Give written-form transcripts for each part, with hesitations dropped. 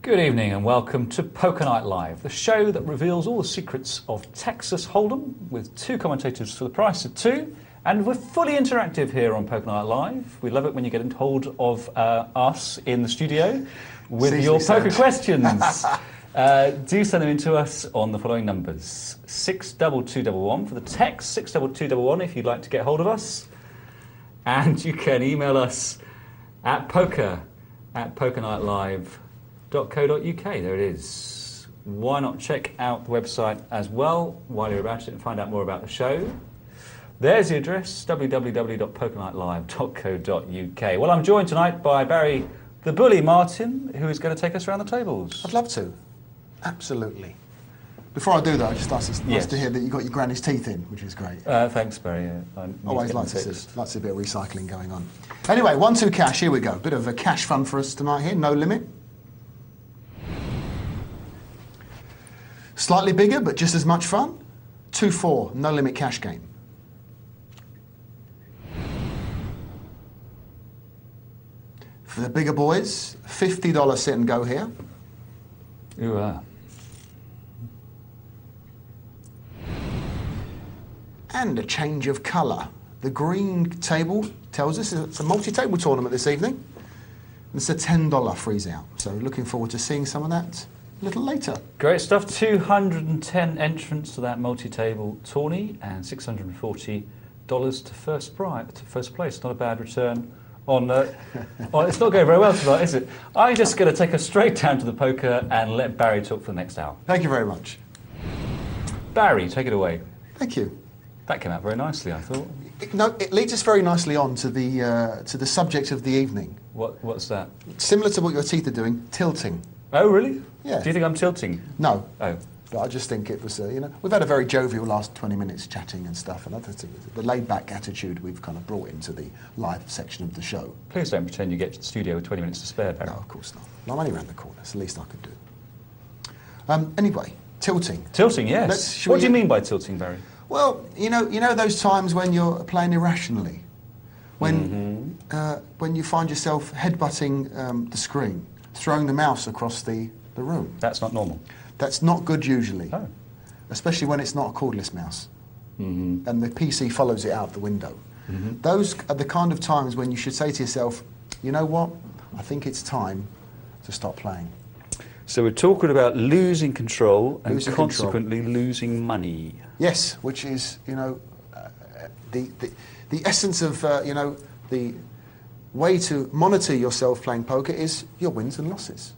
Good evening and welcome to Poker Night Live, the show that reveals all the secrets of Texas Hold'em with two commentators for the price of two. And we're fully interactive here on Poker Night Live. We love it when you get hold of us in the studio with your poker questions. Do send them in to us on the following numbers. 62211 for the text, 62211 if you'd like to get hold of us. And you can email us at poker@pokernightlive.co.uk. There it is. Why not check out the website as well while you're about it and find out more about the show. There's the address, www.pokernightlive.co.uk. Well, I'm joined tonight by Barry the Bully Martin, who is going to take us around the tables. I'd love to. Absolutely. Before I do that, I just thought it's nice to hear that you got your granny's teeth in, which is great. Thanks, Barry. Always like to see a bit of recycling going on. Anyway, 1-2 cash, here we go. Bit of a cash fun for us tonight here, no limit. Slightly bigger, but just as much fun. 2-4, no limit cash game. For the bigger boys, $50 sit and go here. Ooh, And a change of colour. The green table tells us it's a multi-table tournament this evening. It's a $10 freeze out. So looking forward to seeing some of that a little later. Great stuff. 210 entrants to that multi-table tourney and $640 to first place. Not a bad return on... well, it's not going very well tonight, is it? I'm just going to take us straight down to the poker and let Barry talk for the next hour. Thank you very much. Barry, take it away. Thank you. That came out very nicely, I thought. It leads us very nicely on to the subject of the evening. What's that? Similar to what your teeth are doing, tilting. Oh, really? Yeah. Do you think I'm tilting? No. Oh. But I just think it was, we've had a very jovial last 20 minutes chatting and stuff, and I think the laid-back attitude we've kind of brought into the live section of the show. Please don't pretend you get to the studio with 20 minutes to spare, Barry. No, of course not. I'm only around the corner, it's the least I could do. Anyway, tilting. Tilting, yes. What do you mean by tilting, Barry? Well, you know those times when you're playing irrationally, when you find yourself headbutting the screen, throwing the mouse across the room. That's not normal. That's not good usually, Oh. especially when it's not a cordless mouse, and the PC follows it out the window. Those are the kind of times when you should say to yourself, you know what, I think it's time to stop playing. So we're talking about losing control and consequently losing money. Yes, which is, the essence of, the way to monitor yourself playing poker is your wins and losses.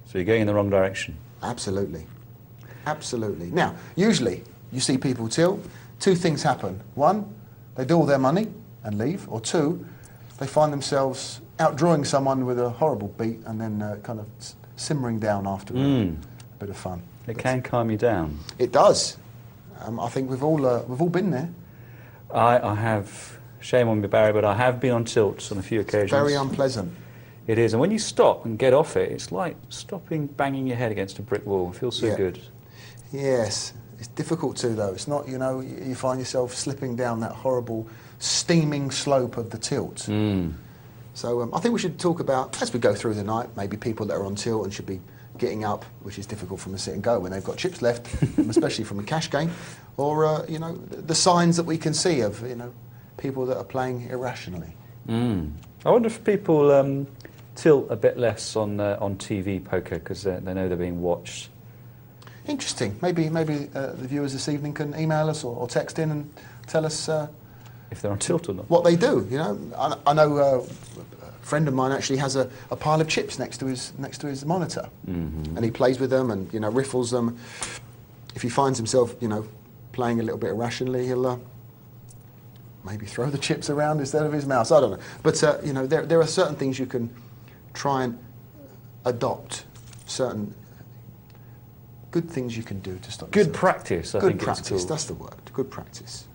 So you're going in the wrong direction. Absolutely. Absolutely. Now, usually you see people tilt, two things happen. One, they do all their money and leave, or two, they find themselves outdrawing someone with a horrible beat and then kind of simmering down after a bit of fun. It can calm you down. It does. I think we've all been there. I have, shame on me, Barry, but I have been on tilts on a few occasions. Very unpleasant. It is, and when you stop and get off it, it's like stopping banging your head against a brick wall. It feels so good. Yes, it's difficult too, though. It's not, you find yourself slipping down that horrible, steaming slope of the tilt. So I think we should talk about, as we go through the night, maybe people that are on tilt and should be getting up, which is difficult from a sit and go when they've got chips left, especially from a cash game, or, the signs that we can see of, people that are playing irrationally. I wonder if people tilt a bit less on TV poker because they know they're being watched. Interesting. Maybe the viewers this evening can email us or text in and tell us if they're on tilt or not. What they do. I know a friend of mine actually has a pile of chips next to his monitor, and he plays with them and riffles them. If he finds himself playing a little bit irrationally, he'll maybe throw the chips around instead of his mouse. I don't know. But, there are certain things you can try and adopt, certain good things you can do to stop Good yourself. practice, I think Good practice, it's cool. that's the word. Good practice.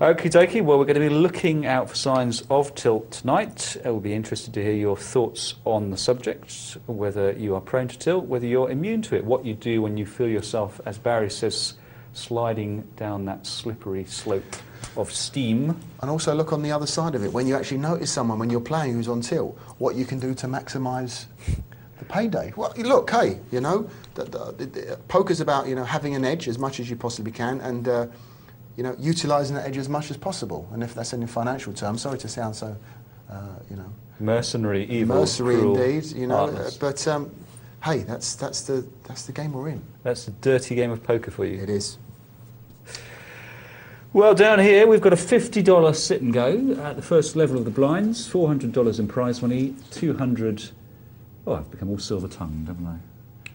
Okie dokie, well, we're going to be looking out for signs of tilt tonight. We'll be interested to hear your thoughts on the subject, whether you are prone to tilt, whether you're immune to it, what you do when you feel yourself, as Barry says, sliding down that slippery slope of steam. And also look on the other side of it. When you actually notice someone, when you're playing, who's on tilt, what you can do to maximise The payday. Well, look, hey, you know, poker's about, you know, having an edge as much as you possibly can, and you know, utilising that edge as much as possible. And if that's in financial terms, sorry to sound so, you know, mercenary, evil, mercenary cruel, indeed. You know, heartless. but hey, that's the game we're in. That's a dirty game of poker for you. It is. Well, down here we've got a $50 sit and go at the first level of the blinds, $400 in prize money, 200. Oh, I've become all silver-tongued, haven't I?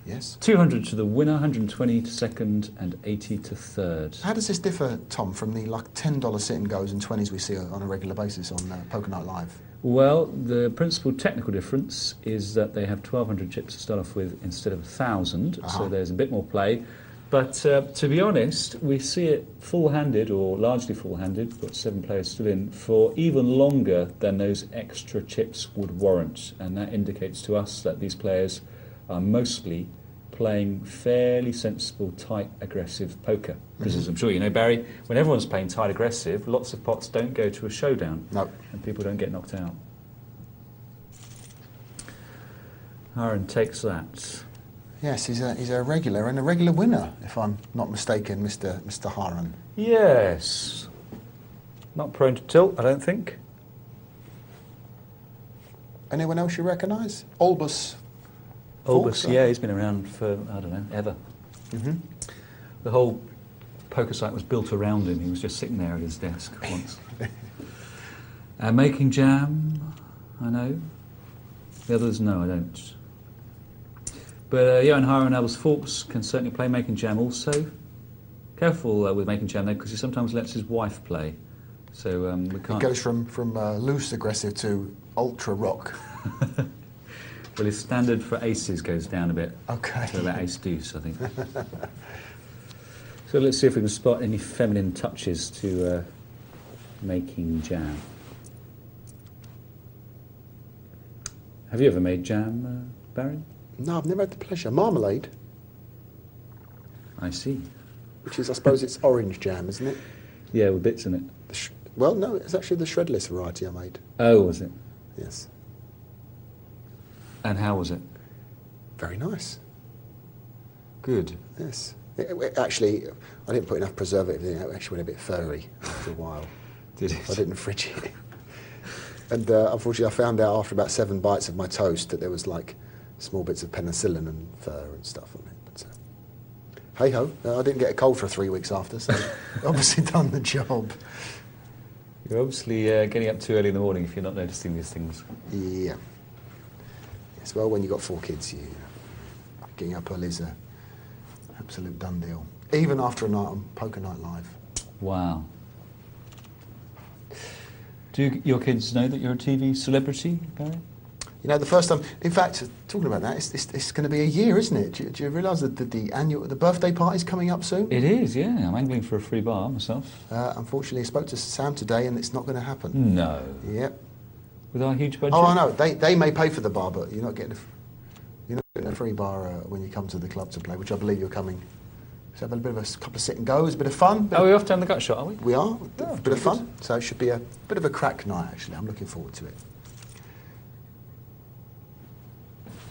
Yes. 200 to the winner, 120 to second, and 80 to third. How does this differ, Tom, from the like $10 sit and goes and 20s we see on a regular basis on Poker Night Live? Well, the principal technical difference is that they have 1,200 chips to start off with instead of 1,000, so there's a bit more play. But to be honest, we see it full-handed, or largely full-handed, we've got 7 players still in, for even longer than those extra chips would warrant. And that indicates to us that these players are mostly playing fairly sensible, tight, aggressive poker. Because as I'm sure you know, Barry, when everyone's playing tight, aggressive, lots of pots don't go to a showdown. No. And people don't get knocked out. Aaron takes that. Yes, he's a regular and a regular winner, if I'm not mistaken, Mr. Haran. Yes. Not prone to tilt, I don't think. Anyone else you recognise? Albus. Albus, yeah, he's been around for, I don't know, ever. The whole poker site was built around him. He was just sitting there at his desk once. Making Jam, I know. The others, no, I don't. But Johan Haran and Albus Forbes can certainly play Making Jam also. Careful with Making Jam though, because he sometimes lets his wife play. So we can't... It goes from loose aggressive to ultra rock. Well, his standard for aces goes down a bit. Okay. To about ace deuce, I think. So let's see if we can spot any feminine touches to Making Jam. Have you ever made jam, Barry? No, I've never had the pleasure. Marmalade, I see. which is, I suppose, it's orange jam, isn't it? Yeah, with bits in it. Well, no, it's actually the shredless variety I made. Oh, was it? Yes. And how was it? Very nice. Good. Yes. Actually, I didn't put enough preservative in it. It actually went a bit furry after a while. Did it? I didn't fridge it. And unfortunately, I found out after about 7 bites of my toast that there was like small bits of penicillin and fur and stuff on it. But hey ho, I didn't get a cold for 3 weeks after, so obviously done the job. You're obviously getting up too early in the morning if you're not noticing these things. Yeah. Yes, well, when you've got 4 kids, getting up early is an absolute done deal. Even after a night on Poker Night Live. Wow. Do your kids know that you're a TV celebrity, Barry? You know, the first time, in fact, talking about that, it's going to be a year, isn't it? Do you realise that the birthday party's coming up soon? It is, yeah. I'm angling for a free bar myself. Unfortunately, I spoke to Sam today and it's not going to happen. No. Yep. With our huge budget? Oh, I know. They may pay for the bar, but you're not getting a free bar when you come to the club to play, which I believe you're coming. So have a bit of a couple of sit and goes, a bit of fun. Are we off down the gut shot, are we? We are. Oh, a bit of fun. So it should be a bit of a crack night, actually. I'm looking forward to it.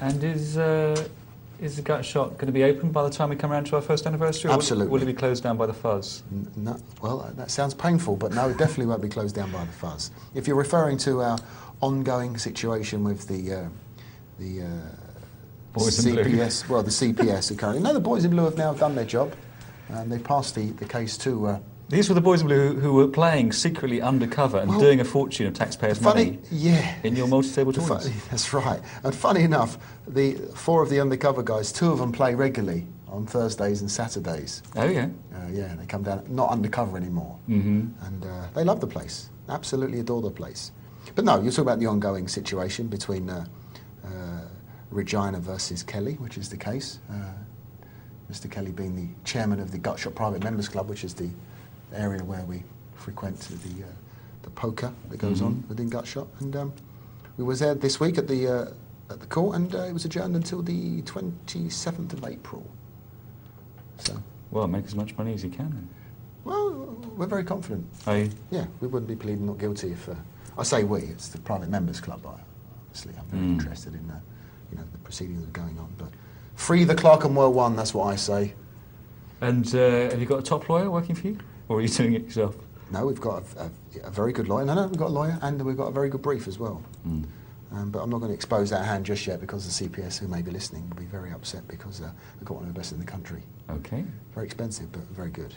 And is the gut shot going to be open by the time we come around to our first anniversary? Or Absolutely. Will it be closed down by the fuzz? No, well, that sounds painful, but no, it definitely won't be closed down by the fuzz. If you're referring to our ongoing situation with the Boys in Blue. CPS, well, the CPS are currently... No, the Boys in Blue have now done their job. They passed the case to... These were the Boys in Blue who were playing secretly undercover and doing a fortune of taxpayers' money in your multi-table tournaments. That's right. And funny enough, the 4 of the undercover guys, 2 of them play regularly on Thursdays and Saturdays. Oh, yeah? Yeah, they come down, not undercover anymore. And they love the place. Absolutely adore the place. But no, you're talking about the ongoing situation between Regina versus Kelly, which is the case. Mr. Kelly being the chairman of the Gutshot Private Members Club, which is the area where we frequent the poker that goes on within Gutshot. And we was there this week at the court, and it was adjourned until the 27th of April. So, well, make as much money as you can then. Well, we're very confident. Are you? Yeah, we wouldn't be pleading not guilty if... I say we, it's the Private Members Club, obviously. I'm very interested in the proceedings are going on. But free the Clerkenwell one, that's what I say. And have you got a top lawyer working for you? Or are you doing it yourself? No, we've got a very good lawyer. No, we've got a lawyer, and we've got a very good brief as well. But I'm not going to expose that hand just yet, because the CPS, who may be listening, will be very upset, because we've got one of the best in the country. Okay. Very expensive, but very good.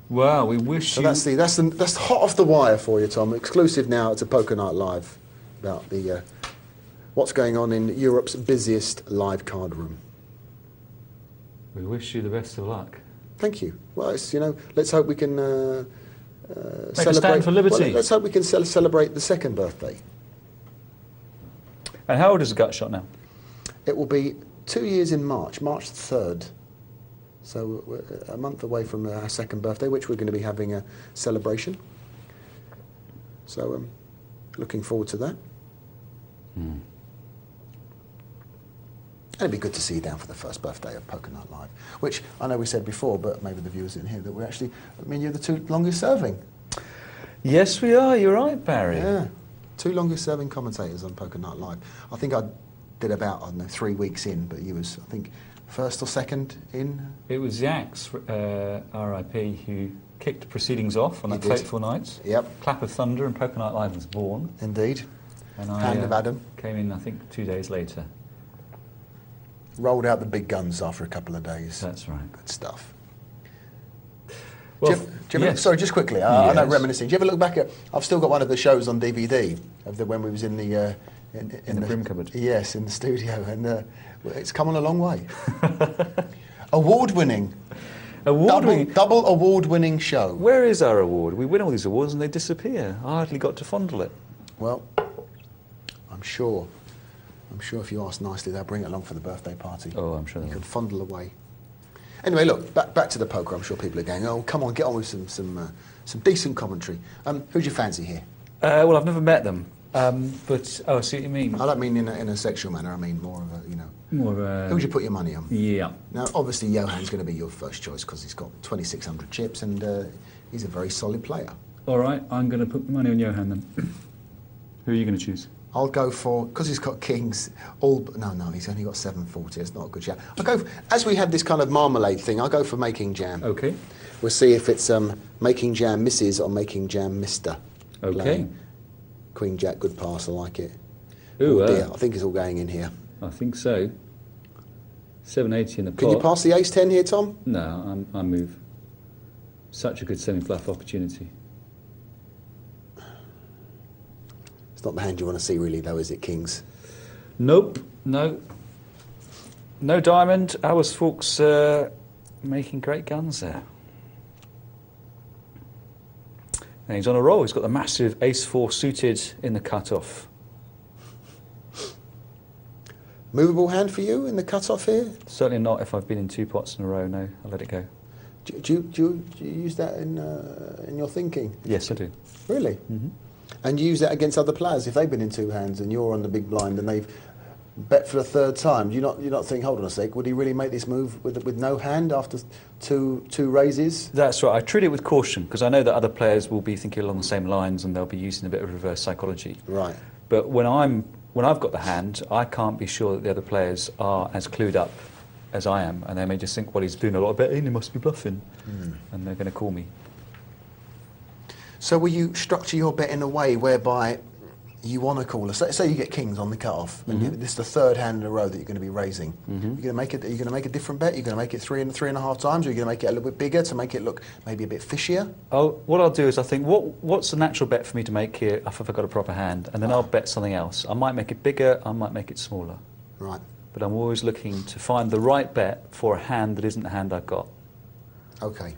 Well, we wish you... So that's the hot off the wire for you, Tom. Exclusive now to Poker Night Live about the what's going on in Europe's busiest live card room. We wish you the best of luck. Thank you. Well, it's, let's hope we can Make celebrate. a stand for liberty. Well, let's hope we can celebrate the second birthday. And how old is the gut shot now? It will be 2 years in March the 3rd. So we're a month away from our second birthday, which we're going to be having a celebration. So looking forward to that. And it'd be good to see you down for the first birthday of Poker Night Live, which I know we said before, but maybe the viewers didn't hear, that we're actually, you're the two longest serving. Yes, we are. You're right, Barry. Yeah, 2 longest serving commentators on Poker Night Live. I think I did about, 3 weeks in, but you was, I think, first or second in. It was Yax, RIP, who kicked proceedings off on that fateful night. Yep. Clap of Thunder, and Poker Night Live was born. Indeed. And I Hand of Adam. Came in, I think, 2 days later. Rolled out the big guns after a couple of days. That's right. Good stuff. Well, do you ever, sorry, just quickly, I know reminiscing. Do you ever look back at, I've still got one of the shows on DVD of when we was in the... in the Brim Cupboard. Yes, in the studio, and it's come on a long way. Award-winning. Double award-winning show. Where is our award? We win all these awards and they disappear. I hardly got to fondle it. Well, I'm sure if you ask nicely, they'll bring it along for the birthday party. Oh, I'm sure they You will. can fondle away. Anyway, look, back to the poker. I'm sure people are going, oh, come on, get on with some decent commentary. Who'd you fancy here? Well, I've never met them, but I see what you mean. I don't mean in a sexual manner. I mean more of a, More of a... Who would you put your money on? Yeah. Now, obviously, Johan's going to be your first choice because he's got 2,600 chips and he's a very solid player. All right, I'm going to put my money on Johan then. Who are you going to choose? I'll go for, because he's got kings, no, he's only got 740, it's not a good shot. I'll go, as we had this kind of marmalade thing, I'll go for Making Jam. Okay. We'll see if it's Making Jam misses or Making Jam mister. Okay. Playing. Queen Jack, good pass, I like it. Ooh, oh dear, I think it's all going in here. I think so. 780 in the pot. Can you pass the ace-10 here, Tom? No, I move. Such a good semi-fluff opportunity. It's not the hand you want to see, really, though, is it, kings? Nope, no. No diamond. Ours folks making great guns there. And he's on a roll. He's got the massive ace-4 suited in the cut-off. Movable hand for you in the cut-off here? Certainly not if I've been in 2 pots in a row, no. I'll let it go. Do you use that in your thinking? Yes, I do. Really? Mm-hmm. And you use that against other players if they've been in 2 hands and you're on the big blind and they've bet for the 3rd time. Do you not think, hold on a sec, would he really make this move with no hand after two raises? That's right. I treat it with caution because I know that other players will be thinking along the same lines and they'll be using a bit of reverse psychology. Right. But when I've got the hand, I can't be sure that the other players are as clued up as I am, and they may just think, well, he's doing a lot of betting, he must be bluffing, and they're going to call me. So will you structure your bet in a way whereby you want to call us? Say you get kings on the cut-off, and this is the 3rd hand in a row that you're going to be raising. You're going to make it. Are you going to make a different bet? You're going to make it 3.5 times, or are you going to make it a little bit bigger to make it look maybe a bit fishier? What I'll do is I think, what's the natural bet for me to make here if I've got a proper hand, and then I'll bet something else. I might make it bigger, I might make it smaller. Right. But I'm always looking to find the right bet for a hand that isn't the hand I've got. Okay.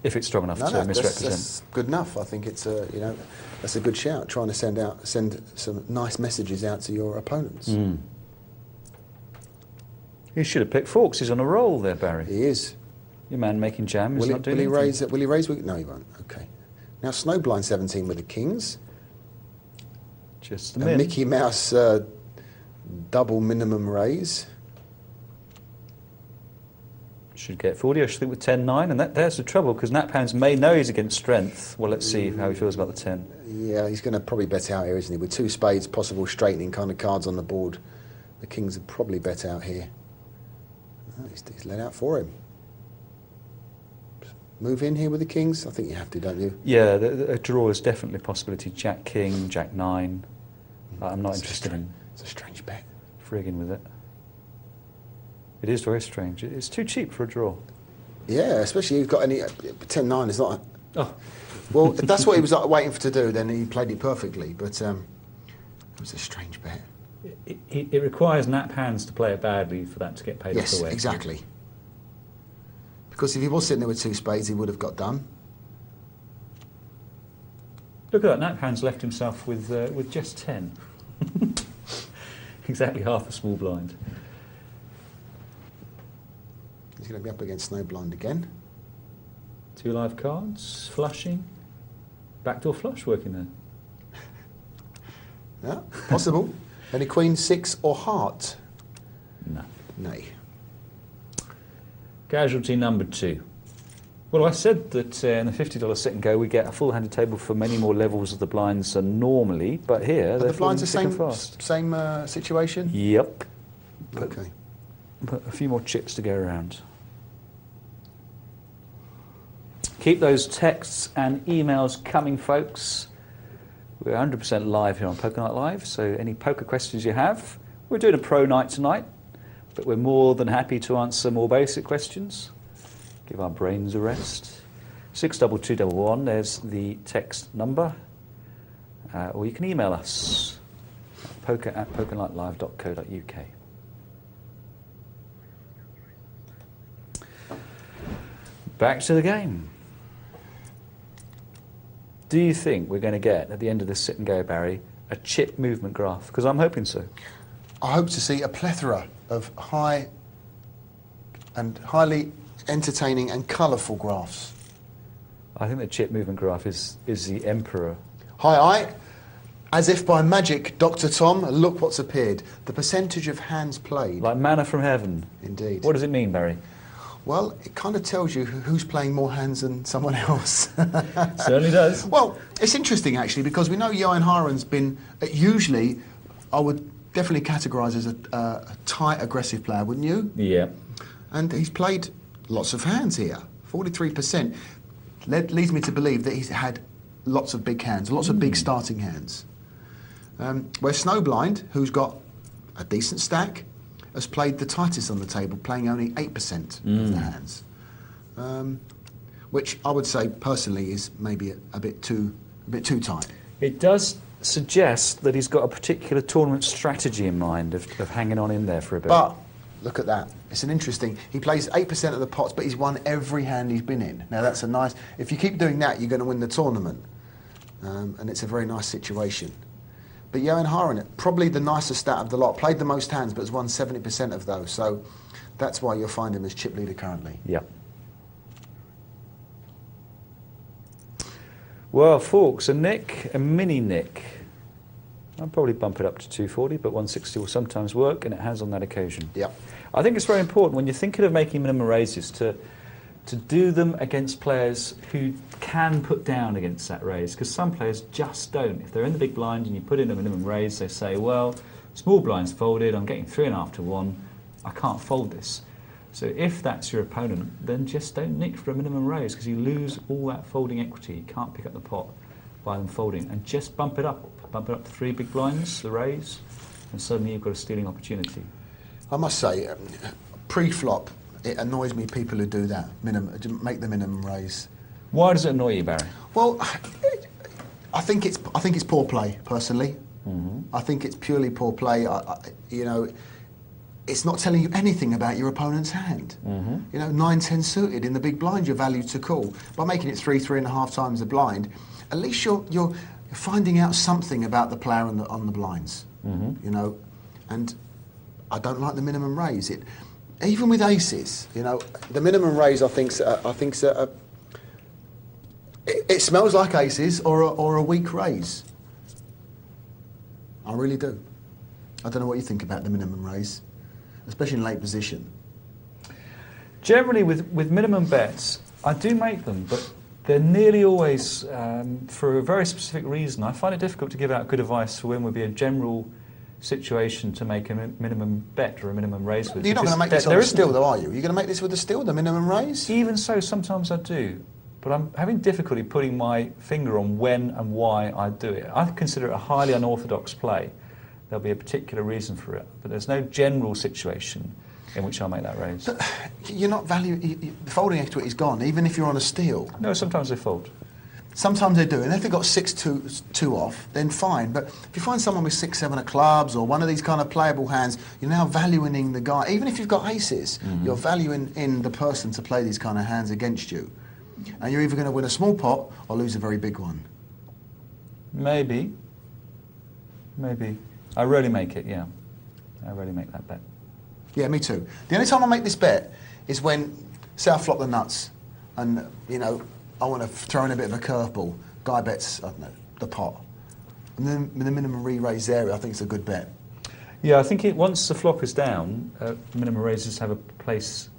If it's strong enough to misrepresent. That's good enough. I think it's that's a good shout. Trying to send some nice messages out to your opponents. You should have picked Forks. He's on a roll there, Barry. He is. Your man Making Jam is not doing anything. Will he raise? No, he won't. Okay. Now Snowblind 17 with the kings. Just the min. Mickey Mouse double minimum raise. Should get 40, I should think, with 10-9, and there's the trouble, because Nat Pounds may know he's against strength. Well, let's see how he feels about the 10. Yeah, he's going to probably bet out here, isn't he? With 2 spades, possible straightening kind of cards on the board. The kings are probably bet out here. Oh, he's let out for him. Move in here with the kings? I think you have to, don't you? Yeah, a draw is definitely a possibility. Jack King, Jack 9. I'm not interested in... It's a strange bet. Frigging with it. It is very strange. It's too cheap for a draw. Yeah, especially if you've got any... 10-9 is not... Oh. Well, if that's what he was waiting for to do, then he played it perfectly. But it was a strange bet. It requires nap hands to play it badly for that to get paid off the way. Yes, exactly. Because if he was sitting there with 2 spades, he would have got done. Look at that, nap hands left himself with just 10. Exactly half a small blind. He's going to be up against Snow Blind again. 2 live cards, flushing. Backdoor flush working there. Yeah, possible. Any queen, 6 or heart? No. Nay. Casualty number 2. Well, I said that in the $50 sit and go we get a full-handed table for many more levels of the blinds than normally, but here they're the blinds the falling same thick and fast. same situation. Yep. Okay. But a few more chips to go around. Keep those texts and emails coming, folks. We're 100% live here on Poker Night Live, so any poker questions you have, we're doing a pro night tonight, but we're more than happy to answer more basic questions. Give our brains a rest. 62211, there's the text number. Or you can email us, poker@pokernightlive.co.uk. Back to the game. Do you think we're going to get, at the end of this sit and go, Barry, a chip movement graph? Because I'm hoping so. I hope to see a plethora of high and highly entertaining and colourful graphs. I think the chip movement graph is the emperor. Hi, as if by magic, Dr. Tom, look what's appeared. The percentage of hands played. Like manna from heaven. Indeed. What does it mean, Barry? Well, it kind of tells you who's playing more hands than someone else. Certainly does. Well, it's interesting actually because we know Johan Haren's been usually, I would definitely categorise as a tight, aggressive player, wouldn't you? Yeah. And he's played lots of hands here, 43%. Leads me to believe that he's had lots of big hands, lots of big starting hands. Where Snowblind, who's got a decent stack, has played the tightest on the table, playing only 8% of the hands, which I would say personally is maybe a bit too tight. It does suggest that he's got a particular tournament strategy in mind of hanging on in there for a bit. But look at that. It's an interesting... He plays 8% of the pots, but he's won every hand he's been in. Now, that's a nice... If you keep doing that, you're going to win the tournament. And it's a very nice situation. But Johan Haren, probably the nicest stat of the lot, played the most hands, but has won 70% of those. So that's why you'll find him as chip leader currently. Yeah. Well, Forks, a Nick, a mini Nick. I'll probably bump it up to 240, but 160 will sometimes work, and it has on that occasion. Yeah. I think it's very important when you're thinking of making minimum raises to do them against players who can put down against that raise, because some players just don't. If they're in the big blind and you put in a minimum raise, they say, well, small blind's folded, I'm getting 3.5 to 1, I can't fold this. So if that's your opponent, then just don't nick for a minimum raise, because you lose all that folding equity. You can't pick up the pot by them folding, and just bump it up. Bump it up to 3 big blinds, the raise, and suddenly you've got a stealing opportunity. I must say, pre-flop, it annoys me people who do that, make the minimum raise. Why does it annoy you, Barry? Well, I think it's poor play, personally. I think it's purely poor play. You know, it's not telling you anything about your opponent's hand. You know, 9-10 suited in the big blind, you're valued to call. By making it 3.5 times the blind, at least you're finding out something about the player on the blinds. You know, and I don't like the minimum raise. Even with aces, you know, the minimum raise I think's it smells like aces or a weak raise. I really do. I don't know what you think about the minimum raise, especially in late position. Generally, with minimum bets, I do make them, but they're nearly always for a very specific reason. I find it difficult to give out good advice for when would be a general situation to make a minimum bet or a minimum raise with. You're not going to make this on a still, though, are you? You're going to make this with a still, the minimum raise? Even so, sometimes I do. But I'm having difficulty putting my finger on when and why I do it. I consider it a highly unorthodox play. There'll be a particular reason for it. But there's no general situation in which I'll make that raise. But you're not the folding equity is gone, even if you're on a steal. No, sometimes they fold. Sometimes they do, and if they've got 6-2 off, then fine. But if you find someone with 6-7 of clubs or one of these kind of playable hands, you're now valuing the guy. Even if you've got aces, you're valuing in the person to play these kind of hands against you. And you're either going to win a small pot or lose a very big one. Maybe. I rarely make it, yeah. I rarely make that bet. Yeah, me too. The only time I make this bet is when, say I flop the nuts and, you know, I want to throw in a bit of a curveball. Guy bets, I don't know, the pot. And then with the minimum re-raise there, I think it's a good bet. Yeah, I think once the flop is down, minimum raises have a place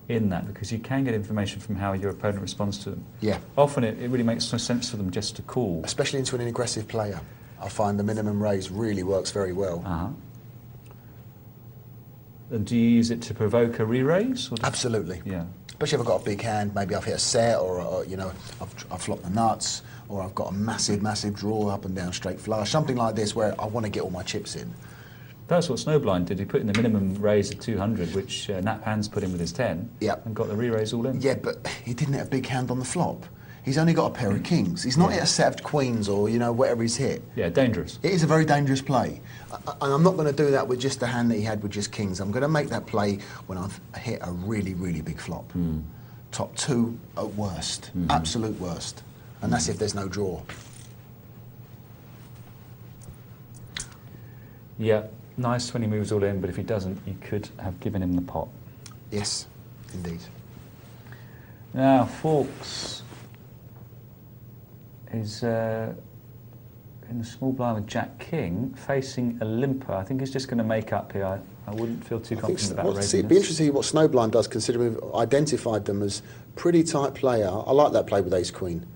in that because you can get information from how your opponent responds to them. Yeah. Often it really makes no sense for them just to call. Especially into an aggressive player. I find the minimum raise really works very well. Uh-huh. And do you use it to provoke a re-raise? Absolutely. Yeah. Especially if I've got a big hand, maybe I've hit a set or you know, I've flopped the nuts or I've got a massive draw up and down straight flush, something like this where I want to get all my chips in. That's what Snowblind did. He put in the minimum raise of 200, which Nat Hans put in with his 10, Yep. and got the re-raise all in. Yeah, but he didn't hit a big hand on the flop. He's only got a pair of kings. He's not hit a set of queens or, you know, whatever he's hit. Yeah, dangerous. It is a very dangerous play. And I'm not going to do that with just the hand that he had with just kings. I'm going to make that play when I've hit a really big flop. Top two at worst. Absolute worst. And that's if there's no draw. Yeah, nice when he moves all in, but if he doesn't, you could have given him the pot. Yes, indeed. Now, Fawkes is in the small blind with Jack King, facing a limper. I think he's just going to make up here. I wouldn't feel too confident about raising it'd be interesting to see what Snowblind does, considering we've identified them as pretty tight player. I like that play with ace queen.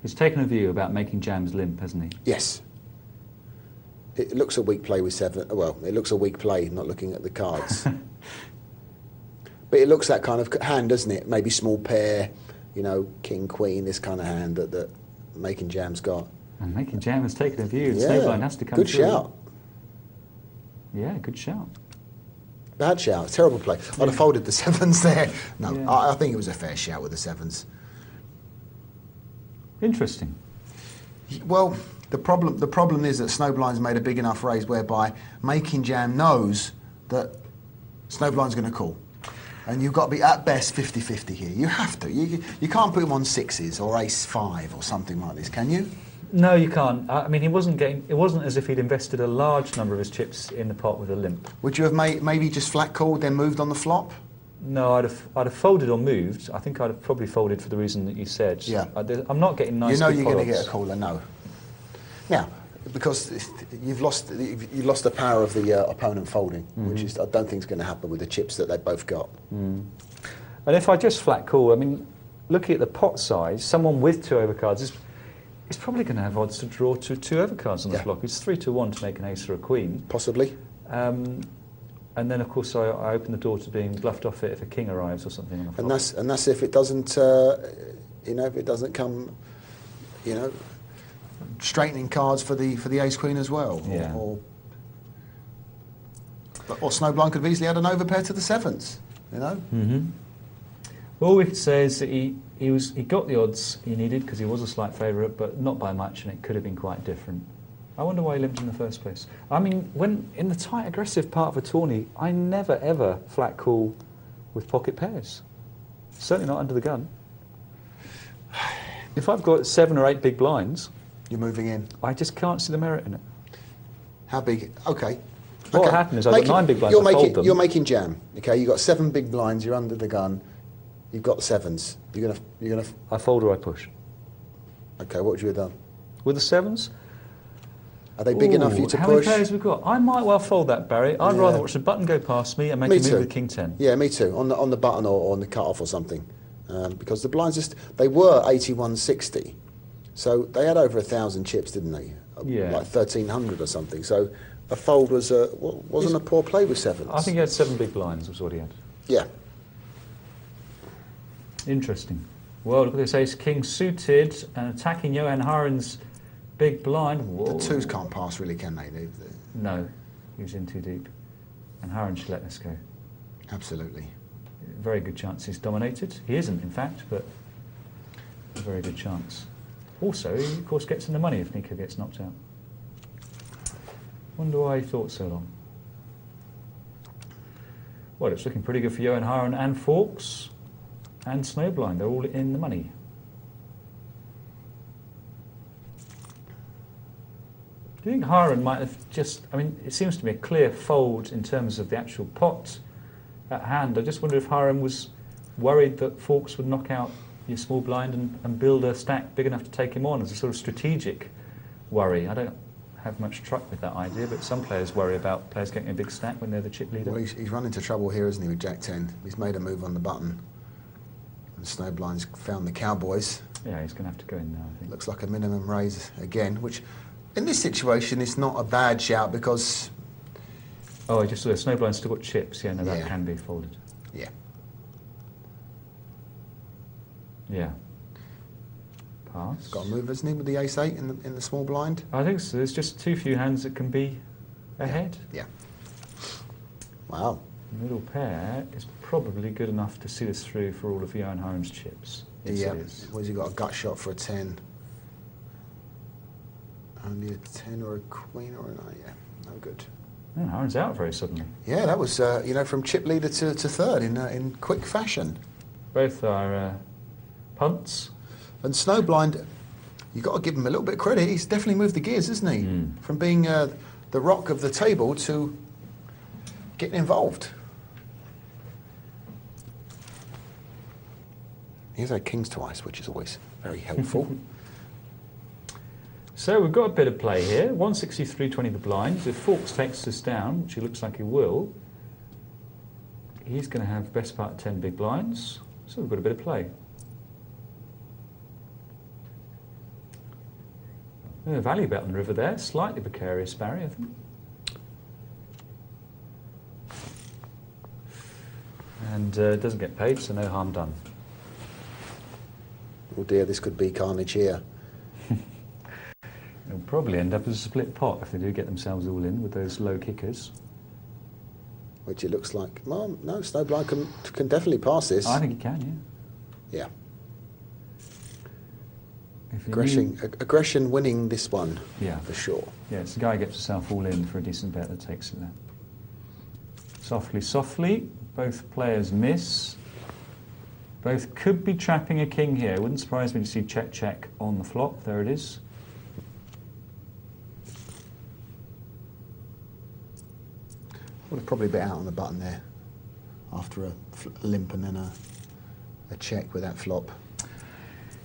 He's taken a view about making jams limp, hasn't he? Yes. It looks a weak play with seven. Well, it looks a weak play, not looking at the cards. But it looks that kind of hand, doesn't it? Maybe small pair, you know, king, queen, this kind of hand that Making Jam's got. And Making Jam has taken a view. Yeah, Snowblind has to come good through. shout. Yeah, good shout. Bad shout, terrible play. I'd have folded the sevens there. No, Yeah. I think it was a fair shout with the sevens. Interesting. Well, the problem is that Snowblind's made a big enough raise whereby Making Jam knows that Snowblind's going to call. And you've got to be at best 50-50 here. You have to. You can't put him on sixes or ace five or something like this, can you? No, you can't. I mean, it wasn't as if he'd invested a large number of his chips in the pot with a limp. Would you have maybe just flat called, then moved on the flop? No, I'd have folded or moved. I think I'd have probably folded for the reason that you said. Yeah. I'm not getting nice. You know good you're going to follow-ups. get a caller, no. Now, because you've lost the power of the opponent folding, which is I don't think is going to happen with the chips that they've both got. And if I just flat call, I mean, looking at the pot size, someone with two overcards is probably going to have odds to draw two overcards on the flop. It's 3-1 to make an ace or a queen. Possibly. And then, of course, I open the door to being bluffed off it if a king arrives or something on the flop. And that's if it doesn't, if it doesn't come, straightening cards for the ace queen as well. Yeah. Or Snowblind could have easily had an overpair to the sevens. All we could say is that he got the odds he needed because he was a slight favourite, but not by much, and it could have been quite different. I wonder why he limped in the first place. I mean, when in the tight, aggressive part of a tourney, I never ever flat call with pocket pairs. Certainly not under the gun. If I've got 7 or 8 big blinds, You're moving in. I just can't see the merit in it. How big? Okay. What Okay. happened is I've got 9 big blinds, I fold them. You're making jam. Okay, you've got 7 big blinds. You're under the gun. You've got the sevens. You're gonna. I fold or I push. Okay, what would you have done? With the sevens, Are they big enough for you to how push? many pairs have we got? I might well fold that, Barry. I'd rather watch the button go past me and make Me a move too. with King 10. Yeah, me too. On the button or on the cut off or something, because the blinds they were 81-60, so they had over 1,000 chips, didn't they? Yeah. Like 1,300 or something. So a fold wasn't a poor play with sevens. I think he had 7 big blinds, was what he had. Yeah. Interesting. Well, look at this ace king suited and attacking Johan Haren's big blind. Whoa. The twos can't pass, really, can they? No, he was in too deep. And Haren should let this go. Absolutely. Very good chance he's dominated. He isn't, in fact, but a very good chance. Also, he, of course, gets in the money if Nico gets knocked out. Wonder why he thought so long. Well, it's looking pretty good for Johan Haren and Fawkes and Snowblind. They're all in the money. Do you think Haren might have just... I mean, it seems to me a clear fold in terms of the actual pot at hand. I just wonder if Haren was worried that Fawkes would knock out your small blind and build a stack big enough to take him on as a sort of strategic worry. I don't have much truck with that idea, but some players worry about players getting a big stack when they're the chip leader. Well, he's run into trouble here, isn't he, with Jack 10? He's made a move on the button. And Snowblind's found the cowboys. Yeah, he's going to have to go in now, I think. Looks like a minimum raise again, which in this situation is not a bad shout because... Oh, I just saw the Snowblind's still got chips. Yeah, no, that can be folded. Yeah. Yeah. Pass. He's got a move, hasn't he, with the ace-8 in the small blind? I think so. There's just too few hands that can be ahead. Yeah. Wow. Middle pair is probably good enough to see this through for all of Johan Haren's chips. Yeah. Where's he got a gut shot for a 10? Only a 10 or a queen or a 9, yeah. No good. Oh, Haren's out very suddenly. Yeah, that was, from chip leader to third in quick fashion. Both are punts. And Snowblind, you've got to give him a little bit of credit. He's definitely moved the gears, hasn't he? From being the rock of the table to getting involved. He's had kings twice, which is always very helpful. So we've got a bit of play here. 163.20 the blinds. If Fawkes takes this down, which he looks like he will, he's going to have best part of 10 big blinds. So we've got a bit of play. Value bet on the river there. Slightly precarious, Barry, I think. And doesn't get paid, so no harm done. Oh dear, this could be carnage here. It'll probably end up as a split pot if they do get themselves all in with those low kickers. Which it looks like. Well, no, Snowblind can definitely pass this. I think he can, yeah. Yeah. Aggression winning this one, for sure. Yeah, it's the guy who gets himself all in for a decent bet that takes it there. Softly, softly. Both players miss. Both could be trapping a king here. Wouldn't surprise me to see check, check on the flop. There it is. Would have probably bet out on the button there after a limp and then a check with that flop.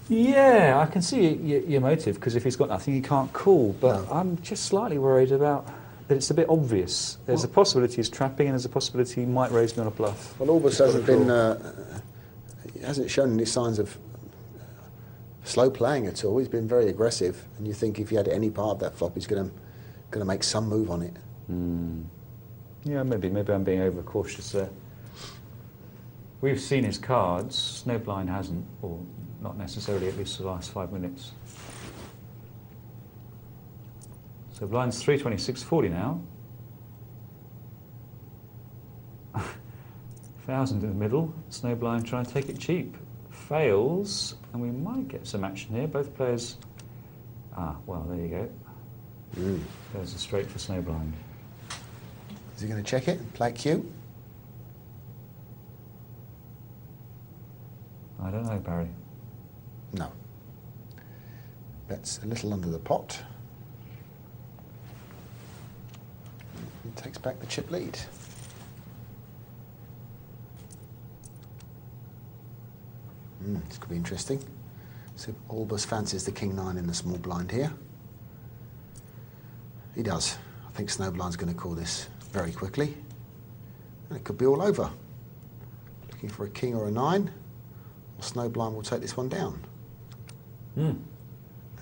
Yeah, I can see your motive, because if he's got nothing, he can't call. But no. I'm just slightly worried about that it's a bit obvious. There's a possibility he's trapping, and there's a possibility he might raise me on a bluff. Well, Albus hasn't shown any signs of slow playing at all. He's been very aggressive, and you think if he had any part of that flop, he's going to make some move on it. Yeah, maybe I'm being overcautious there. We've seen his cards. Snowblind hasn't, or not necessarily, at least the last 5 minutes. So blind's 326.40 now. 1,000 in the middle. Snowblind trying to take it cheap. Fails, and we might get some action here. Both players... well, there you go. There's a straight for Snowblind. Is he going to check it and play it cute? I don't know, Barry. No. Bets a little under the pot. He takes back the chip lead. This could be interesting. So Albus fancies the king-9 in the small blind here. He does. I think Snowblind's going to call this very quickly. And it could be all over. Looking for a king or a 9. Or Snowblind will take this one down. And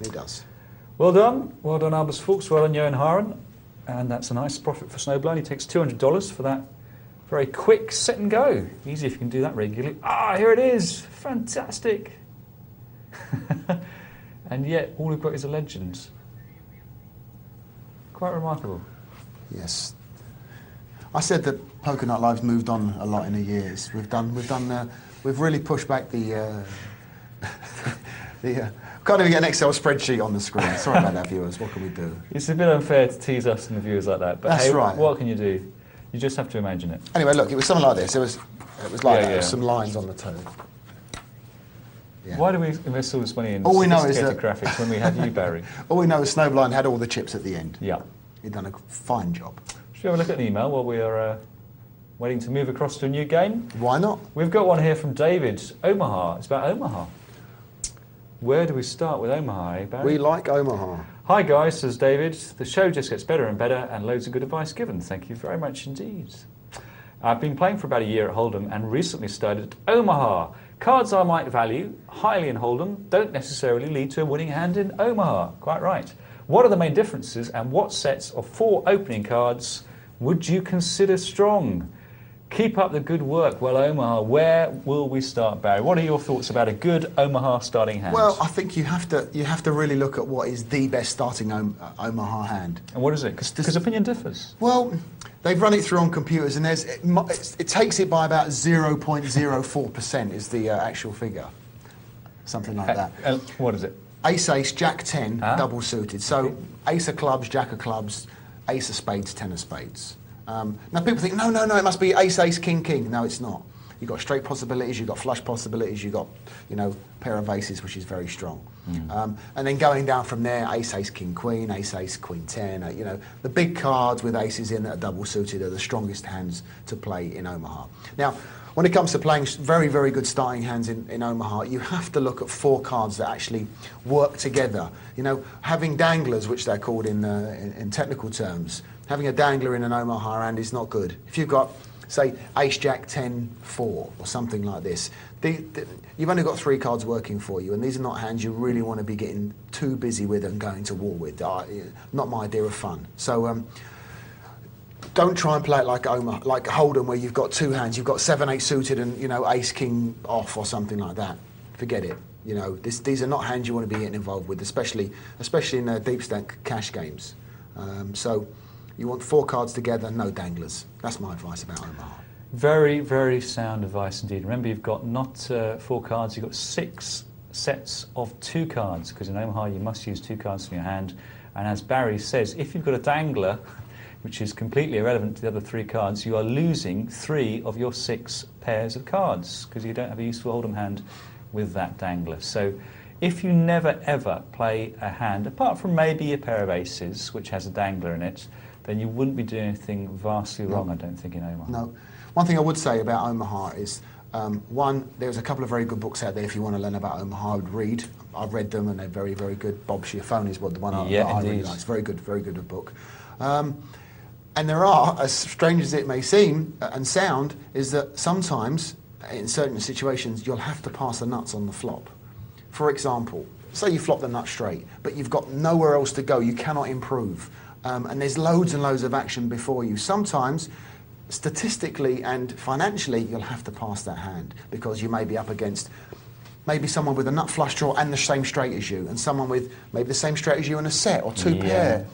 he does. Well done. Well done, Albus Fawkes. Well done, Johan Haren. And that's a nice profit for Snowblind. He takes $200 for that very quick set and go. Easy if you can do that regularly. Ah, here it is. Fantastic. And yet, all we've got is a Legends. Quite remarkable. Yes. I said that Poker Night Live's moved on a lot in the years. We've really pushed back the can't even get an Excel spreadsheet on the screen. Sorry about that, viewers. What can we do? It's a bit unfair to tease us and the viewers like that. But That's hey, right. What can you do? You just have to imagine it. Anyway, look, it was something like this. It was like Yeah, yeah. some lines on the toe. Yeah. Why do we invest all this money in All we know is sophisticated that- graphics when we have you, Barry? All we know is Snowblind had all the chips at the end. Yeah. He'd done a fine job. Should we have a look at an email while we are waiting to move across to a new game? Why not? We've got one here from David. Omaha. It's about Omaha. Where do we start with Omaha, eh, Barry? We like Omaha. Hi guys, says David. The show just gets better and better and loads of good advice given. Thank you very much indeed. I've been playing for about a year at Hold'em and recently started at Omaha. Cards I might value highly in Hold'em don't necessarily lead to a winning hand in Omaha. Quite right. What are the main differences and what sets of 4 opening cards would you consider strong? Keep up the good work. Well, Omaha, where will we start, Barry? What are your thoughts about a good Omaha starting hand? Well, I think you have to really look at what is the best starting Omaha hand. And what is it? Because opinion differs. Well, they've run it through on computers, and it takes it by about 0.04% is the actual figure, something like that. What is it? Ace, ace, jack 10, Ah. double suited. So ace of clubs, jack of clubs, ace of spades, 10 of spades. Now people think, no, it must be ace, ace, king, king. No, it's not. You've got straight possibilities, you've got flush possibilities, you've got, pair of aces, which is very strong. And then going down from there, ace, ace, king, queen, ace, ace, queen, 10. The big cards with aces in that are double suited are the strongest hands to play in Omaha. Now, when it comes to playing very, very good starting hands in Omaha, you have to look at 4 cards that actually work together. Having danglers, which they're called in technical terms, having a dangler in an Omaha hand is not good. If you've got, say, ace, jack, 10, 4, or something like this, you've only got 3 cards working for you, and these are not hands you really want to be getting too busy with and going to war with. Not my idea of fun. So don't try and play it like Hold'em, where you've got 2 hands. You've got 7-8 suited and ace king off or something like that. Forget it. These are not hands you want to be getting involved with, especially in deep stack cash games. So you want 4 cards together, no danglers. That's my advice about Omaha. Very, very sound advice indeed. Remember, you've got not 4 cards, you've got 6 sets of 2 cards, because in Omaha you must use 2 cards from your hand. And as Barry says, if you've got a dangler, which is completely irrelevant to the other 3 cards, you are losing 3 of your 6 pairs of cards, because you don't have a useful Hold'em hand with that dangler. So if you never ever play a hand, apart from maybe a pair of aces, which has a dangler in it, then you wouldn't be doing anything vastly wrong, I don't think, in Omaha. No. One thing I would say about Omaha is, there's a couple of very good books out there if you want to learn about Omaha. I would read. I've read them, and they're very, very good. Bob Schiaffone is the one that I really like. It's very good a book. And there are, as strange as it may seem and sound, is that sometimes, in certain situations, you'll have to pass the nuts on the flop. For example, say you flop the nut straight, but you've got nowhere else to go. You cannot improve. And there's loads and loads of action before you. Sometimes, statistically and financially, you'll have to pass that hand because you may be up against maybe someone with a nut flush draw and the same straight as you, and someone with maybe the same straight as you in a set or 2 pair.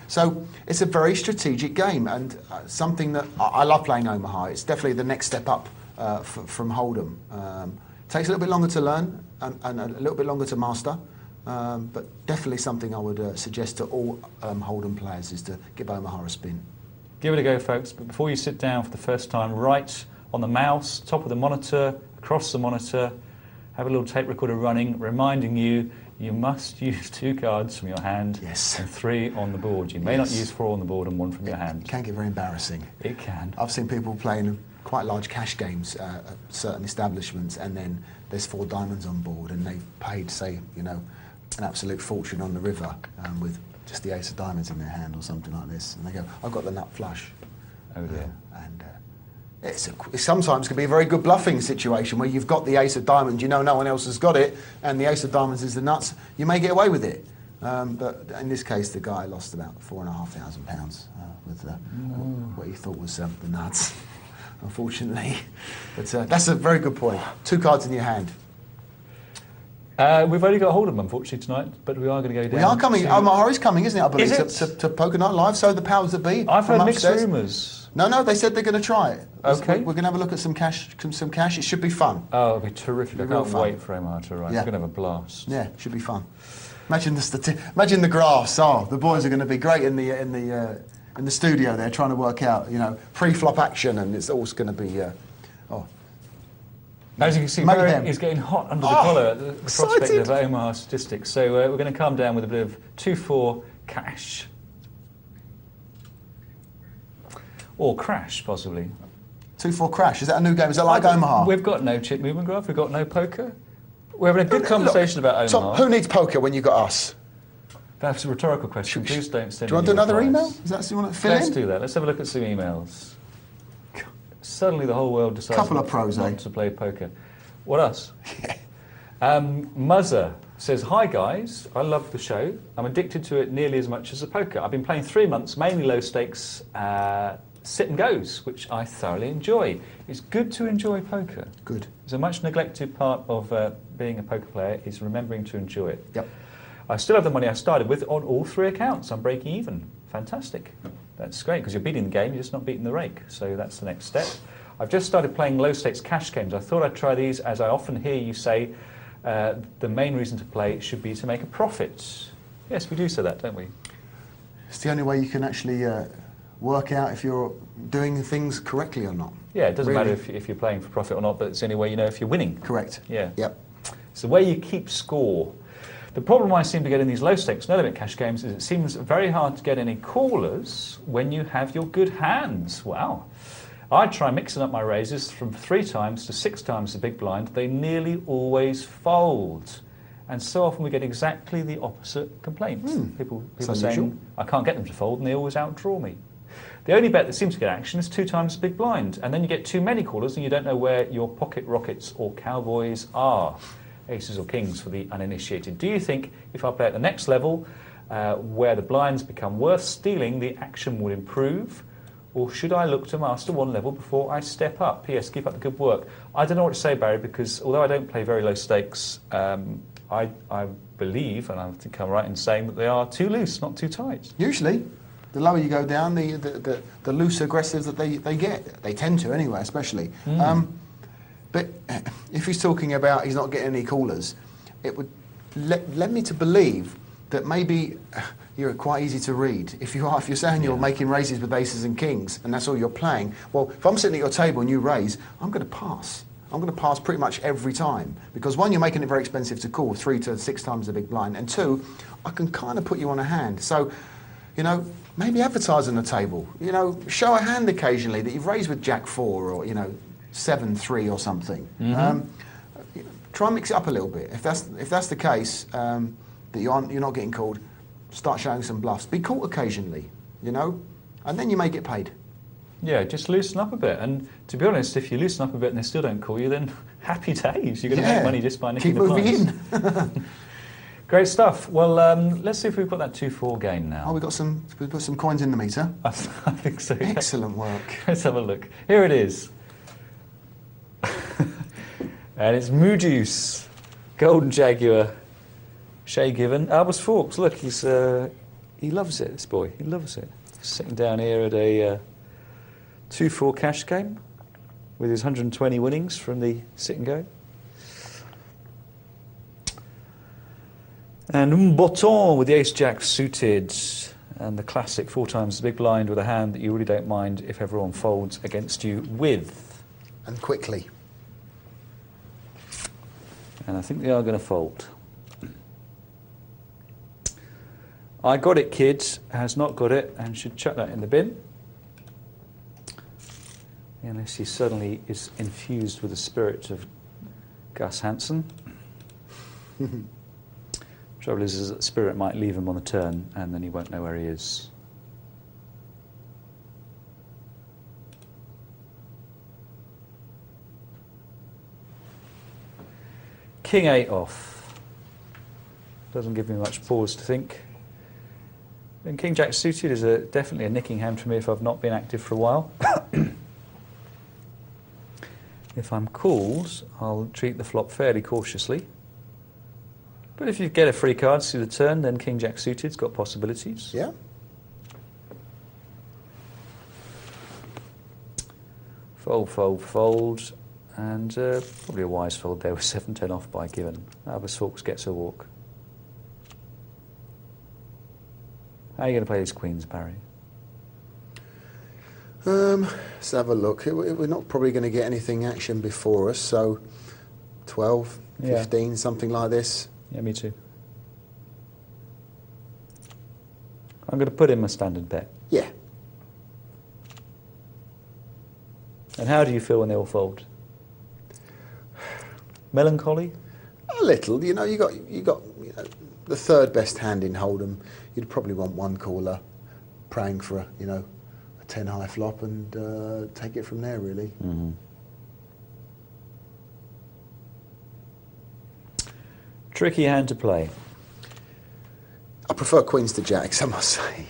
So it's a very strategic game, and something that I love playing Omaha. It's definitely the next step up from Hold'em. Takes a little bit longer to learn and a little bit longer to master. But definitely something I would suggest to all Hold'em players is to give Omaha a spin. Give it a go, folks, but before you sit down for the first time, right on the mouse, top of the monitor, across the monitor, have a little tape recorder running, reminding you must use 2 cards from your hand and 3 on the board. You may not use 4 on the board and 1 from your hand. It can get very embarrassing. It can. I've seen people playing quite large cash games at certain establishments, and then there's 4 diamonds on board, and they've paid, say, an absolute fortune on the river with just the ace of diamonds in their hand or something like this, and they go, I've got the nut flush. Oh dear. And it sometimes can be a very good bluffing situation where you've got the ace of diamonds, no one else has got it, and the ace of diamonds is the nuts. You may get away with it. But in this case, the guy lost about £4,500 with what he thought was the nuts, unfortunately. But that's a very good point. 2 cards in your hand. We've only got hold of them, unfortunately, tonight, but we are going to go down. We are coming. Omar is coming, isn't it? I believe Is it? to Poker Night Live. So the powers that be. I've heard from mixed upstairs. rumours. No, they said they're going to try it. Okay. We're going to have a look at some cash. It should be fun. Oh, it'll be terrific. I It'll be real can't fun. wait for Omar to arrive. Yeah. We're going to have a blast. Yeah, it should be fun. Imagine imagine the graphs. Oh, the boys are going to be great in the studio. They're trying to work out, pre-flop action, and it's all going to be. As you can see, Mayhem. Barry is getting hot under the collar at the prospect excited. of Omar's statistics. So we're going to calm down with a bit of 2-4 cash. Or crash, possibly. 2-4 crash. Is that a new game? Is that like Omaha? We've got no chip movement graph, we've got no poker. We're having a good conversation about Tom, Omaha. who needs poker when you got us? That's a rhetorical question. Please don't send Do you want me to do another replies. email? Is that what you want to fill Let's in? do that. Let's have a look at some emails. Suddenly the whole world decides Couple of pros, not eh? to play poker. What else? Muzzer says, "Hi guys, I love the show. I'm addicted to it nearly as much as the poker. I've been playing 3 months, mainly low stakes sit and goes, which I thoroughly enjoy. It's good to enjoy poker. Good. It's a much neglected part of being a poker player is remembering to enjoy it. Yep. I still have the money I started with on all 3 accounts. I'm breaking even. Fantastic. That's great because you're beating the game, you're just not beating the rake. So that's the next step. I've just started playing low stakes cash games. I thought I'd try these as I often hear you say the main reason to play should be to make a profit. Yes, we do say that, don't we? It's the only way you can actually work out if you're doing things correctly or not. Yeah, it doesn't Really? matter if you're playing for profit or not, but it's the only way you know if you're winning. Correct. Yeah. Yep. It's the way you keep score. The problem I seem to get in these low stakes, no limit cash games is it seems very hard to get any callers when you have your good hands. Wow. I try mixing up my raises from 3 times to 6 times the big blind. They nearly always fold. And so often we get exactly the opposite complaints. People That's saying, unusual. I can't get them to fold and they always outdraw me. The only bet that seems to get action is 2 times the big blind. And then you get too many callers and you don't know where your pocket rockets or cowboys are. Aces or kings for the uninitiated. Do you think if I play at the next level, where the blinds become worth stealing, the action would improve? Or should I look to master 1 level before I step up? P.S. Keep up the good work. I don't know what to say, Barry, because although I don't play very low stakes, I believe, and I think I'm right in saying that they are too loose, not too tight. Usually, the lower you go down, the loose aggressive that they get. They tend to anyway, especially. But if he's talking about he's not getting any callers, it would led me to believe that maybe you're quite easy to read. If you're saying you're making raises with aces and kings, and that's all you're playing, well, if I'm sitting at your table and you raise, I'm going to pass. I'm going to pass pretty much every time. Because 1, you're making it very expensive to call, 3 to 6 times the big blind, and 2, I can kind of put you on a hand. So, maybe advertise on the table. Show a hand occasionally that you've raised with Jack 4 or, 7-3 or something. Try and mix it up a little bit. If that's the case, that you're not getting called, start showing some bluffs. Be caught occasionally, and then you may get paid. Yeah, just loosen up a bit. And to be honest, if you loosen up a bit and they still don't call you, then happy days. You're going to make money just by nicking Keep the moving blinds. in. Great stuff. Well, let's see if we've got that 2-4 game now. Oh, we put some coins in the meter. I think so. Yeah. Excellent work. Let's have a look. Here it is. And it's Moojuice, Golden Jaguar, Shay Given, Albus Forks. Look, he loves it, this boy. He loves it. Sitting down here at a 2-4 cash game with his 120 winnings from the sit and go. And Mboton with the ace-jack suited, and the classic 4 times the big blind with a hand that you really don't mind if everyone folds against you with. And quickly. And I think they are going to fold. I got it, kids, has not got it, and should chuck that in the bin. Unless he suddenly is infused with the spirit of Gus Hansen. Trouble is that the spirit might leave him on the turn, and then he won't know where he is. King 8 off. Doesn't give me much pause to think. And King Jack suited is definitely a nicking hand for me if I've not been active for a while. If I'm called, I'll treat the flop fairly cautiously. But if you get a free card through the turn, then King Jack suited's got possibilities. Yeah. Fold, fold, fold. And probably a wise fold there with 7-10 off by given. Albus Hawkes gets a walk. How are you going to play these queens, Barry? Let's have a look. We're not probably going to get anything action before us, so 12, 15, something like this. Yeah, me too. I'm going to put in my standard bet. Yeah. And how do you feel when they all fold? Melancholy? A little. You know, you got the third best hand in Hold'em. You'd probably want one caller praying for a 10 high flop and take it from there, really. Mm-hmm. Tricky hand to play. I prefer queens to jacks, I must say.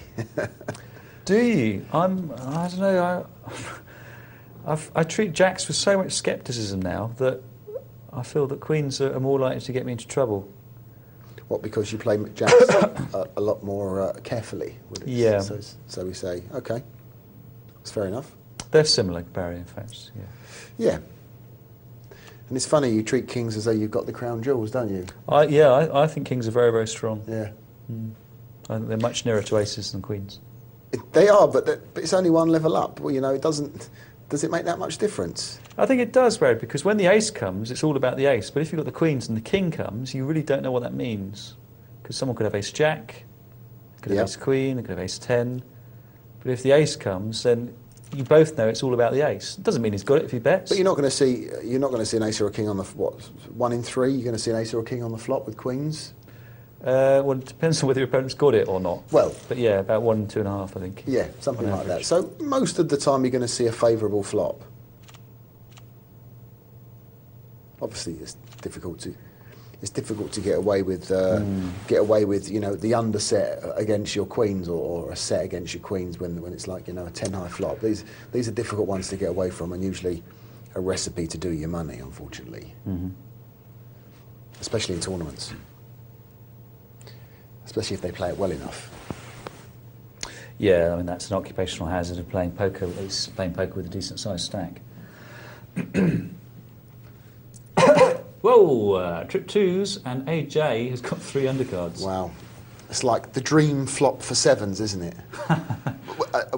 Do you? I don't know. I treat jacks with so much scepticism now that I feel that queens are more likely to get me into trouble. What, because you play jacks a lot more carefully? Would it? Yeah. So we say, okay, that's fair enough. They're similar, Barry, in fact. Yeah. Yeah. And it's funny, you treat kings as though you've got the crown jewels, don't you? I think kings are very, very strong. Yeah. I think they're much nearer to aces than queens. They are, but it's only one level up. Well, it doesn't. Does it make that much difference? I think it does, Barry, because when the ace comes, it's all about the ace. But if you've got the queens and the king comes, you really don't know what that means. Because someone could have ace jack, could have ace queen, they could have ace 10. But if the ace comes, then you both know it's all about the ace. It doesn't mean he's got it if he bets. But you're not going to see an ace or a king on the 1 in 3. You're going to see an ace or a king on the flop with queens. Well, it depends on whether your opponent's got it or not. Well, but yeah, about 1 and 2.5, I think. Yeah, something like that. So most of the time, you're going to see a favourable flop. Obviously, it's difficult to get away with the underset against your queens or a set against your queens when it's like a 10 high flop. These are difficult ones to get away from, and usually a recipe to do your money, unfortunately, especially in tournaments. Especially if they play it well enough. Yeah, I mean that's an occupational hazard of playing poker. It's playing poker with a decent sized stack. Whoa! Trip twos and AJ has got 3 undercards. Wow, it's like the dream flop for sevens, isn't it?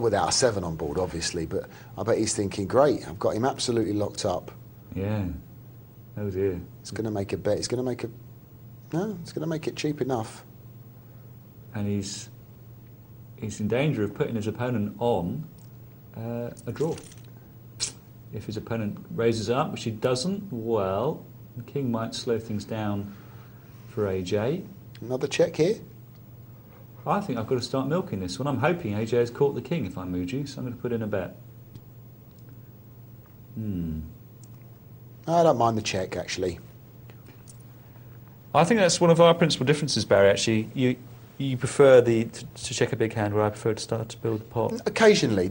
Without a 7 on board, obviously, but I bet he's thinking, great, I've got him absolutely locked up. Yeah. Oh dear. It's going to make a bet. It's going to make it cheap enough. And he's in danger of putting his opponent on a draw. If his opponent raises up, which he doesn't, well, the king might slow things down for AJ. Another check here? I think I've got to start milking this one. I'm hoping AJ has caught the king if I'm Muji, so I'm going to put in a bet. I don't mind the check, actually. I think that's one of our principal differences, Barry, actually. You prefer to check a big hand, where I prefer to start to build a pot. Occasionally,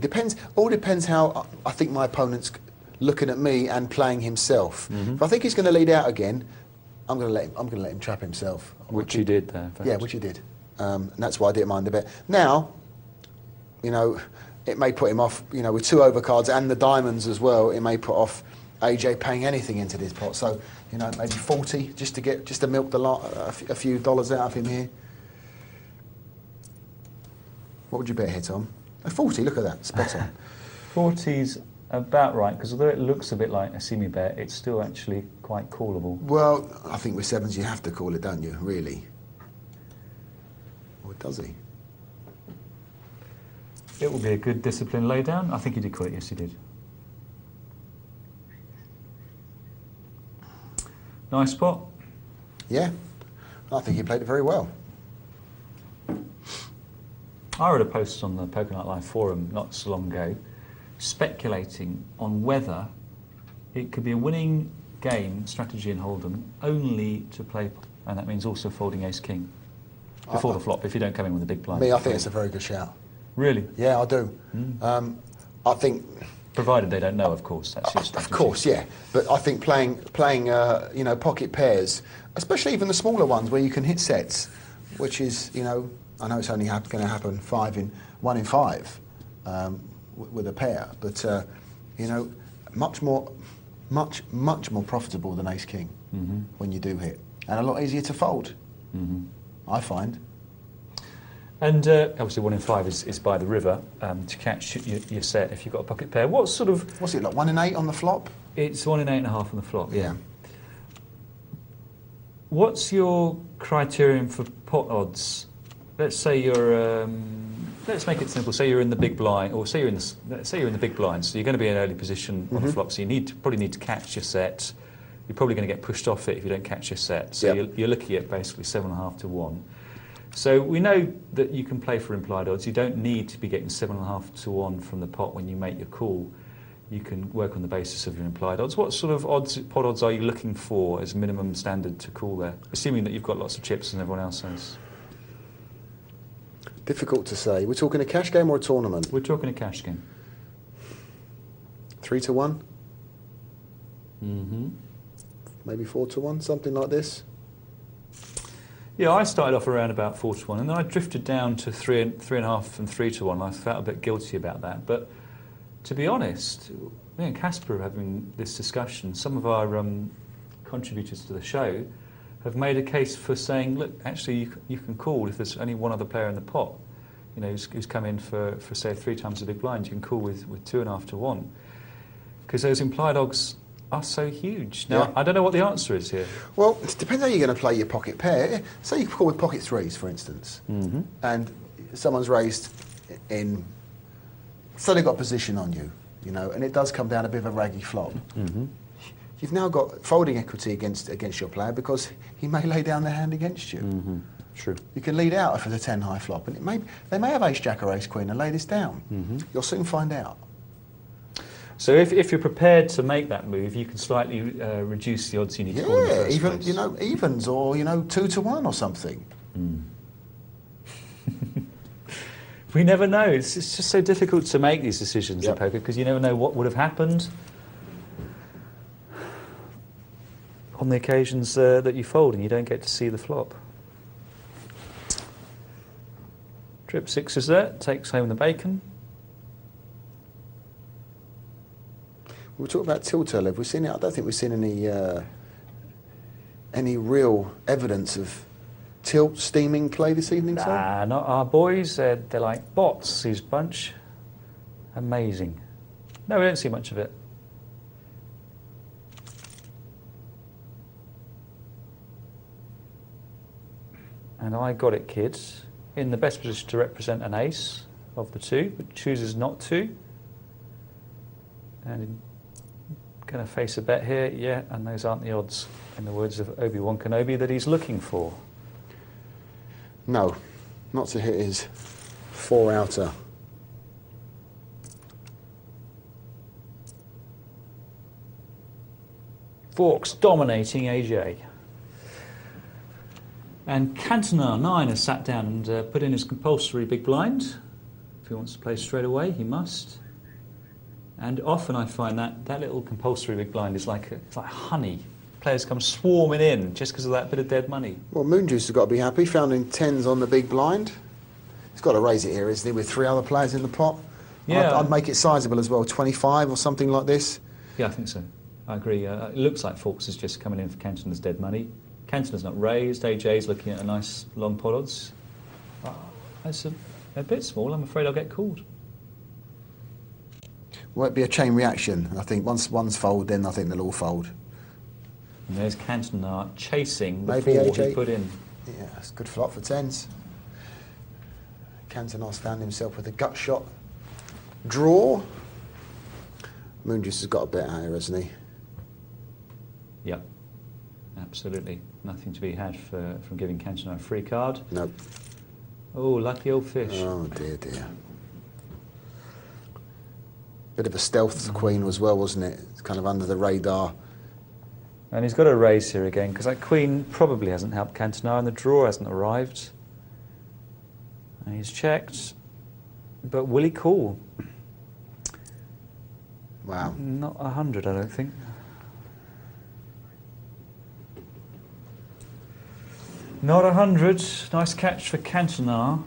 all depends how I think my opponent's looking at me and playing himself. If I think he's going to lead out again, I'm going to let him trap himself. Which you did there. Yeah, which you did, and that's why I didn't mind the bet. Now, it may put him off. With 2 overcards and the diamonds as well, it may put off AJ paying anything into this pot. So maybe 40 just to milk the lot, a few dollars out of him here. What would you bet here, Tom? A 40, look at that, spot on. 40's about right, because although it looks a bit like a semi-bet, it's still actually quite callable. Well, I think with 7s you have to call it, don't you, really? Or does he? It will be a good discipline laydown. I think he did call it, yes he did. Nice spot. Yeah, I think he played it very well. I read a post on the Poker Night Live forum not so long ago speculating on whether it could be a winning game strategy in Hold'em only to play, and that means also folding ace-king. before the flop if you don't come in with a big blind. Me, I think it's a very good shout. Really? Yeah, I do. I think... Provided they don't know, of course. That's your strategy. Of course, yeah. But I think playing pocket pairs, especially even the smaller ones where you can hit sets, which is, I know it's only going to happen 1 in 5 with a pair, but much more profitable than Ace King when you do hit, and a lot easier to fold. I find. And obviously 1 in 5 is by the river to catch your set if you've got a pocket pair. What's it like, 1 in 8 on the flop? It's 1 in 8.5 on the flop, yeah. What's your criterion for pot odds? Let's say you're, let's make it simple. Say you're in the big blind, or say you're in the big blind. So you're going to be in an early position on the flop. So you probably need to catch your set. You're probably going to get pushed off it if you don't catch your set. So you're looking at basically 7.5 to 1. So we know that you can play for implied odds. You don't need to be getting 7.5 to 1 from the pot when you make your call. You can work on the basis of your implied odds. What sort of pot odds are you looking for as minimum standard to call there? Assuming that you've got lots of chips and everyone else has. Difficult to say. We're talking a cash game or a tournament? We're talking a cash game. 3 to 1? Maybe 4 to 1, something like this. Yeah, I started off around about 4 to 1, and then I drifted down to 3.5 and 3 to 1. I felt a bit guilty about that, but to be honest, me and Casper are having this discussion. Some of our contributors to the show have made a case for saying, look, actually you can call if there's only one other player in the pot, who's come in for say 3 times the big blind. You can call with 2.5 to 1, because those implied odds are so huge. Now, I don't know what the answer is here. Well, it depends how you're going to play your pocket pair. Say you call with pocket 3s, for instance, and someone's raised in, so they've got position on you, and it does come down a bit of a raggy flop. You've now got folding equity against your player because he may lay down their hand against you. True. You can lead out if it's a 10 high flop, and they may have ace jack or ace queen and lay this down. You'll soon find out. So if you're prepared to make that move, you can slightly reduce the odds you need to call in the first even place. Evens or 2 to 1 or something. We never know. It's just so difficult to make these decisions in poker because you never know what would have happened on the occasions that you fold and you don't get to see the flop. Trip 6 is there, takes home the bacon. We talk about tilt earlier. We've seen it. I don't think we've seen any real evidence of tilt steaming play this evening. Nah, not our boys. They're like bots. These bunch, amazing. No, we don't see much of it. And I got it, kids. In the best position to represent an ace of the two, but chooses not to. And going to face a bet here, and those aren't the odds, in the words of Obi-Wan Kenobi, that he's looking for. No, not to hit his 4 outer. Forks dominating AJ. And Cantona 9 has sat down and put in his compulsory big blind. If he wants to play straight away, he must. And often I find that little compulsory big blind is it's like honey. Players come swarming in just because of that bit of dead money. Well, Moonjuice has got to be happy, found in 10s on the big blind. He's got to raise it here, isn't he, with 3 other players in the pot? Yeah. I'd make it sizable as well, 25 or something like this. Yeah, I think so. I agree. It looks like Forks is just coming in for Cantona's dead money. Cantona's not raised. AJ's looking at a nice long pot odds. That's a bit small. I'm afraid I'll get called. Well, it'd be a chain reaction. I think once one's fold, then I think they'll all fold. And there's Cantona chasing the Maybe 4 AJ, he put in. Yeah, it's a good flop for 10s. Cantona found himself with a gut shot draw. Moonjuice has got a bet out here, hasn't he? Yep, absolutely. Nothing to be had from giving Cantona a free card. Nope. Oh, lucky old fish. Oh, dear, dear. Bit of a stealth queen as well, wasn't it? It's kind of under the radar. And he's got a raise here again, because that queen probably hasn't helped Cantona, and the draw hasn't arrived. And he's checked, but will he call? Wow. Not 100, I don't think. Not 100. Nice catch for Cantona.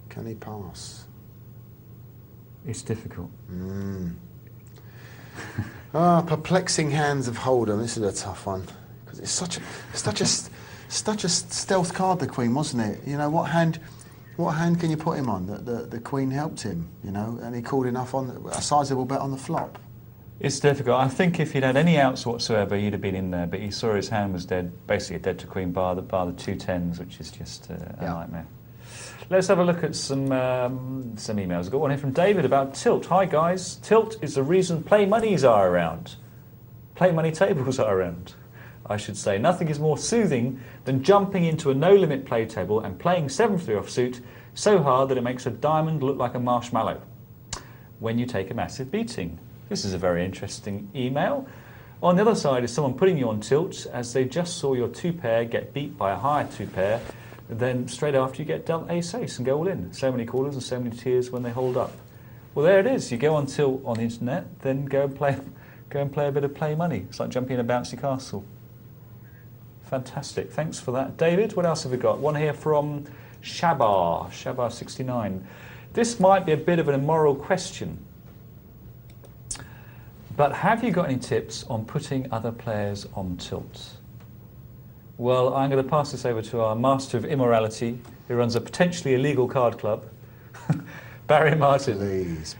Can he pass? It's difficult. Perplexing hands of Hold'em. This is a tough one because it's such a stealth card. The Queen, wasn't it? You know what hand can you put him on? The Queen helped him. You know, and he called enough on a sizable bet on the flop. It's difficult. I think if he'd had any outs whatsoever, he'd have been in there. But he saw his hand was dead, basically dead to Queen bar the 2-10s, which is just a nightmare. Let's have a look at some emails. I've got one here from David about tilt. Hi guys, tilt is the reason play monies are around. Play money tables are around, I should say. Nothing is more soothing than jumping into a no-limit play table and playing 7-3 offsuit so hard that it makes a diamond look like a marshmallow when you take a massive beating. This is a very interesting email. On the other side is someone putting you on tilt as they just saw your 2-pair get beat by a higher 2-pair. Then straight after you get dealt ace-ace and go all in. So many callers and so many tears when they hold up. Well, there it is. You go on tilt on the internet, then go and play a bit of play money. It's like jumping in a bouncy castle. Fantastic. Thanks for that, David. What else have we got? One here from Shabar69. This might be a bit of an immoral question, but have you got any tips on putting other players on tilt? Well, I'm going to pass this over to our master of immorality, who runs a potentially illegal card club, Barry Martin. Please.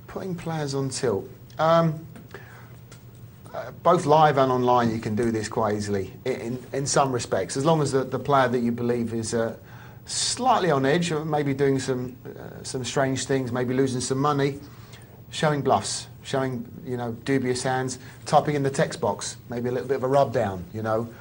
Putting players on tilt. Both live and online, you can do this quite easily in some respects, as long as the player that you believe is slightly on edge, or maybe doing some strange things, maybe losing some money, showing bluffs. Showing, dubious hands, typing in the text box, maybe a little bit of a rub down,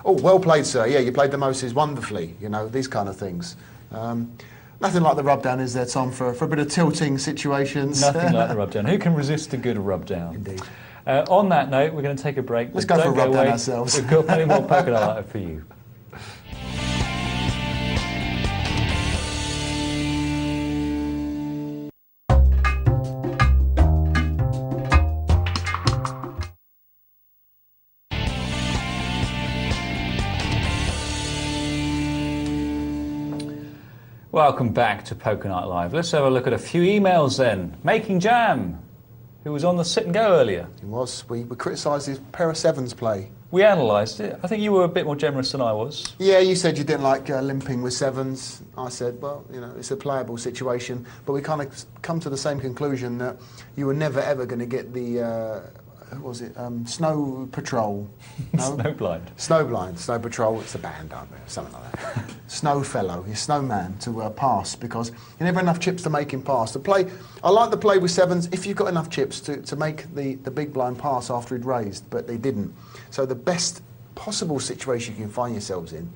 Oh, well played, sir. Yeah, you played the Moses wonderfully, these kind of things. Nothing like the rub down, is there, Tom, for a bit of tilting situations? Nothing like the rub down. Who can resist a good rub down? Indeed. On that note, we're going to take a break. Let's go for a rub down ourselves. We've got plenty more Poker Night Live for you. Welcome back to Poker Night Live. Let's have a look at a few emails then. Making Jam, who was on the sit and go earlier. He was. We criticised his pair of sevens play. We analysed it. I think you were a bit more generous than I was. Yeah, you said you didn't like limping with sevens. I said, well, it's a playable situation. But we kind of come to the same conclusion that you were never ever going to get the... who was it? Snow Patrol. No? Snowblind. Snow Patrol. It's a band, aren't they? Something like that. Snowfellow, your snowman, to pass, because you never have enough chips to make him pass. I like the play with sevens if you've got enough chips to make the big blind pass after he'd raised, but they didn't. So the best possible situation you can find yourselves in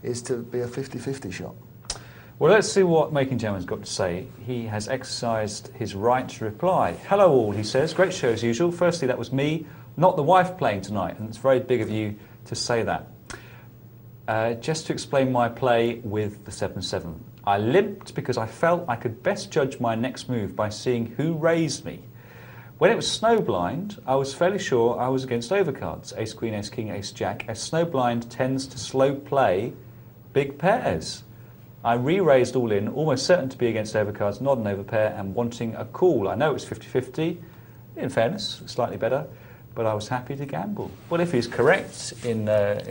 is to be a 50-50 shot. Well, let's see what Making Jam has got to say. He has exercised his right to reply. Hello all, he says. Great show as usual. Firstly, that was me, not the wife, playing tonight, and it's very big of you to say that. Just to explain my play with the 7-7. I limped because I felt I could best judge my next move by seeing who raised me. When it was snowblind, I was fairly sure I was against overcards, ace queen, ace king, ace jack, as snowblind tends to slow play big pairs. I re-raised all in, almost certain to be against overcards, not an overpair, and wanting a call. I know it was 50-50, in fairness, slightly better, but I was happy to gamble. Well, if he's correct in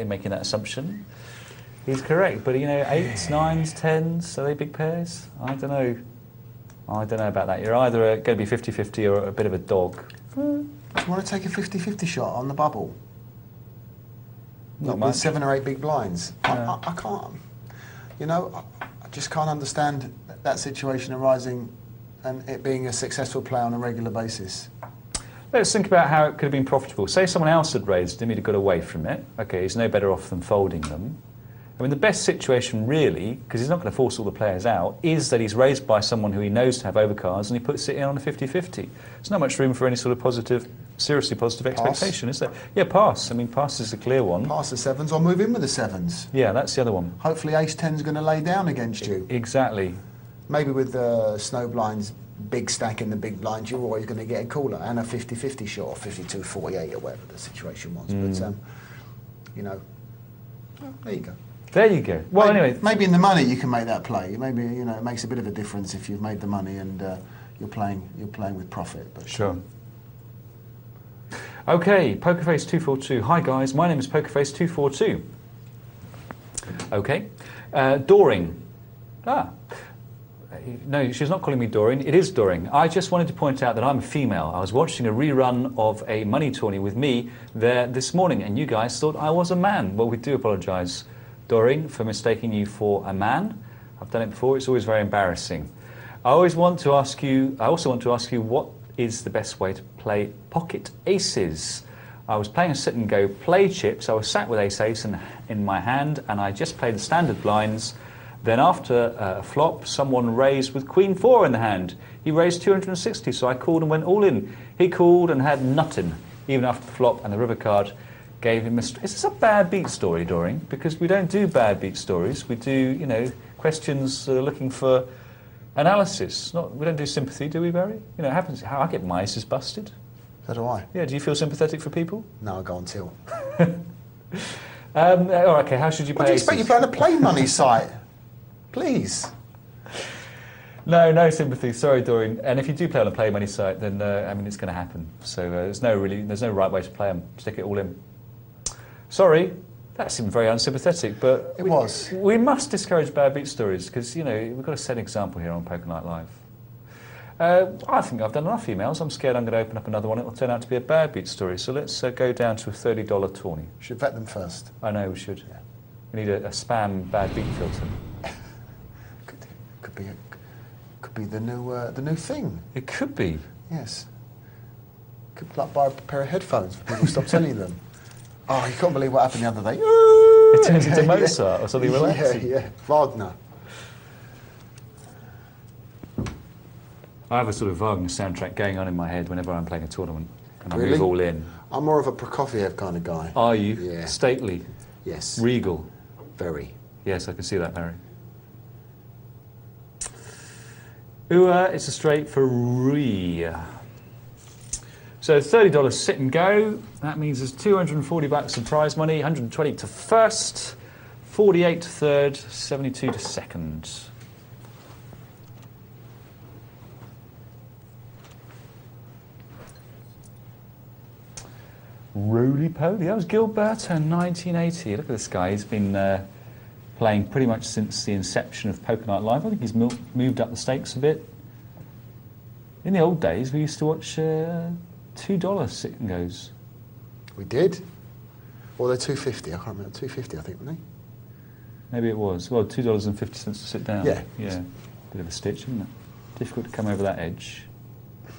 making that assumption, he's correct. But, 8s, 9s, 10s, are they big pairs? I don't know. I don't know about that. You're either going to be 50-50 or a bit of a dog. Do you want to take a 50-50 shot on the bubble? Not with much. 7 or 8 big blinds? No. I can't. I just can't understand that situation arising and it being a successful play on a regular basis. Let's think about how it could have been profitable. Say someone else had raised him, he'd have got away from it. Okay, he's no better off than folding them. I mean, the best situation really, because he's not going to force all the players out, is that he's raised by someone who he knows to have overcards and he puts it in on a 50-50. There's not much room for any sort of positive, seriously positive expectation, is there? Yeah, pass. I mean, pass is a clear one. Pass the sevens or move in with the sevens. Yeah, that's the other one. Hopefully ace 10's going to lay down against you. Exactly. Maybe with snow blinds, big stack in the big blinds, you're always going to get a cooler and a 50-50 shot, or 52-48 or whatever the situation was. But, you know, well, there you go. There you go. Well, maybe, anyway. Maybe in the money you can make that play. Maybe, you know, it makes a bit of a difference if you've made the money and you're playing with profit. But sure. Okay, Pokerface242. Hi guys, my name is Pokerface242. Okay. Doring. No, she's not calling me Doreen. It is Doring. I just wanted to point out that I'm a female. I was watching a rerun of a money tourney with me there this morning, and you guys thought I was a man. Well, we do apologise, Doreen, for mistaking you for a man. I've done it before. It's always very embarrassing. I also want to ask you what is the best way to play pocket aces. I was playing a sit and go play chips. I was sat with ace in my hand, and I just played the standard blinds. Then after a flop, someone raised with queen 4 in the hand. He raised 260, so I called and went all in. He called and had nothing, even after the flop, and the river card gave him a... Is this a bad beat story, Doreen? Because we don't do bad beat stories. We do, you know, questions looking for analysis. We don't do sympathy, do we, Barry? You know, it happens. How I get my aces busted. So do I. Yeah, do you feel sympathetic for people? No, I go on till. Okay, how should you play What do you aces? expect? You're playing a play money site. Please. No sympathy. Sorry, Doreen. And if you do play on a play money site, then I mean it's going to happen. So there's no right way to play them. Stick it all in. Sorry, that seemed very unsympathetic, but we must discourage bad beat stories because you know we've got to set an example here on Poker Night Live. I think I've done enough emails. I'm scared I'm going to open up another one. It will turn out to be a bad beat story. So let's go down to a $30 tourney. Should vet them first. I know we should. Yeah. We need a spam bad beat filter. Could be the new thing. It could be. Yes. Could like buy a pair of headphones for people to stop telling them. Oh, you can't believe what happened the other day. It turns into Mozart or something relaxing. Yeah, Wagner. I have a sort of Wagner soundtrack going on in my head whenever I'm playing a tournament, and I Really? move all in. I'm more of a Prokofiev kind of guy. Are you? Yeah. Stately? Yes. Regal? Very. Yes, I can see that, Barry. It's a straight for Ree. So $30 sit and go. That means there's 240 bucks in prize money, 120 to first, 48 to third, 72 to second. Roly-poly. That was Gilberto in 1980. Look at this guy. He's been playing pretty much since the inception of Poker Night Live. I think he's moved up the stakes a bit. In the old days, we used to watch $2 sit and goes. We did? Or they're $2.50. I can't remember. $2.50, I think, weren't they? Maybe it was. Well, $2.50 to sit down. Yeah. Yeah. Bit of a stitch, isn't it? Difficult to come over that edge. Do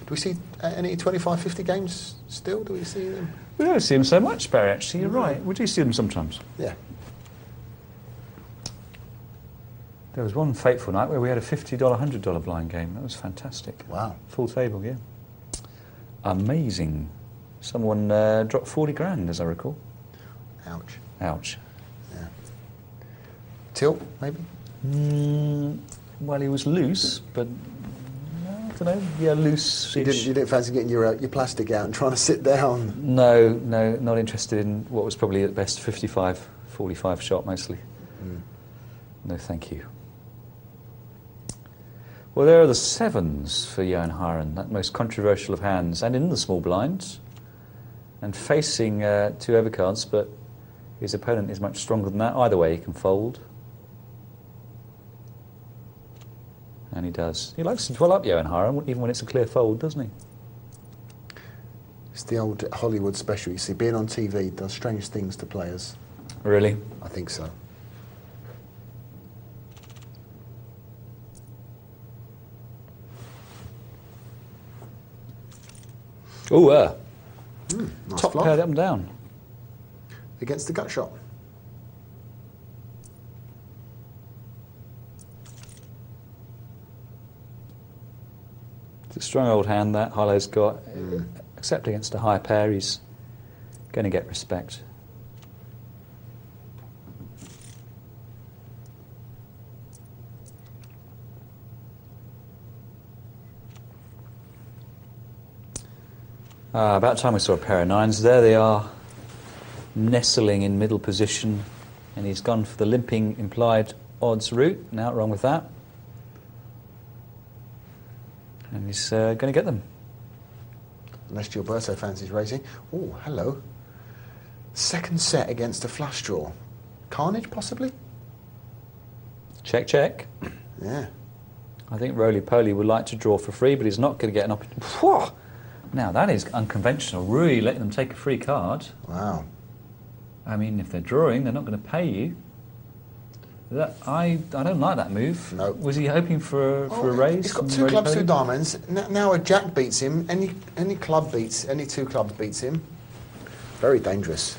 we see any 25-50 games still? Do we see them? We don't see them so much, Barry, actually. You're right. We do see them sometimes. Yeah. There was one fateful night where we had a $50, $100 blind game. That was fantastic. Wow. Full table, yeah. Amazing. Someone dropped 40 grand, as I recall. Ouch. Ouch. Yeah. Tilt, maybe? Well, he was loose, but I don't know. Yeah, loose. You didn't fancy getting your plastic out and trying to sit down? No, not interested in what was probably at best 55, 45 shot mostly. No, thank you. Well, there are the sevens for Johan Haren, that most controversial of hands, and in the small blinds, and facing two overcards, but his opponent is much stronger than that. Either way, he can fold. And he does. He likes to dwell up Johan Haren, even when it's a clear fold, doesn't he? It's the old Hollywood special. You see, being on TV does strange things to players. Really? I think so. Ooh, Nice top flop. paired up and down. Against the gut shot. It's a strong old hand that Harlow's got. Except against a high pair, he's going to get respect. About time we saw a pair of nines. There they are, nestling in middle position, and he's gone for the limping implied odds route. Now, wrong with that. And he's going to get them. Unless Gilberto fancies raising. Oh, hello. Second set against a flush draw. Carnage, possibly? Check, check. Yeah. I think Roly-Poly would like to draw for free, but he's not going to get an opportunity. Now, that is unconventional. Really letting them take a free card. Wow. I mean, if they're drawing, they're not going to pay you. I don't like that move. No. Was he hoping for a raise? He's got from two clubs, Roly-Poly? two diamonds. Now a jack beats him. Any two clubs beats him. Very dangerous.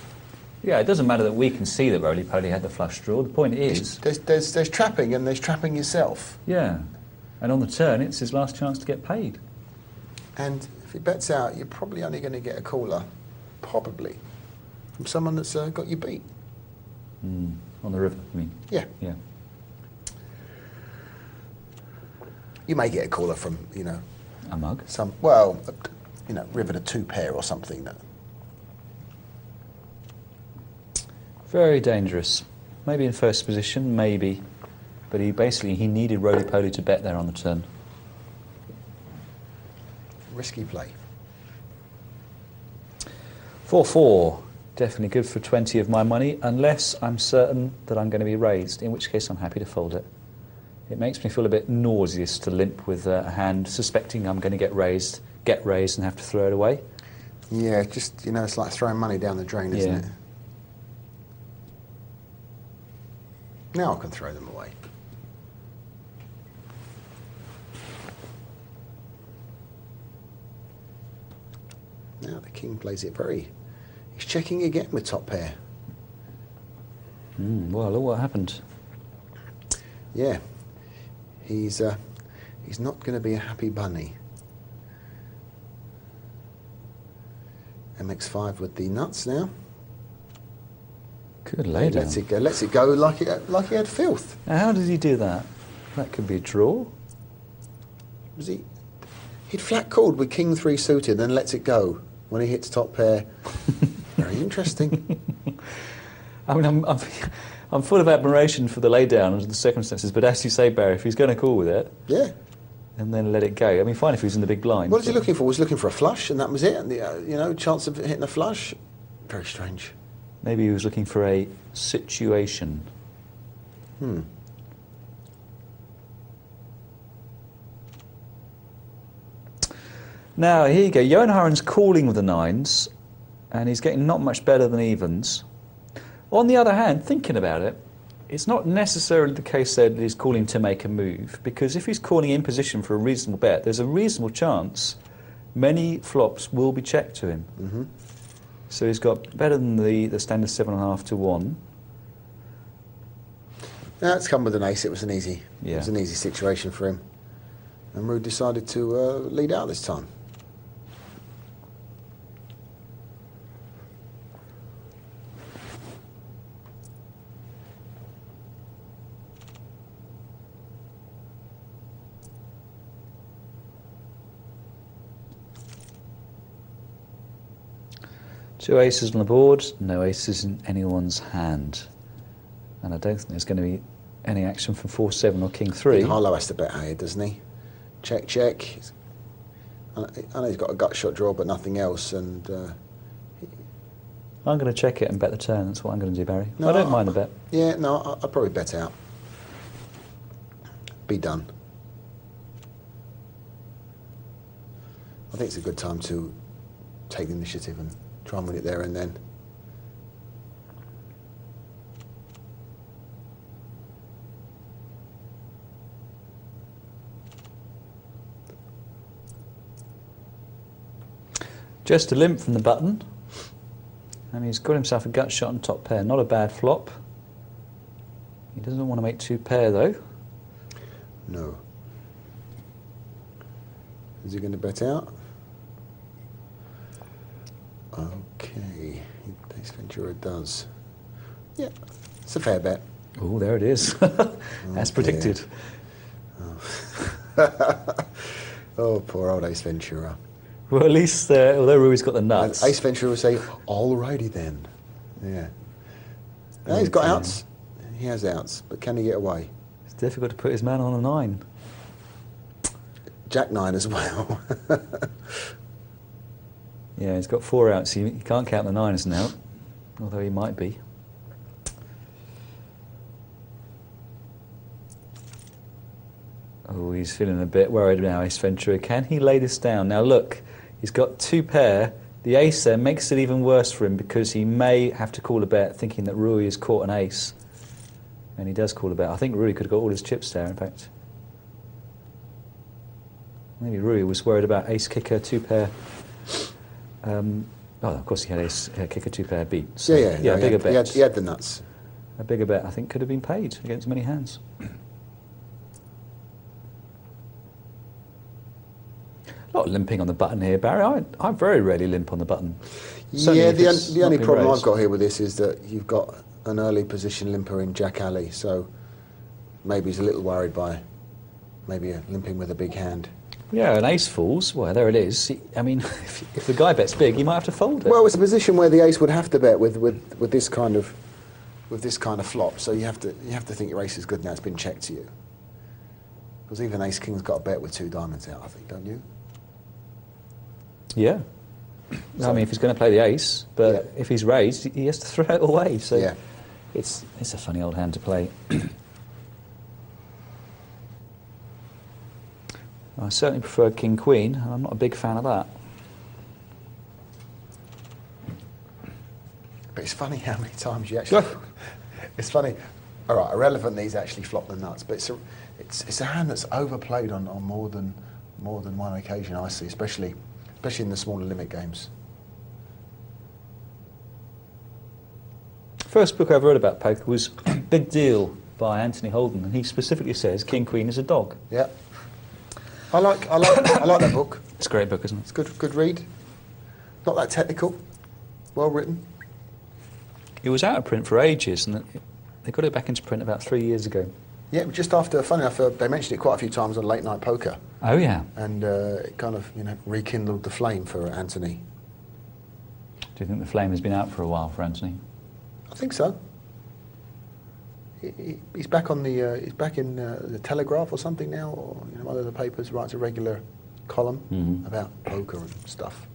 Yeah, it doesn't matter that we can see that Roly-Poly had the flush draw. The point is... There's trapping, and there's trapping yourself. Yeah. And on the turn, it's his last chance to get paid. And if he bets out, you're probably only going to get a caller, probably, from someone that's got you beat. On the river, I mean. Yeah. Yeah. You may get a caller from, A mug. river to two pair or something. That. Very dangerous. Maybe in first position, maybe. But he needed Roly-Poly to bet there on the turn. Risky play. 4-4. Definitely good for 20 of my money, unless I'm certain that I'm going to be raised, in which case I'm happy to fold it. It makes me feel a bit nauseous to limp with a hand, suspecting I'm going to get raised, and have to throw it away. Yeah, just, it's like throwing money down the drain, isn't it? Now I can throw them away. Now the king plays it very... He's checking again with top pair. Well, look what happened. Yeah. He's not going to be a happy bunny. MX5 with the nuts now. Good lay down. Lets it go like he had filth. Now, how did he do that? That could be a draw. Was he? He'd flat called with king 3 suited, then lets it go when he hits top pair. Very interesting. I mean, I'm full of admiration for the laydown under the circumstances, but as you say, Barry, if he's going to call with it, Yeah. and then let it go. I mean, fine if he was in the big blind. What was he looking for? Was he looking for a flush, and that was it? And the chance of hitting a flush. Very strange. Maybe he was looking for a situation. Now, here you go. Johan Haren's calling with the nines, and he's getting not much better than evens. On the other hand, thinking about it, it's not necessarily the case that he's calling to make a move, because if he's calling in position for a reasonable bet, there's a reasonable chance many flops will be checked to him. So he's got better than the standard 7.5 to 1. Now it's come with an ace. It was an easy situation for him. And Ruud decided to lead out this time. Two aces on the board, no aces in anyone's hand. And I don't think there's going to be any action from 4-7 or king 3. Harlow has to bet here, doesn't he? Check, check. I know he's got a gut shot draw, but nothing else. And I'm going to check it and bet the turn. That's what I'm going to do, Barry. No, I don't mind the bet. Yeah, no, I'd probably bet out. Be done. I think it's a good time to take the initiative and try and win it there and then. Just a limp from the button, and he's got himself a gut shot on top pair. Not a bad flop. He doesn't want to make two pair though. No. Is he going to bet out? Okay, Ace Ventura does. Yeah, it's a fair bet. Oh, there it is. As predicted. Oh, poor old Ace Ventura. Well, at least, although Rui's got the nuts. And Ace Ventura will say, alrighty then. Yeah. No, he's got outs. He has outs, but can he get away? It's difficult to put his man on a 9. Jack 9 as well. Yeah, he's got 4 outs. He can't count the 9 as an out, although he might be. Oh, he's feeling a bit worried now, Ace Ventura. Can he lay this down? Now look, he's got 2 pair. The ace there makes it even worse for him because he may have to call a bet thinking that Rui has caught an ace. And he does call a bet. I think Rui could have got all his chips there, in fact. Maybe Rui was worried about ace kicker, 2 pair. Oh, of course he had ace kicker, 2 pair beat. So, yeah, a bigger bet. He had the nuts. A bigger bet, I think, could have been paid against many hands. A lot of limping on the button here, Barry. I very rarely limp on the button. Certainly Yeah, the only problem raised. I've got here with this is that you've got an early position limper in Jack Alley, so maybe he's a little worried by maybe limping with a big hand. Yeah, an ace falls. Well, there it is. I mean, if the guy bets big, he might have to fold it. Well, it's a position where the ace would have to bet with this kind of flop. So you have to think your ace is good now. It's been checked to you. Because even ace king's got a bet with 2 diamonds out, I think, don't you? Yeah. So, I mean, if he's going to play the ace, but yeah. if he's raised, he has to throw it away. So yeah. it's a funny old hand to play. I certainly prefer King Queen, and I'm not a big fan of that. But it's funny how many times you actually. It's funny. All right, irrelevant. He's actually flopped the nuts, but it's a hand that's overplayed on more than one occasion. I see, especially in the smaller limit games. First book I ever read about poker was Big Deal by Anthony Holden, and he specifically says King Queen is a dog. Yeah. I like that book. It's a great book, isn't it? It's good read. Not that technical. Well written. It was out of print for ages, and they got it back into print about 3 years ago. Yeah, just after. Funny enough, they mentioned it quite a few times on Late Night Poker. Oh yeah. And it kind of rekindled the flame for Anthony. Do you think the flame has been out for a while for Anthony? I think so. He's back on the. He's back in the Telegraph or something now, or one of the papers. Writes a regular column about poker and stuff.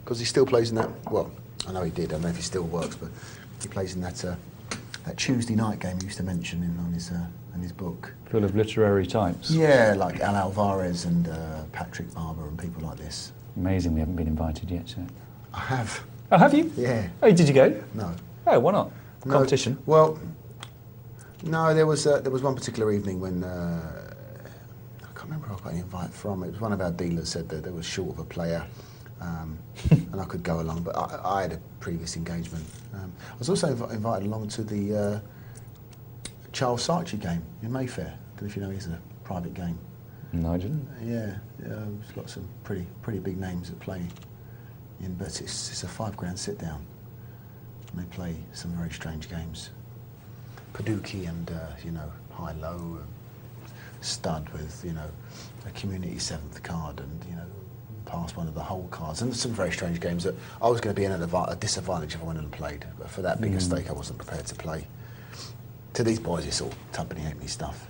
Because he still plays in that. Well, I know he did. I don't know if he still works, but he plays in that Tuesday night game he used to mention in his book. Full of literary types. Yeah, like Al Alvarez and Patrick Barber and people like this. Amazing we haven't been invited yet to it. I have. Oh, have you? Yeah. Oh, did you go? No. Oh, why not? No, Competition? Well, no, there was one particular evening when I can't remember where I got the invite from. It was one of our dealers said that there was short of a player, and I could go along, but I had a previous engagement. I was also invited along to the Charles Saatchi game in Mayfair. I don't know if you know, it's a private game. No, I didn't. Yeah, it's got some pretty big names that play in, but it's a £5 sit down. And they play some very strange games. Paducah and high-low, stud with a community 7th card, and past one of the whole cards, and some very strange games that I was going to be in at a disadvantage if I went and played. But for that big a stake, I wasn't prepared to play. To these boys, it's all tuppenny halfpenny stuff.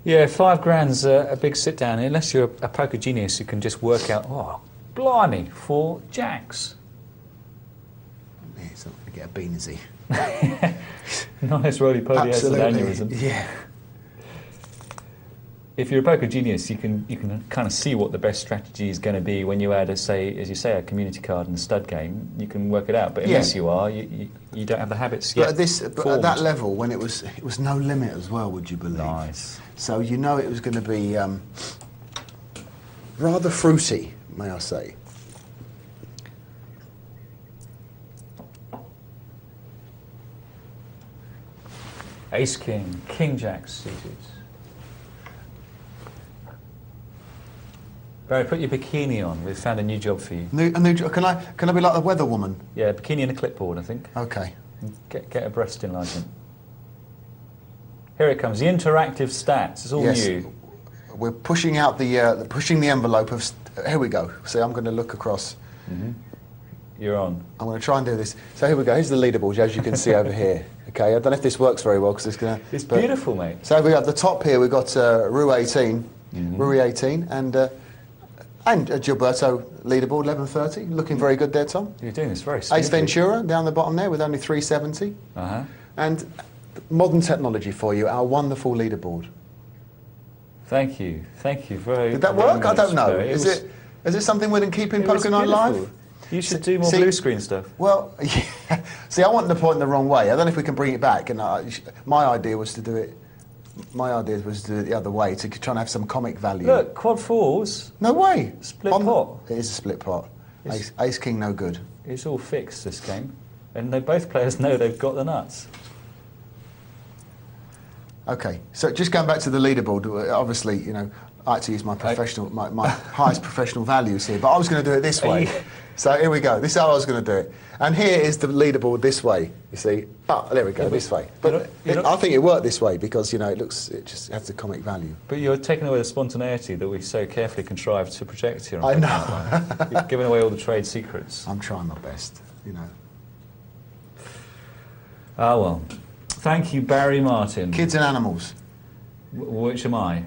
Yeah, £5 a big sit down, unless you're a poker genius who can just work out, oh, blimey, 4 jacks. Yeah, it's not going to get a bean, is he? Nice roly-poly has an aneurysm. Yeah. If you're a poker genius, you can kind of see what the best strategy is going to be when you add, as you say, a community card in the stud game. You can work it out, but unless you are, you don't have the habits yet. But at that level, when it was no limit as well, would you believe? Nice. So it was going to be rather fruity, may I say. Ace King, King Jack suited. Barry, put your bikini on. We've found a new job for you. Can I be like the weather woman? Yeah, bikini and a clipboard, I think. Okay. Get a breast enlargement. Here it comes. The interactive stats. It's all new. We're pushing out the pushing the envelope of. Here we go. See, I'm going to look across. Mm-hmm. You're on. I'm going to try and do this. So here we go. Here's the leaderboard, as you can see over here. Okay. I don't know if this works very well because it's going to. It's beautiful, mate. So we got the top here. We've got Rue 18, Rui 18, and Gilberto leaderboard 11:30. Looking very good there, Tom. You're doing this very smoothly. Ace Ventura down the bottom there with only 370. Uh-huh. And modern technology for you, our wonderful leaderboard. Thank you very. Did that very work? much, I don't know. Barry. Is it something we can keep in Poker Night beautiful. Live? You should do more blue screen stuff. Well, yeah. See, I want to point in the wrong way. I don't know if we can bring it back. And my idea was to do it. My idea was to do it the other way to try and have some comic value. Look, quad fours. No way. Split pot. It is a split pot. Ace King, no good. It's all fixed this game, and both players know they've got the nuts. Okay, so just going back to the leaderboard, obviously, you know, I like to use my professional, my highest professional values here, but I was going to do it this way. So here we go. This is how I was going to do it. And here is the leaderboard this way. You see? Oh, there we go. This way. But I think it worked this way because, you know, it just has the comic value. But you're taking away the spontaneity that we so carefully contrived to project here. I know. You've given away all the trade secrets. I'm trying my best, you know. Ah well. Thank you, Barry Martin. Kids and animals. Which am I?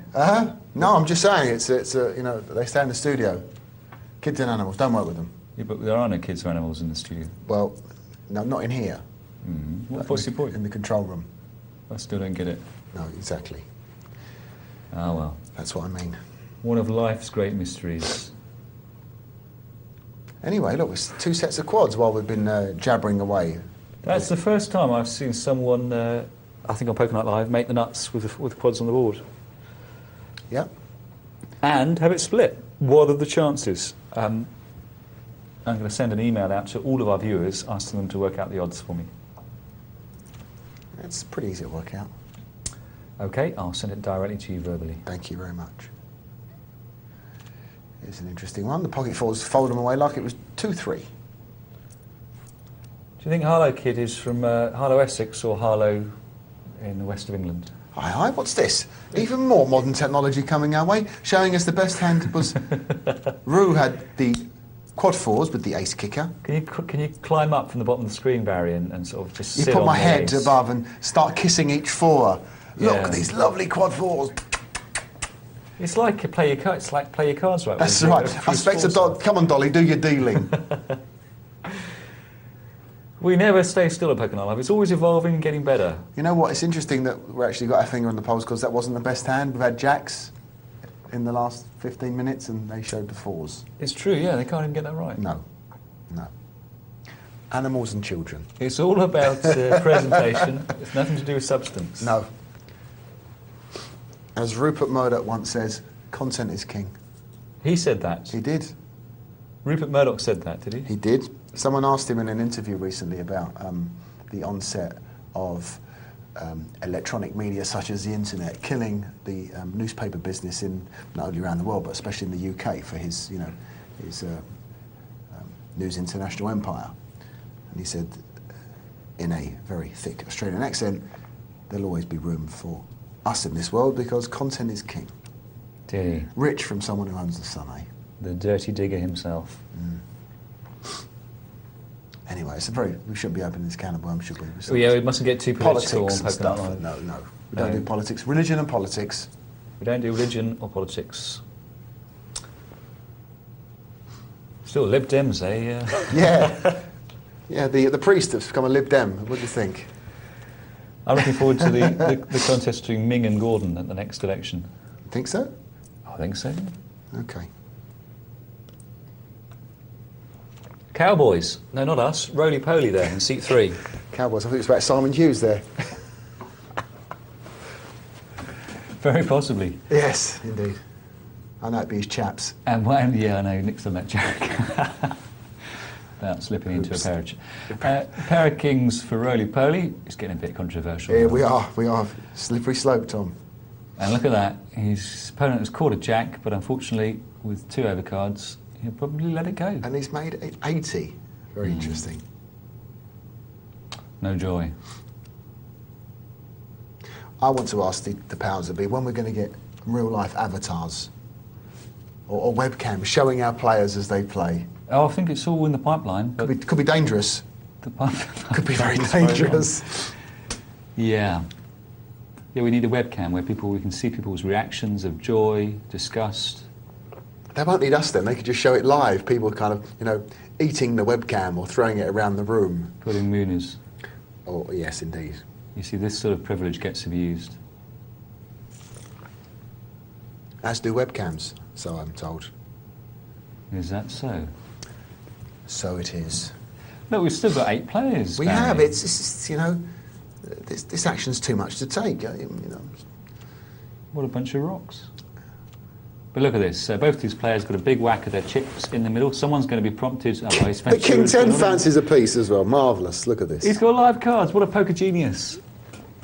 No, I'm just saying it's you know, they stay in the studio. Kids and animals, don't work with them. Yeah, but there are no kids or animals in the studio. Well, no, not in here. What's your point? In the control room. I still don't get it. No, exactly. Ah well. That's what I mean. One of life's great mysteries. Anyway, look, it's 2 sets of quads while we've been jabbering away. That's the first time I've seen someone, I think on Poker Night Live, make the nuts with quads on the board. Yep. And have it split. What are the chances? I'm going to send an email out to all of our viewers asking them to work out the odds for me. It's pretty easy to work out. Okay, I'll send it directly to you verbally. Thank you very much. It's an interesting one. The pocket fours fold them away like it was 2-3. Do you think Harlow Kid is from Harlow, Essex, or Harlow in the west of England? Hi, what's this? Even more modern technology coming our way, showing us the best hand was... Rue had the quad fours with the ace kicker. Can you climb up from the bottom of the screen, Barry, and sort of just sit You put on my the head ace? above and start kissing each four. Look Yeah. at these lovely quad fours. It's like play your cards right. That's with right. a I expect a dog. Come on, Dolly, do your dealing. We never stay still at Poker Night Live. It's always evolving and getting better. You know what? It's interesting that we actually got our finger on the pulse because that wasn't the best hand. We've had jacks in the last 15 minutes and they showed the fours. It's true, yeah, they can't even get that right. No. Animals and children. It's all about presentation. It's nothing to do with substance. No. As Rupert Murdoch once says, content is king. He said that. He did. Rupert Murdoch said that, did he? He did. Someone asked him in an interview recently about the onset of electronic media such as the internet killing the newspaper business in not only around the world but especially in the UK for his, you know, his News International empire. And he said, in a very thick Australian accent, there'll always be room for us in this world because content is king. Did he? Rich from someone who owns the Sun, eh? The dirty digger himself. Anyway, we shouldn't be opening this can of worms, should we? Well, yeah, we mustn't get too political politics on and Poker Night stuff. Live. No. We don't do politics. Religion and politics. We don't do religion or politics. Still, Lib Dems, eh? Yeah. Yeah, the priest has become a Lib Dem. What do you think? I'm looking forward to the contest between Ming and Gordon at the next election. Think so? I think so. Okay. Cowboys. No, not us. Roly-poly there in seat 3. Cowboys. I think it's about Simon Hughes there. Very possibly. Yes, indeed. I know it'd be his chaps. And yeah, I know, Nick's done that joke. without slipping into a pair of kings for roly-poly. It's getting a bit controversial. Here we are. Slippery slope, Tom. And look at that. His opponent has called a jack, but unfortunately, with 2 overcards, he'll probably let it go. And he's made it 80. Very interesting. No joy. I want to ask the powers that be when we're going to get real-life avatars or webcams showing our players as they play. Oh, I think it's all in the pipeline. Could be dangerous. The pipeline Could be very dangerous. Yeah. Yeah, we need a webcam where we can see people's reactions of joy, disgust. They won't need us then. They could just show it live. People kind of, eating the webcam or throwing it around the room. Putting mooners. Oh, yes, indeed. You see, this sort of privilege gets abused. As do webcams, so I'm told. Is that so? So it is. Look, we've still got 8 players. We Barry. have. It's this action's too much to take. What a bunch of rocks. But look at this. So both these players got a big whack of their chips in the middle. Someone's going to be prompted. The King 10 fancies a piece as well. Marvellous. Look at this. He's got live cards. What a poker genius.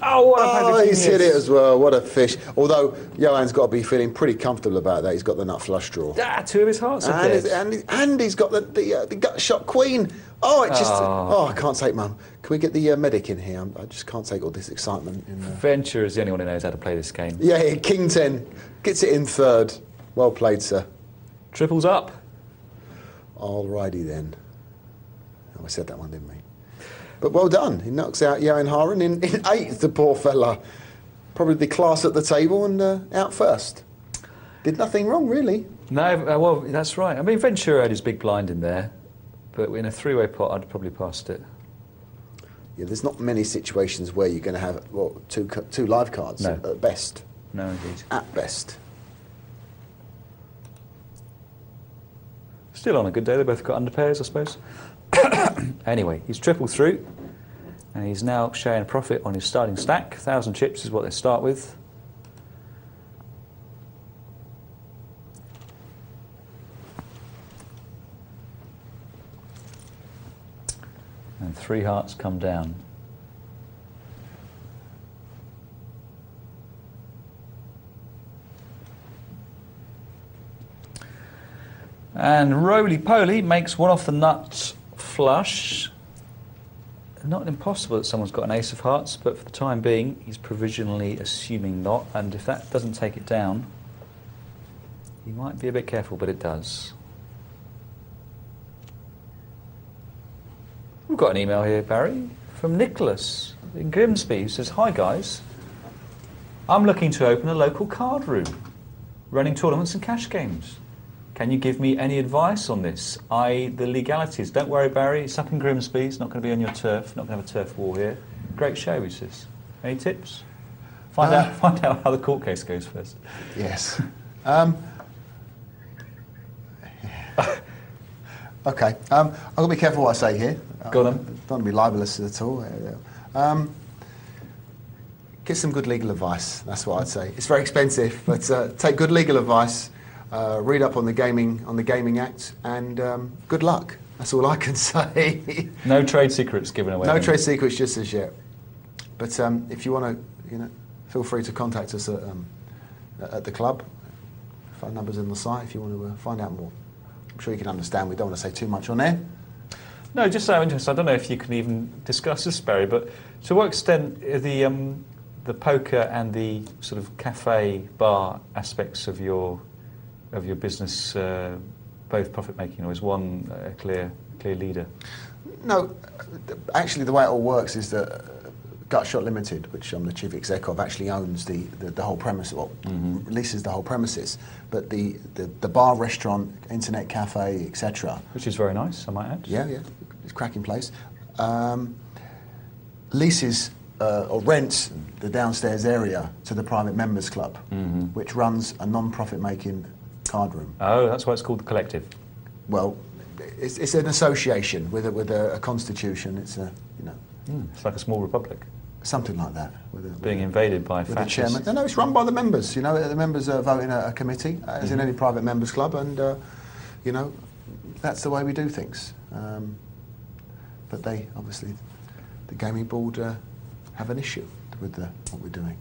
Oh, what a poker genius. He's hit it as well. What a fish. Although Johan's got to be feeling pretty comfortable about that. He's got the nut flush draw. 2 of his hearts are dead. And he's got the gut shot queen. Oh, it just... Oh, I can't take, Mum. Can we get the medic in here? I just can't take all this excitement. Venture is the only one who knows how to play this game. Yeah, King 10. Gets it in third. Well played, sir. Triples up. Alrighty then. Oh, we said that one, didn't we? But well done. He knocks out Johan Haren in 8th, the poor fella. Probably the class at the table and out first. Did nothing wrong, really. No, well, that's right. I mean, Ventura had his big blind in there, but in a 3-way pot, I'd probably passed it. Yeah, there's not many situations where you're going to have, two live cards at best. No, indeed. At best. Still on a good day, they both got under pairs, I suppose. Anyway, he's tripled through, and he's now showing a profit on his starting stack. 1,000 chips is what they start with. And 3 hearts come down. And roly-poly makes one off the nut flush. Not impossible that someone's got an ace of hearts, but for the time being, he's provisionally assuming not. And if that doesn't take it down, he might be a bit careful, but it does. We've got an email here, Barry, from Nicholas in Grimsby, who says, "Hi guys, I'm looking to open a local card room, running tournaments and cash games. Can you give me any advice on this? The legalities. Don't worry, Barry, it's up in Grimsby, it's not going to be on your turf, not going to have a turf war here. Great show," he says. Any tips? Find out how the court case goes first. Yes. Okay. I've got to be careful what I say here. Go on. Don't want to be libelous at all. Get some good legal advice. That's what I'd say. It's very expensive, but take good legal advice. Read up on the Gaming Act, and good luck. That's all I can say. No trade secrets given away. No trade secrets just as yet. But if you want to, feel free to contact us at the club. Phone numbers on the site if you want to find out more. I'm sure you can understand. We don't want to say too much on air. No, just so interested. I don't know if you can even discuss this, Barry, but to what extent are the poker and the sort of cafe bar aspects of your business both profit making, or is one a clear leader? No, actually the way it all works is that Gutshot Limited, which I'm the chief exec of, actually owns the whole premise, leases the whole premises, but the bar, restaurant, internet cafe, etc. Which is very nice, I might add. Yeah, it's a cracking place. Leases or rents the downstairs area to the private members club, which runs a non-profit making card room. Oh, that's why it's called the Collective. Well, it's an association with a constitution. It's it's like a small republic. Something like that. Being invaded by with fascists. the chairman. No, it's run by the members. The members vote in a committee, as in any private members club, and that's the way we do things. but they obviously, the gaming board have an issue with what we're doing.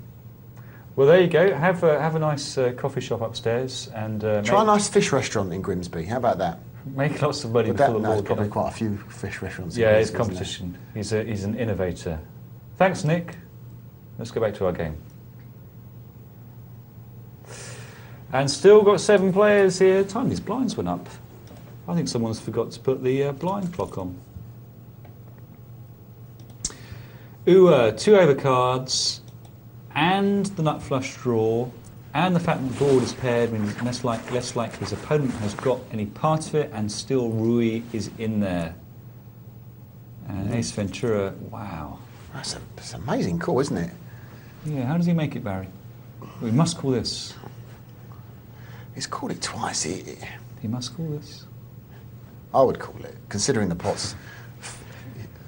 Well, there you go. Have a nice coffee shop upstairs and try a nice fish restaurant in Grimsby. How about that? Make lots of money But before the there's board. probably quite a few fish restaurants. Yeah, in it's Grimsby, isn't competition. He's an innovator. Thanks, Nick. Let's go back to our game. And still got 7 players here. Time these blinds went up. I think someone's forgot to put the blind clock on. Ooh, 2 overcards, and the nut flush draw, and the fact that the board is paired means less likely his opponent has got any part of it, and still Rui is in there. And Ace Ventura, wow. That's an amazing call, isn't it? Yeah, how does he make it, Barry? We must call this. He's called it twice. He must call this. I would call it, considering the pots.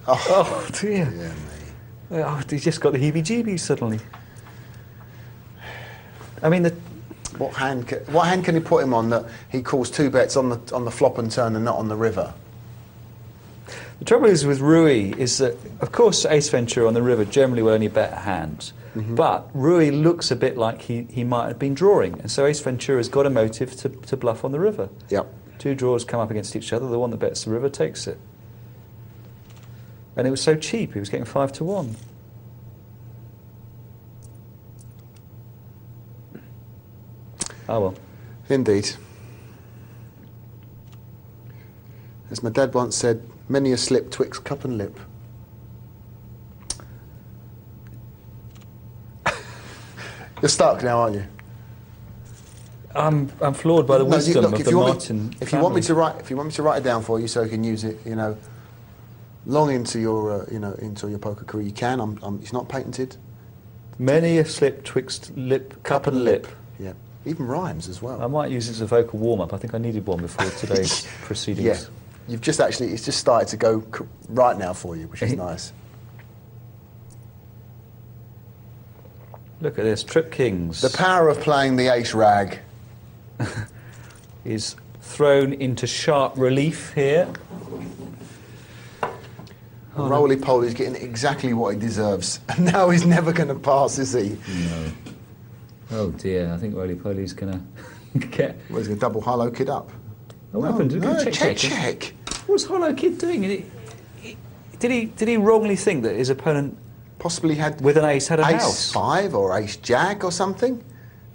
Oh dear. Yeah, me. Oh, he just got the heebie-jeebies suddenly. I mean, What hand can he put him on that he calls 2 bets on the flop and turn and not on the river? the trouble is with Rui is that, of course, Ace Ventura on the river generally will only bet a hand. But Rui looks a bit like he might have been drawing, and so Ace Ventura's got a motive to bluff on the river. Yep. 2 draws come up against each other, the one that bets the river takes it. And it was so cheap, he was getting 5 to 1. Oh well. Indeed. As my dad once said, many a slip twixt cup and lip. You're stuck now, aren't you? I'm floored by the wisdom of the Martin if you want me to write it down for you so you can use it, long into your into your poker career, you can. It's not patented. Many a slip twixt cup and lip. Yeah, even rhymes as well. I might use it as a vocal warm-up. I think I needed one before today's proceedings. Yeah, it's just started to go right now for you, which is nice. Look at this, trip kings. The power of playing the ace rag is thrown into sharp relief here. Roly-poly's getting exactly what he deserves. And now he's never going to pass, is he? No. Oh dear, I think Roly-poly's going to get... Well, he's going to double Hollow Kid up. What happened? Check. What's Hollow Kid doing? Did he wrongly think that his opponent Possibly had with an ace had a ace house? 5 or ace jack or something.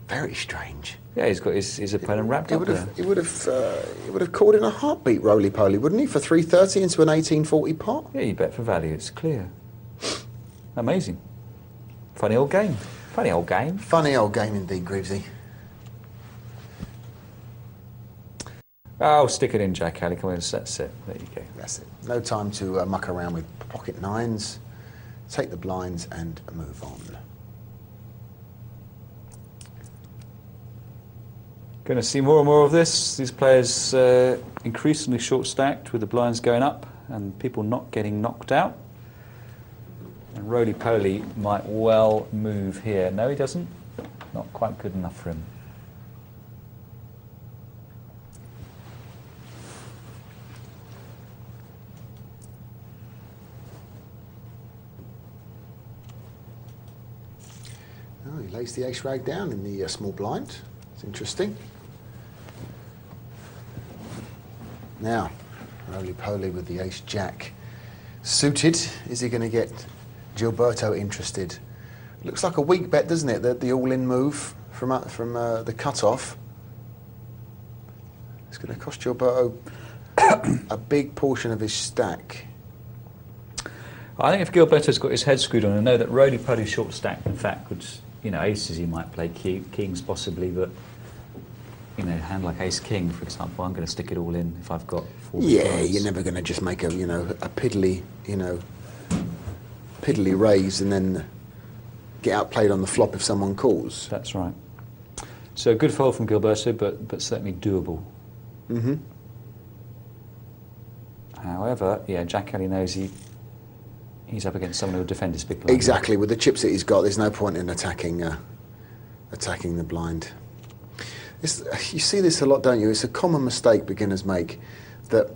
Very strange. Yeah, he's got his opponent wrapped up there. He would have called in a heartbeat, Roly-poly, wouldn't he, for 330 into an 1840 pot? Yeah, you bet for value, it's clear. Amazing. Funny old game. Funny old game. Funny old game indeed, Greavesy. Oh, stick it in, Jack Alley. Come on, that's it. There you go. That's it. No time to muck around with pocket 9s. Take the blinds and move on. Going to see more and more of this. These players increasingly short-stacked with the blinds going up and people not getting knocked out. And Roly-poly might well move here. No, he doesn't. Not quite good enough for him. Oh, he lays the ace rag down in the small blind. It's interesting. Now, Roly-poly with the ace jack suited. Is he going to get Gilberto interested? Looks like a weak bet, doesn't it? The all-in move from the cut-off. It's going to cost Gilberto a big portion of his stack. I think if Gilberto's got his head screwed on, I know that Roly-poly's short-stacked, in fact, could, aces he might play, kings possibly, but a hand like ace-king, for example, I'm going to stick it all in if I've got 4 Yeah, cards. you're never going to just make a piddly raise and then get outplayed on the flop if someone calls. That's right. So a good fold from Gilberto, but certainly doable. Mm-hmm. However, yeah, Jack Alley knows he's up against someone who will defend his big blind. Exactly. With the chips that he's got, there's no point in attacking the blind. You see this a lot, don't you? It's a common mistake beginners make, that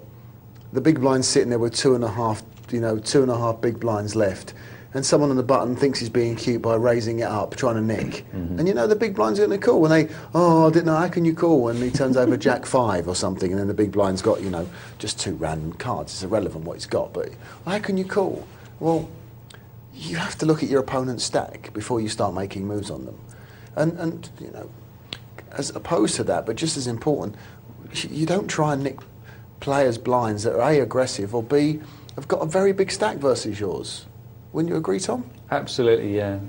the big blind's sitting there with 2.5 you know, 2.5 big blinds left, and someone on the button thinks he's being cute by raising it up, trying to nick. And you know the big blind's going to call, and they, oh, I didn't know, how can you call? And he turns over Jack 5 or something, and then the big blind's got, you know, just 2 random cards. It's irrelevant what he's got, but how can you call? Well, you have to look at your opponent's stack before you start making moves on them. And you know, as opposed to that, but just as important, you don't try and nick players' blinds that are A, aggressive, or B, have got a very big stack versus yours. Wouldn't you agree, Tom? Absolutely, yeah.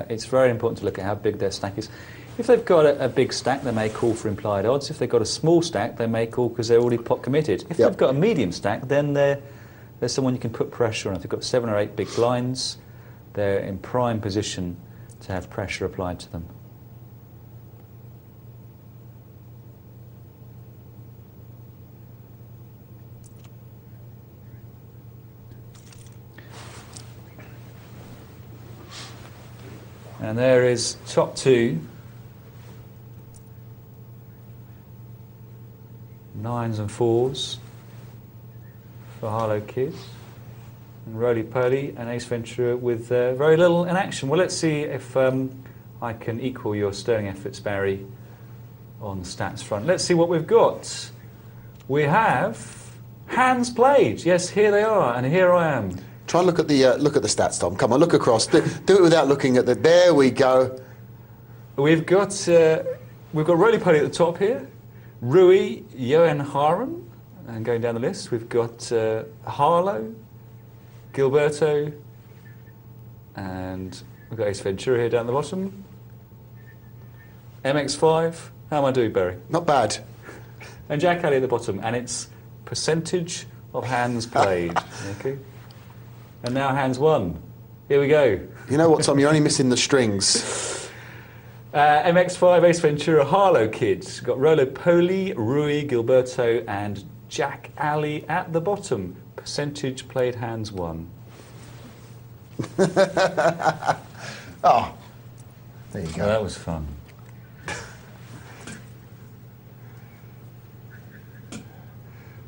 It's very important to look at how big their stack is. If they've got a big stack, they may call for implied odds. If they've got a small stack, they may call because they're already pot committed. If they've got a medium stack, then there's someone you can put pressure on. If they've got 7 or 8 big blinds, they're in prime position to have pressure applied to them. And there is top 2, 9s and 4s for Harlow Kids, and roly-poly and Ace Ventura with very little in action. Well, let's see if I can equal your sterling efforts, Barry, on the stats front. Let's see what we've got. We have hands played. Yes, here they are, and here I am. Try and look at the stats, Tom. Come on, look across. Do it without looking at the. There we go. We've got roly-poly at the top here. Rui Johan Haren, and going down the list, we've got Harlow, Gilberto, and we've got Ace Ventura here down the bottom. MX5. How am I doing, Barry? Not bad. And Jack Alley at the bottom, and it's percentage of hands played. Okay. And now hands won. Here we go. You know what, Tom? You're only missing the strings. MX5, Ace Ventura, Harlow Kids. Got roly-poly, Rui, Gilberto, and Jack Alley at the bottom. Percentage played hands won. Oh, there you go. Well, that was fun.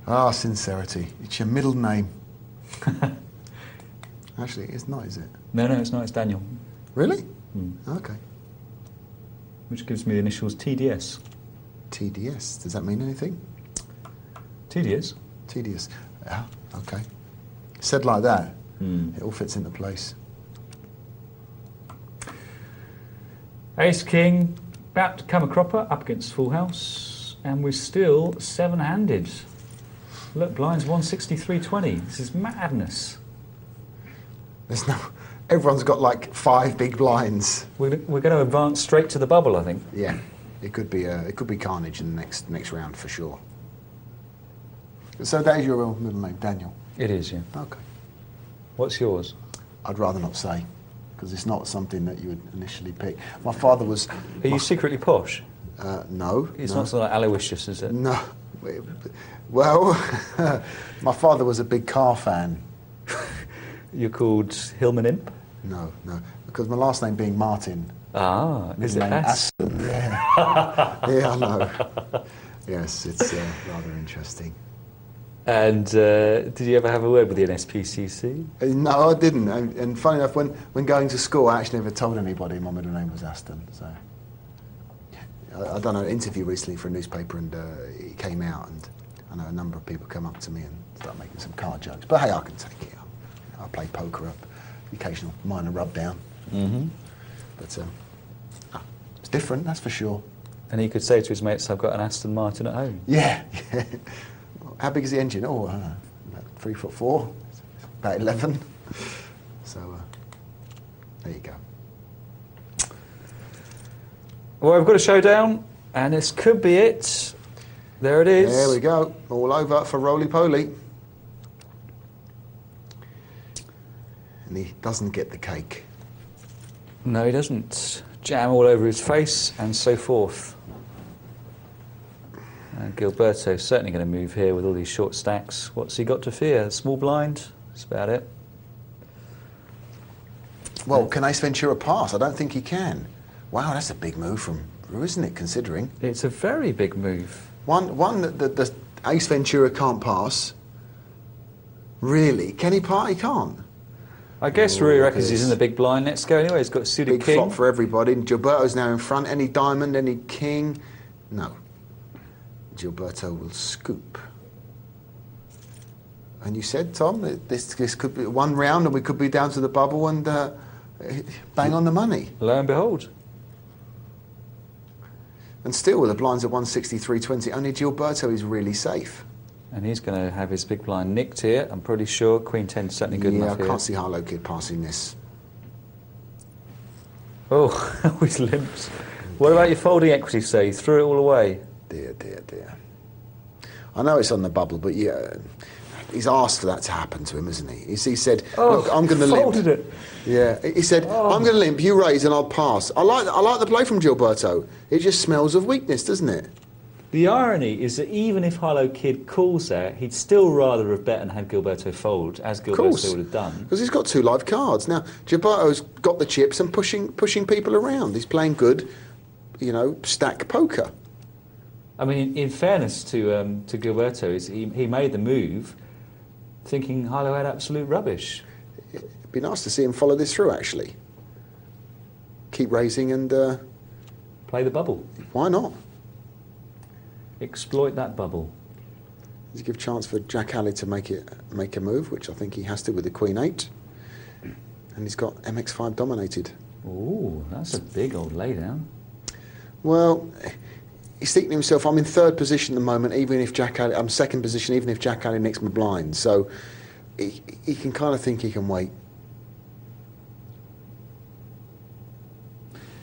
Ah, sincerity. It's your middle name. Actually, it's not, is it? No, it's not. It's Daniel. Really? Okay. Which gives me the initials TDS. TDS. Does that mean anything? TDS? Tedious. Yeah, okay. Said like that, it all fits into place. Ace King, about to come a cropper up against full house, and we're still 7-handed. Look, blinds 163.20. This is madness. There's no. Everyone's got like 5 big blinds. We're going to advance straight to the bubble, I think. Yeah, it could be carnage in the next round for sure. So that is your real middle name, Daniel? It is, yeah. Okay. What's yours? I'd rather not say, because it's not something that you would initially pick. My father was. Are you secretly posh? No. It's no. not sort of like Aloysius, is it? No. Well, my father was a big car fan. You're called Hillman Imp? No, because my last name being Martin. Ah, is it Aston? Yeah. Yeah, I know. Yes, it's rather interesting. And did you ever have a word with the NSPCC? No, I didn't. And funny enough, when going to school, I actually never told anybody my middle name was Aston. So I'd done an interview recently for a newspaper, and it came out, and I know a number of people come up to me and start making some card jokes. But hey, I can take it. I play poker, up, occasional minor rub down. But it's different, that's for sure. And he could say to his mates, I've got an Aston Martin at home. Yeah. How big is the engine? Oh, about 3'4", about 11. So there you go. Well, we've got a showdown, and this could be it. There it is. There we go. All over for roly-poly. And he doesn't get the cake. No, he doesn't. Jam all over his face and so forth. And Gilberto's certainly going to move here with all these short stacks. What's he got to fear? A small blind? That's about it. Well, can Ace Ventura pass? I don't think he can. Wow, that's a big move from Rue, isn't it, considering? It's a very big move. One that the Ace Ventura can't pass, Really? Can he part? He can't. I guess Rui reckons he's in the big blind. Let's go anyway. He's got suited Big king. flop for everybody. Gilberto's now in front. Any diamond, any king? No. Gilberto will scoop. And you said, Tom, that this could be one round and we could be down to the bubble and bang on the money. Lo and behold. And still, with the blinds at 163.20, only Gilberto is really safe. And he's going to have his big blind nicked here. I'm pretty sure Queen 10's certainly good enough here. I can't see Harlow Kid passing this. Oh, always limps. What about your folding equity, sir? You threw it all away. Dear, dear, dear. I know it's on the bubble, but yeah, he's asked for that to happen to him, hasn't he? He said, look, I'm going to limp. Folded it. Yeah, he said, I'm going to limp, you raise and I'll pass. I like the play from Gilberto. It just smells of weakness, doesn't it? The irony is that even if Harlow Kid calls there, he'd still rather have bet and had Gilberto fold, as Gilberto would have done. Because he's got 2 live cards. Now, Gilberto's got the chips and pushing people around. He's playing good, you know, stack poker. I mean, in fairness to Gilberto, he made the move thinking Harlow had absolute rubbish. It'd be nice to see him follow this through, actually. Keep raising and... play the bubble. Why not? Exploit that bubble. Does he give chance for Jack Alley to make a move, which I think he has to with the Queen 8. And he's got MX5 dominated. Ooh, that's a big old laydown. Well, he's thinking to himself, I'm in 3rd position at the moment, even if Jack Alley... I'm 2nd position, even if Jack Alley nicks my blind. So he can kind of think he can wait.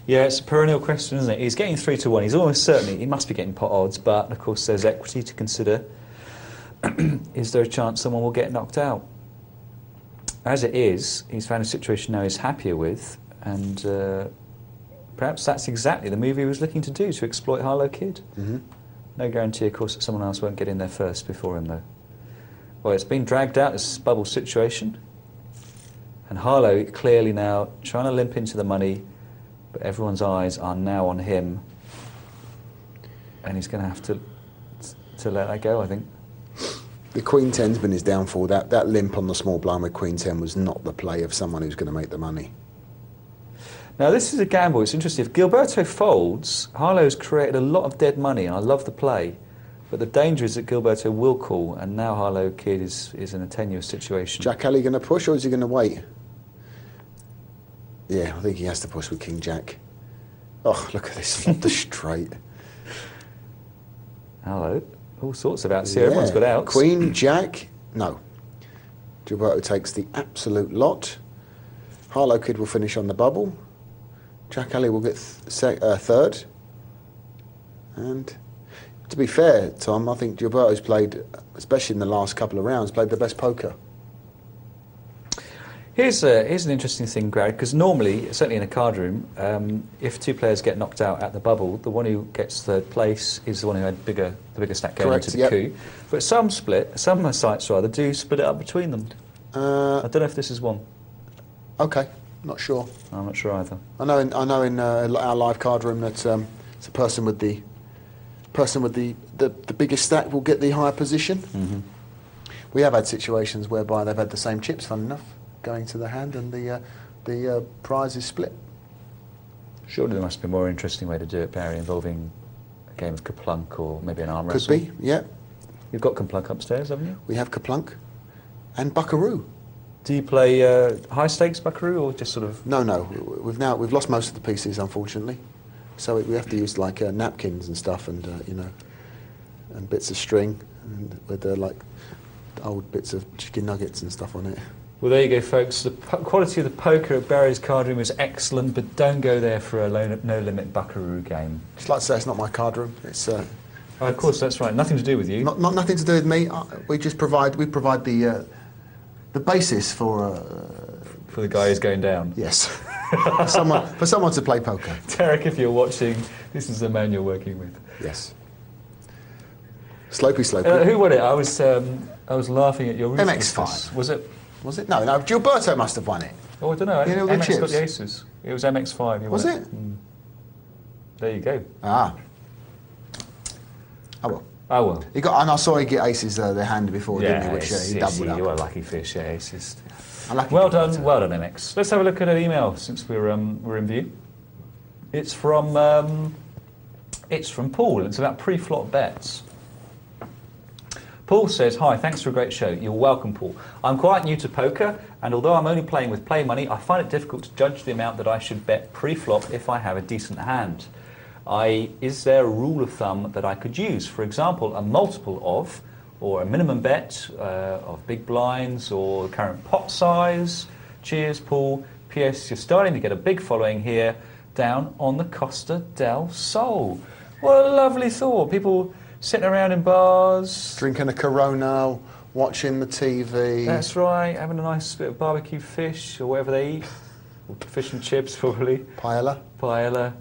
Yeah, it's a perennial question, isn't it? He's getting 3 to 1. He's almost certainly, he must be getting pot odds, but of course there's equity to consider. Is there a chance someone will get knocked out? As it is, he's found a situation now he's happier with, and perhaps that's exactly the move he was looking to do, to exploit Harlow Kid. Mm-hmm. No guarantee, of course, that someone else won't get in there first before him, though. Well, it's been dragged out, this bubble situation, and Harlow clearly now trying to limp into the money, but everyone's eyes are now on him, and he's going to have to let that go, I think. The Queen 10's been his downfall. That limp on the small blind with Queen 10 was not the play of someone who's going to make the money. Now, this is a gamble. It's interesting. If Gilberto folds, Harlow's created a lot of dead money, and I love the play. But the danger is that Gilberto will call, and now Harlow Kid is in a tenuous situation. Jack Alley going to push, or is he going to wait? Yeah, I think he has to push with King Jack. Oh, look at this, flop the straight. Hello. All sorts of outs here. Everyone's got outs. Queen, Jack, no. Gilberto takes the absolute lot. Harlow Kid will finish on the bubble. Jack Alley will get 3rd. And to be fair, Tom, I think Gilberto's played, especially in the last couple of rounds, played the best poker. Here's an interesting thing, Greg, because normally, certainly in a card room, if 2 players get knocked out at the bubble, the one who gets 3rd place is the one who had the bigger stack going into the coup. But some sites rather do split it up between them. I don't know if this is one. Okay, not sure. I'm not sure either. I know in our live card room that it's a person with the biggest stack will get the higher position. Mm-hmm. We have had situations whereby they've had the same chips, fun enough, going to the hand, and the prize is split. Surely there must be a more interesting way to do it, Barry, involving a game of Kaplunk or maybe an arm wrestle. Could be, yeah. You've got Kaplunk upstairs, haven't you? We have Kaplunk and Buckaroo. Do you play high stakes Buckaroo or just sort of? No. We've lost most of the pieces, unfortunately. So we have to use like napkins and stuff, and and bits of string, and with like old bits of chicken nuggets and stuff on it. Well, there you go, folks. The quality of the poker at Barry's card room is excellent, but don't go there for a no-limit Buckaroo game. Just like to say, it's not my card room. It's of course, that's right. Nothing to do with you. Not nothing to do with me. We provide the basis for the guy who's going down. Yes, for someone to play poker. Derek, if you're watching, this is the man you're working with. Yes. Slopey. Who won it? I was laughing at your MX5. Was it? Was it? No, Gilberto must have won it. Oh, I don't know. You know, MX got the aces. It was MX5. Was it? There you go. Ah. Oh well. Oh, well. He got, and I saw he get aces their hand before, didn't he? Which he doubled up. You are a lucky fish, yeah, aces. Unlucky Well people, done, well done, MX. Let's have a look at an email since we're in view. It's from Paul. It's about pre-flop bets. Paul says, "Hi, thanks for a great show." You're welcome, Paul. I'm quite new to poker, and although I'm only playing with play money, I find it difficult to judge the amount that I should bet pre-flop if I have a decent hand. Is there a rule of thumb that I could use? For example, a multiple of, or a minimum bet of big blinds, or current pot size? Cheers, Paul. P.S. You're starting to get a big following here down on the Costa del Sol. What a lovely thought. People sitting around in bars. Drinking a Corona, watching the TV. That's right, having a nice bit of barbecue fish, or whatever they eat. Fish and chips, probably. Paella. Paella.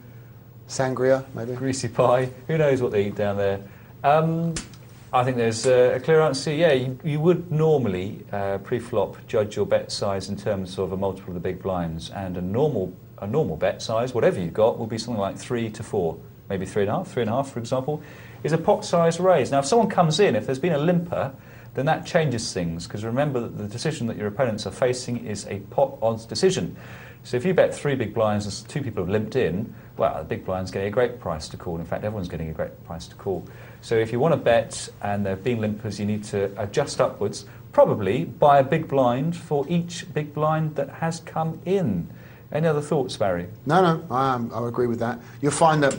Sangria, maybe. Greasy pie. Who knows what they eat down there? I think there's a clear answer. Yeah, you would normally pre-flop judge your bet size in terms of a multiple of the big blinds, and a normal bet size, whatever you've got, will be something like 3 to 4, maybe 3.5. 3.5, for example, is a pot size raise. Now, if someone comes in, if there's been a limper, then that changes things, because remember that the decision that your opponents are facing is a pot odds decision. So if you bet 3 big blinds and 2 people have limped in, well, the big blind's getting a great price to call. In fact, everyone's getting a great price to call. So if you want to bet and there have been limpers, you need to adjust upwards, probably buy a big blind for each big blind that has come in. Any other thoughts, Barry? No, I agree with that. You'll find that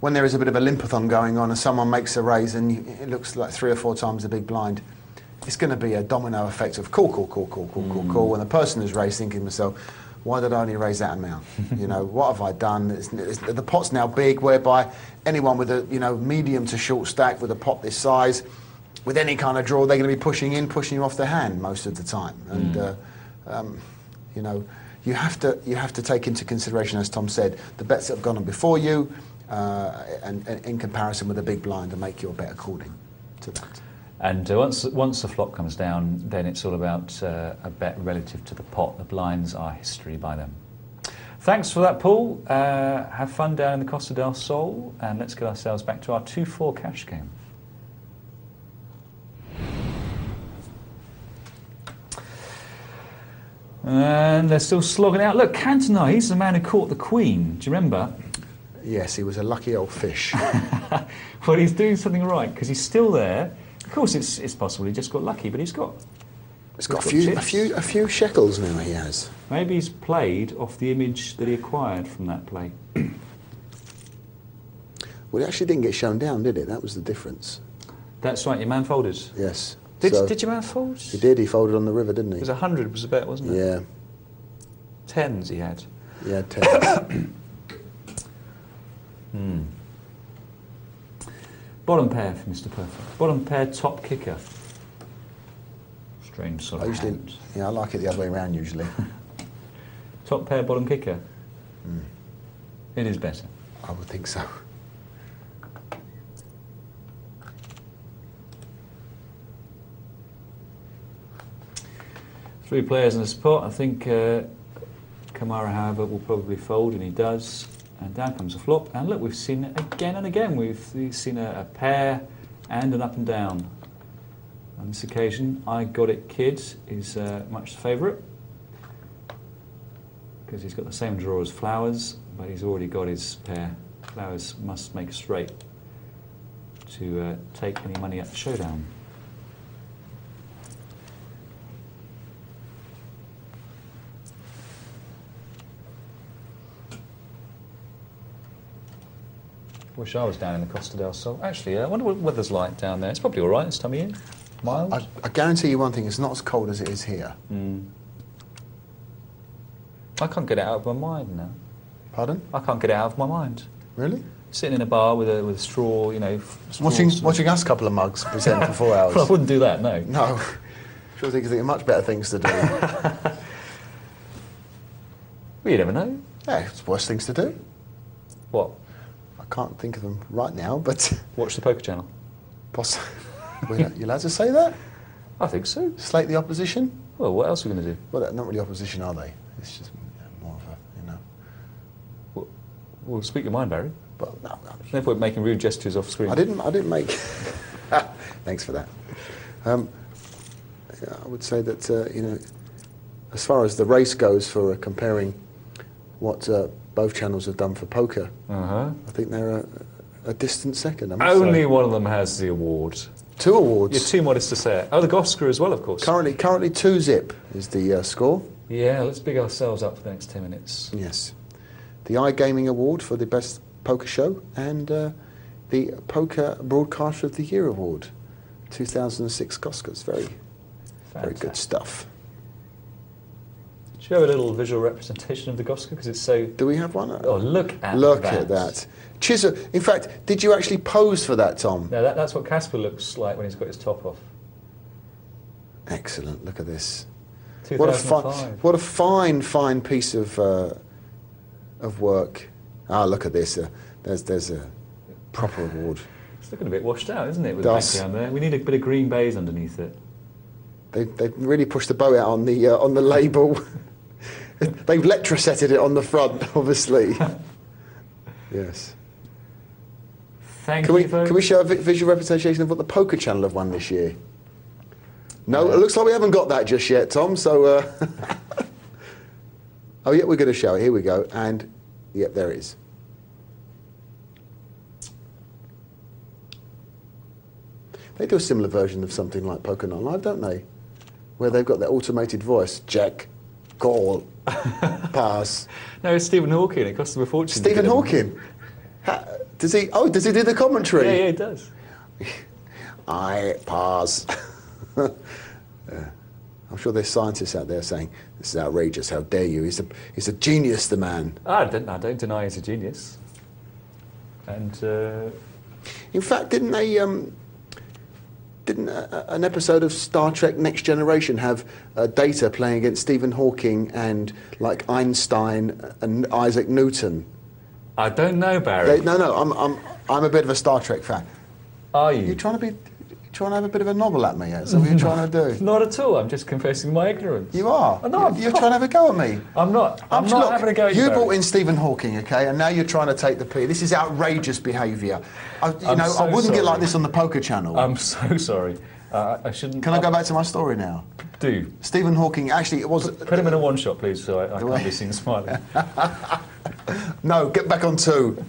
when there is a bit of a limpathon going on and someone makes a raise and it looks like 3 or 4 times the big blind, it's going to be a domino effect of call, and the person who's raised thinking to himself, why did I only raise that amount? You know, what have I done? The pot's now big, whereby anyone with a medium to short stack with a pot this size, with any kind of draw, they're going to be pushing you off the hand most of the time. And you have to take into consideration, as Tom said, the bets that have gone on before you, and in comparison with a big blind, and make your bet according to that. And once the flop comes down, then it's all about a bet relative to the pot. The blinds are history by them. Thanks for that, Paul. Have fun down in the Costa del Sol, and let's get ourselves back to our 2-4 cash game. And they're still slogging out. Look, Cantona, he's the man who caught the Queen. Do you remember? Yes, he was a lucky old fish. Well, he's doing something right, because he's still there. Of course, it's possible he just got lucky, but he's got a few shekels now. He has. Maybe he's played off the image that he acquired from that play. Well, it actually didn't get shown down, did it? That was the difference. That's right. Your man folded. Yes. Did your man fold? He did. He folded on the river, didn't he? It was 100 was the bet, wasn't it? Yeah. Tens he had. Yeah, 10. Bottom pair for Mr. Perfect. Bottom pair, top kicker. Strange sort of hand. Yeah, I like it the other way around usually. Top pair, bottom kicker. It is better. I would think so. Three players in the spot. I think Kamara, however, will probably fold, and he does. And down comes a flop. And look, we've seen it again and again. We've seen a pair and an up and down. On this occasion, I Got It Kid is much the favourite, because he's got the same draw as Flowers, but he's already got his pair. Flowers must make a straight to take any money at the showdown. Wish I was down in the Costa del Sol. Actually, I wonder what the weather's like down there. It's probably all right this time of year. Mild. I guarantee you one thing, it's not as cold as it is here. I can't get it out of my mind now. Pardon? I can't get it out of my mind. Really? Sitting in a bar with a straw, Watching us couple of mugs present for 4 hours. Well, I wouldn't do that, no. No. Sure think of much better things to do. Well, you never know. Yeah, it's worse things to do. What? I can't think of them right now, but... Watch the Poker Channel. You're allowed to say that? I think so. Slate the opposition? Well, what else are we going to do? Well, they're not really opposition, are they? It's just more of a, Well, speak your mind, Barry. But no. No point making rude gestures off screen. I didn't make... Thanks for that. Yeah, I would say that, as far as the race goes for comparing what both channels have done for poker, I think they're a distant second. Only one of them has the award. 2 awards. You're too modest to say it. Oh, the Goscar as well, of course. Currently 2-zip is the score. Yeah, let's big ourselves up for the next 10 minutes. Yes. The iGaming Award for the best poker show and the Poker Broadcaster of the Year Award, 2006 Oscars. Very good stuff. Show a little visual representation of the Goscar because it's so... Do we have one? Oh, look at that. Chisel. In fact, did you actually pose for that, Tom? No, that's what Casper looks like when he's got his top off. Excellent. Look at this. 2005. What a fine piece of work. Ah, look at this. There's a proper award. It's looking a bit washed out, isn't it, with the background there? We need a bit of green baize underneath it. They've really pushed the bow out on the label. They've letrasetted it on the front, obviously. Yes. Thank you. Can we show a visual representation of what the Poker Channel have won this year? No, it looks like we haven't got that just yet, Tom. So, oh yeah, we're going to show it. Here we go, and yep, there it is. They do a similar version of something like Poker Night Live, don't they? Where they've got their automated voice. Check, call, pass. No, it's Stephen Hawking. It cost him a fortune. Stephen Hawking? Does he do the commentary? Yeah, he does. I pass. I'm sure there's scientists out there saying, this is outrageous, how dare you? He's a genius, the man. I don't deny he's a genius. And... in fact, didn't an episode of Star Trek Next Generation have Data playing against Stephen Hawking and like Einstein and Isaac Newton? I don't know, Barry. I'm a bit of a Star Trek fan. Are you? You're trying to have a bit of a nobble at me, yeah? Is that what you're trying to do? Not at all. I'm just confessing my ignorance. You are? No, you're trying to have a go at me. I'm not. I'm not having a go at you, You Barry. brought in Stephen Hawking, okay, and now you're trying to take the P. This is outrageous behaviour. I wouldn't get like this on the Poker Channel. I'm so sorry. I shouldn't... Can I go back to my story now? Do. Stephen Hawking, actually, it was... Put him in a one-shot, please, so I can't be seen smiling. No, get back on 2.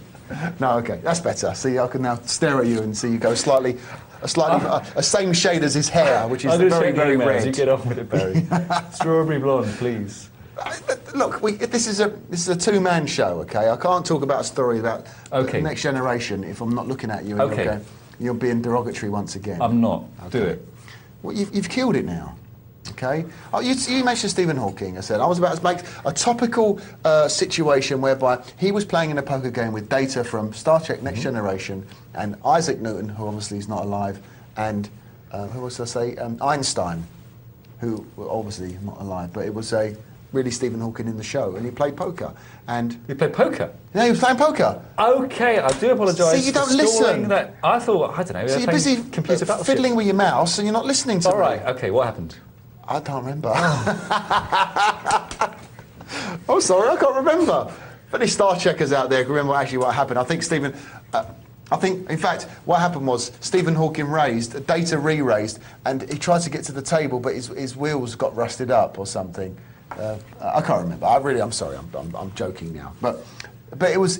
No, okay, that's better. See, I can now stare at you and see you go slightly a same shade as his hair, which is very, very red. You get on with it, Barry. Strawberry blonde, please. Look, this is a 2-man show, okay? I can't talk about a story about the Next Generation if I'm not looking at you. And you're being derogatory once again. I'm not. Okay. Do it. Well, you've killed it now. Okay. Oh, you mentioned Stephen Hawking. I said I was about to make a topical situation whereby he was playing in a poker game with Data from Star Trek Next Generation and Isaac Newton, who obviously is not alive, and who else did I say? Einstein, who were obviously not alive, but it was really Stephen Hawking in the show, and he played poker. And he played poker? Yeah, he was playing poker. Okay, I do apologise. See, you don't listen. That. I thought, I don't know. So you're busy computer fiddling with your mouse, and you're not listening to me. All right. Okay, what happened? I don't remember. Oh, sorry, I can't remember. If any Star Checkers out there can remember actually what happened, I think, in fact, what happened was Stephen Hawking raised, Data re-raised, and he tried to get to the table, but his wheels got rusted up or something. I can't remember. I'm sorry. I'm joking now. But it was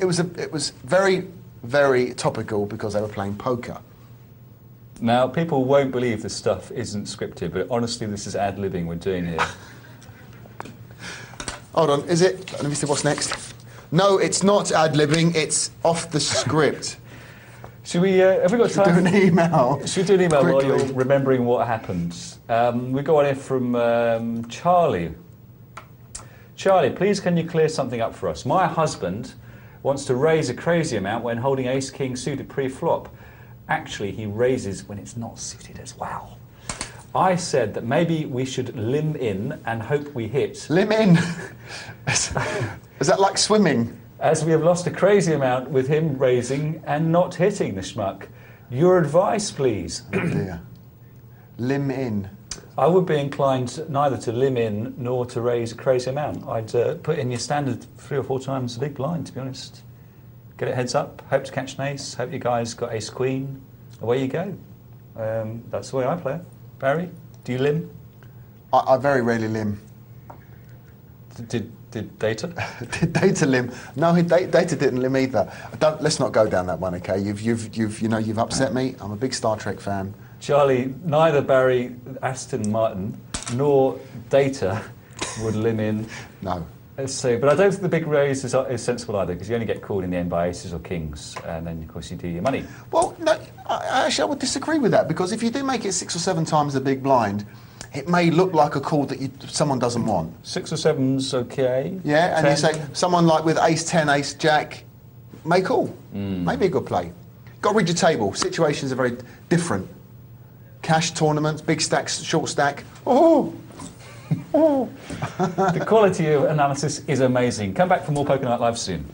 very, very topical because they were playing poker. Now, people won't believe this stuff isn't scripted, but honestly, this is ad-libbing we're doing here. Hold on, is it? Let me see what's next. No, it's not ad-libbing, it's off the script. Should we, have we got time? Should we do an email? Should we do an email quickly while you're remembering what happened? We got one here from Charlie. Charlie, please can you clear something up for us? My husband wants to raise a crazy amount when holding ace-king suited pre-flop. Actually, he raises when it's not suited as well. I said that maybe we should limb in and hope we hit. Limb in? Is that like swimming? As we have lost a crazy amount with him raising and not hitting the schmuck. Your advice, please. Oh dear. Limb in. I would be inclined neither to limb in nor to raise a crazy amount. I'd put in your standard 3 or 4 times the big blind, to be honest. Get it heads up, hope to catch an ace, hope you guys got ace-queen. Away you go. That's the way I play it. Barry, do you limb? I very rarely limb. Did Data? Did Data limb? No, Data didn't limb either. Let's not go down that one, okay? You've upset me. I'm a big Star Trek fan. Charlie, neither Barry Aston Martin nor Data would limb in. No. So, but I don't think the big raise is sensible either, because you only get called in the end by aces or kings, and then of course you do your money. Well, no, actually I would disagree with that, because if you do make it 6 or 7 times the big blind, it may look like a call that someone doesn't want. 6 or 7's okay. Yeah, and 10. you say someone like with ace 10, ace jack, may call. Maybe a good play. Got to read your table. Situations are very different. Cash tournaments, big stacks, short stack. Oh. Oh. The quality of analysis is amazing. Come back for more Poker Night Live soon.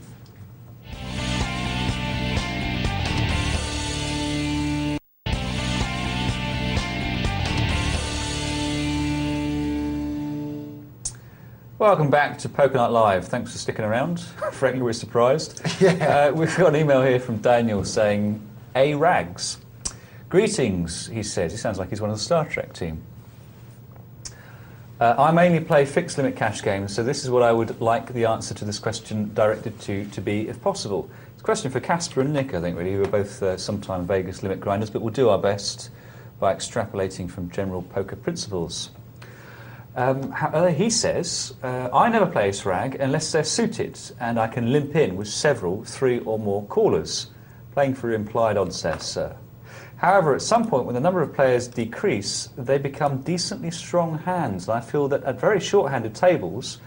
Welcome back to Poker Night Live. Thanks for sticking around. Frankly, we're surprised. Yeah. We've got an email here from Daniel saying, "A Rags. Greetings," he says. He sounds like he's one of the Star Trek team. I mainly play fixed limit cash games, so this is what I would like the answer to this question directed to be, if possible. It's a question for Casper and Nick, I think, really, who are both sometime Vegas limit grinders, but we'll do our best by extrapolating from general poker principles. He says, I never play ace rag unless they're suited, and I can limp in with several 3 or more callers, playing for implied odds there, sir. However, at some point when the number of players decrease, they become decently strong hands, and I feel that at very short-handed tables,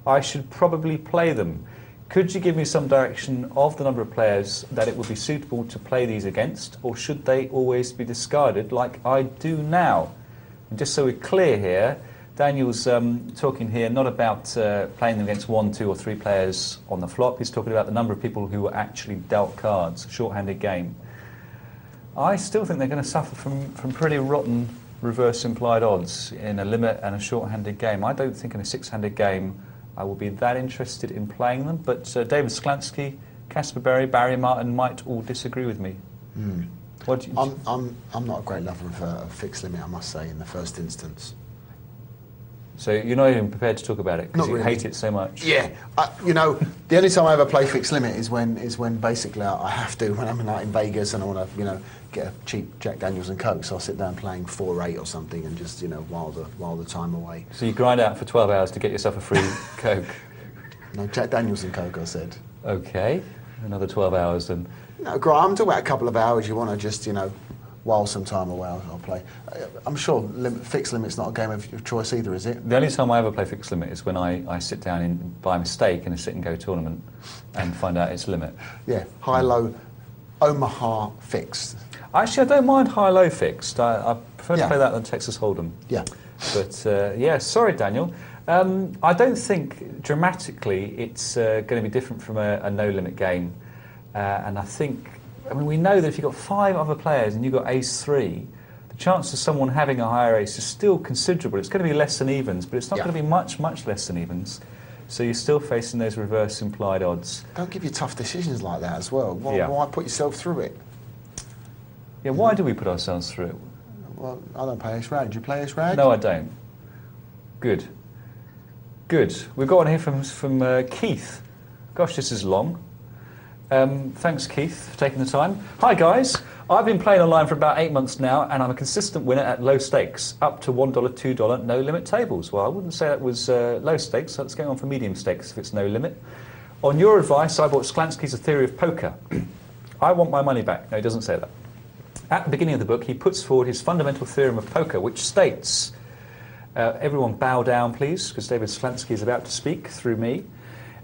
I should probably play them. Could you give me some direction of the number of players that it would be suitable to play these against, or should they always be discarded like I do now? And just so we're clear here, Daniel's talking here not about playing them against 1, 2 or 3 players on the flop. He's talking about the number of people who were actually dealt cards, short-handed game. I still think they're going to suffer from pretty rotten reverse implied odds in a limit and a short-handed game. I don't think in a 6-handed game I will be that interested in playing them, but David Sklansky, Casper Berry, Barry Martin might all disagree with me. What do you I'm not a great lover of a fixed limit, I must say, in the first instance. So you're not even prepared to talk about it because you really. hate it so much? Yeah, the only time I ever play fixed limit is when basically I have to, when I'm in Vegas and I want to, get a cheap Jack Daniels and Coke, so I'll sit down playing 4-8 or something and just, while the time away. So you grind out for 12 hours to get yourself a free Coke? No, Jack Daniels and Coke, I said. Okay, another 12 hours then. No, I'm talking about a couple of hours. You want to just, while some time away, I'll play. I'm sure fixed limit's not a game of choice either, is it? The only time I ever play fixed limit is when I sit down by mistake in a sit-and-go tournament and find out it's limit. Yeah, high-low, Omaha fixed. Actually, I don't mind high-low fixed. I prefer to play that than Texas Hold'em. Yeah. But, sorry, Daniel. I don't think dramatically it's going to be different from a no-limit game. And I think, we know that if you've got 5 other players and you've got ace-3, the chance of someone having a higher ace is still considerable. It's going to be less than evens, but it's not going to be much, much less than evens. So you're still facing those reverse implied odds. Don't give you tough decisions like that as well. Why put yourself through it? Yeah, why do we put ourselves through it? Well, I don't play ace rag. Do you play ace rag? No, I don't. Good. We've got one here from Keith. Gosh, this is long. Thanks, Keith, for taking the time. Hi, guys. I've been playing online for about 8 months now, and I'm a consistent winner at low stakes, up to $1, $2, no-limit tables. Well, I wouldn't say that was low stakes. That's going on for medium stakes if it's no limit. On your advice, I bought Sklansky's A Theory of Poker. I want my money back. No, he doesn't say that. At the beginning of the book, he puts forward his fundamental theorem of poker, which states, everyone bow down, please, because David Sklansky is about to speak through me.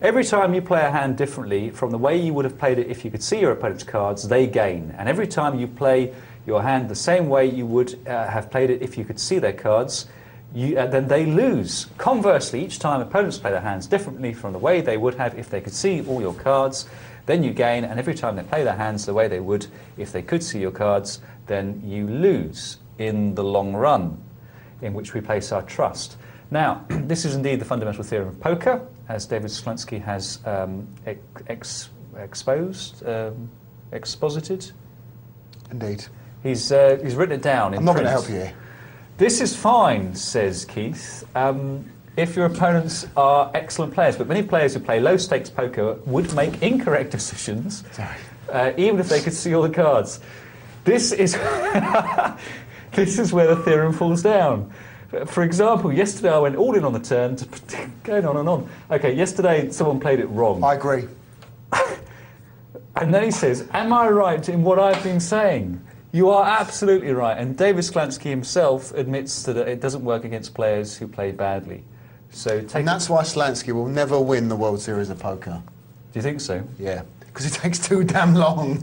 Every time you play a hand differently from the way you would have played it if you could see your opponent's cards, they gain. And every time you play your hand the same way you would have played it if you could see their cards, then they lose. Conversely, each time opponents play their hands differently from the way they would have if they could see all your cards, then you gain. And every time they play their hands the way they would if they could see your cards, then you lose in the long run, in which we place our trust. Now, this is indeed the fundamental theorem of poker, as David Sklansky has exposited. Indeed. He's written it down in I'm not going print. to help you here. This is fine, says Keith, if your opponents are excellent players, but many players who play low-stakes poker would make incorrect decisions, even if they could see all the cards. This is this is where the theorem falls down. For example, yesterday I went all in on the turn, going on and on. Okay, yesterday someone played it wrong. I agree. And then he says, am I right in what I've been saying? You are absolutely right. And David Sklansky himself admits that it doesn't work against players who play badly. So And that's why Slansky will never win the World Series of Poker. Do you think so? Yeah, because it takes too damn long.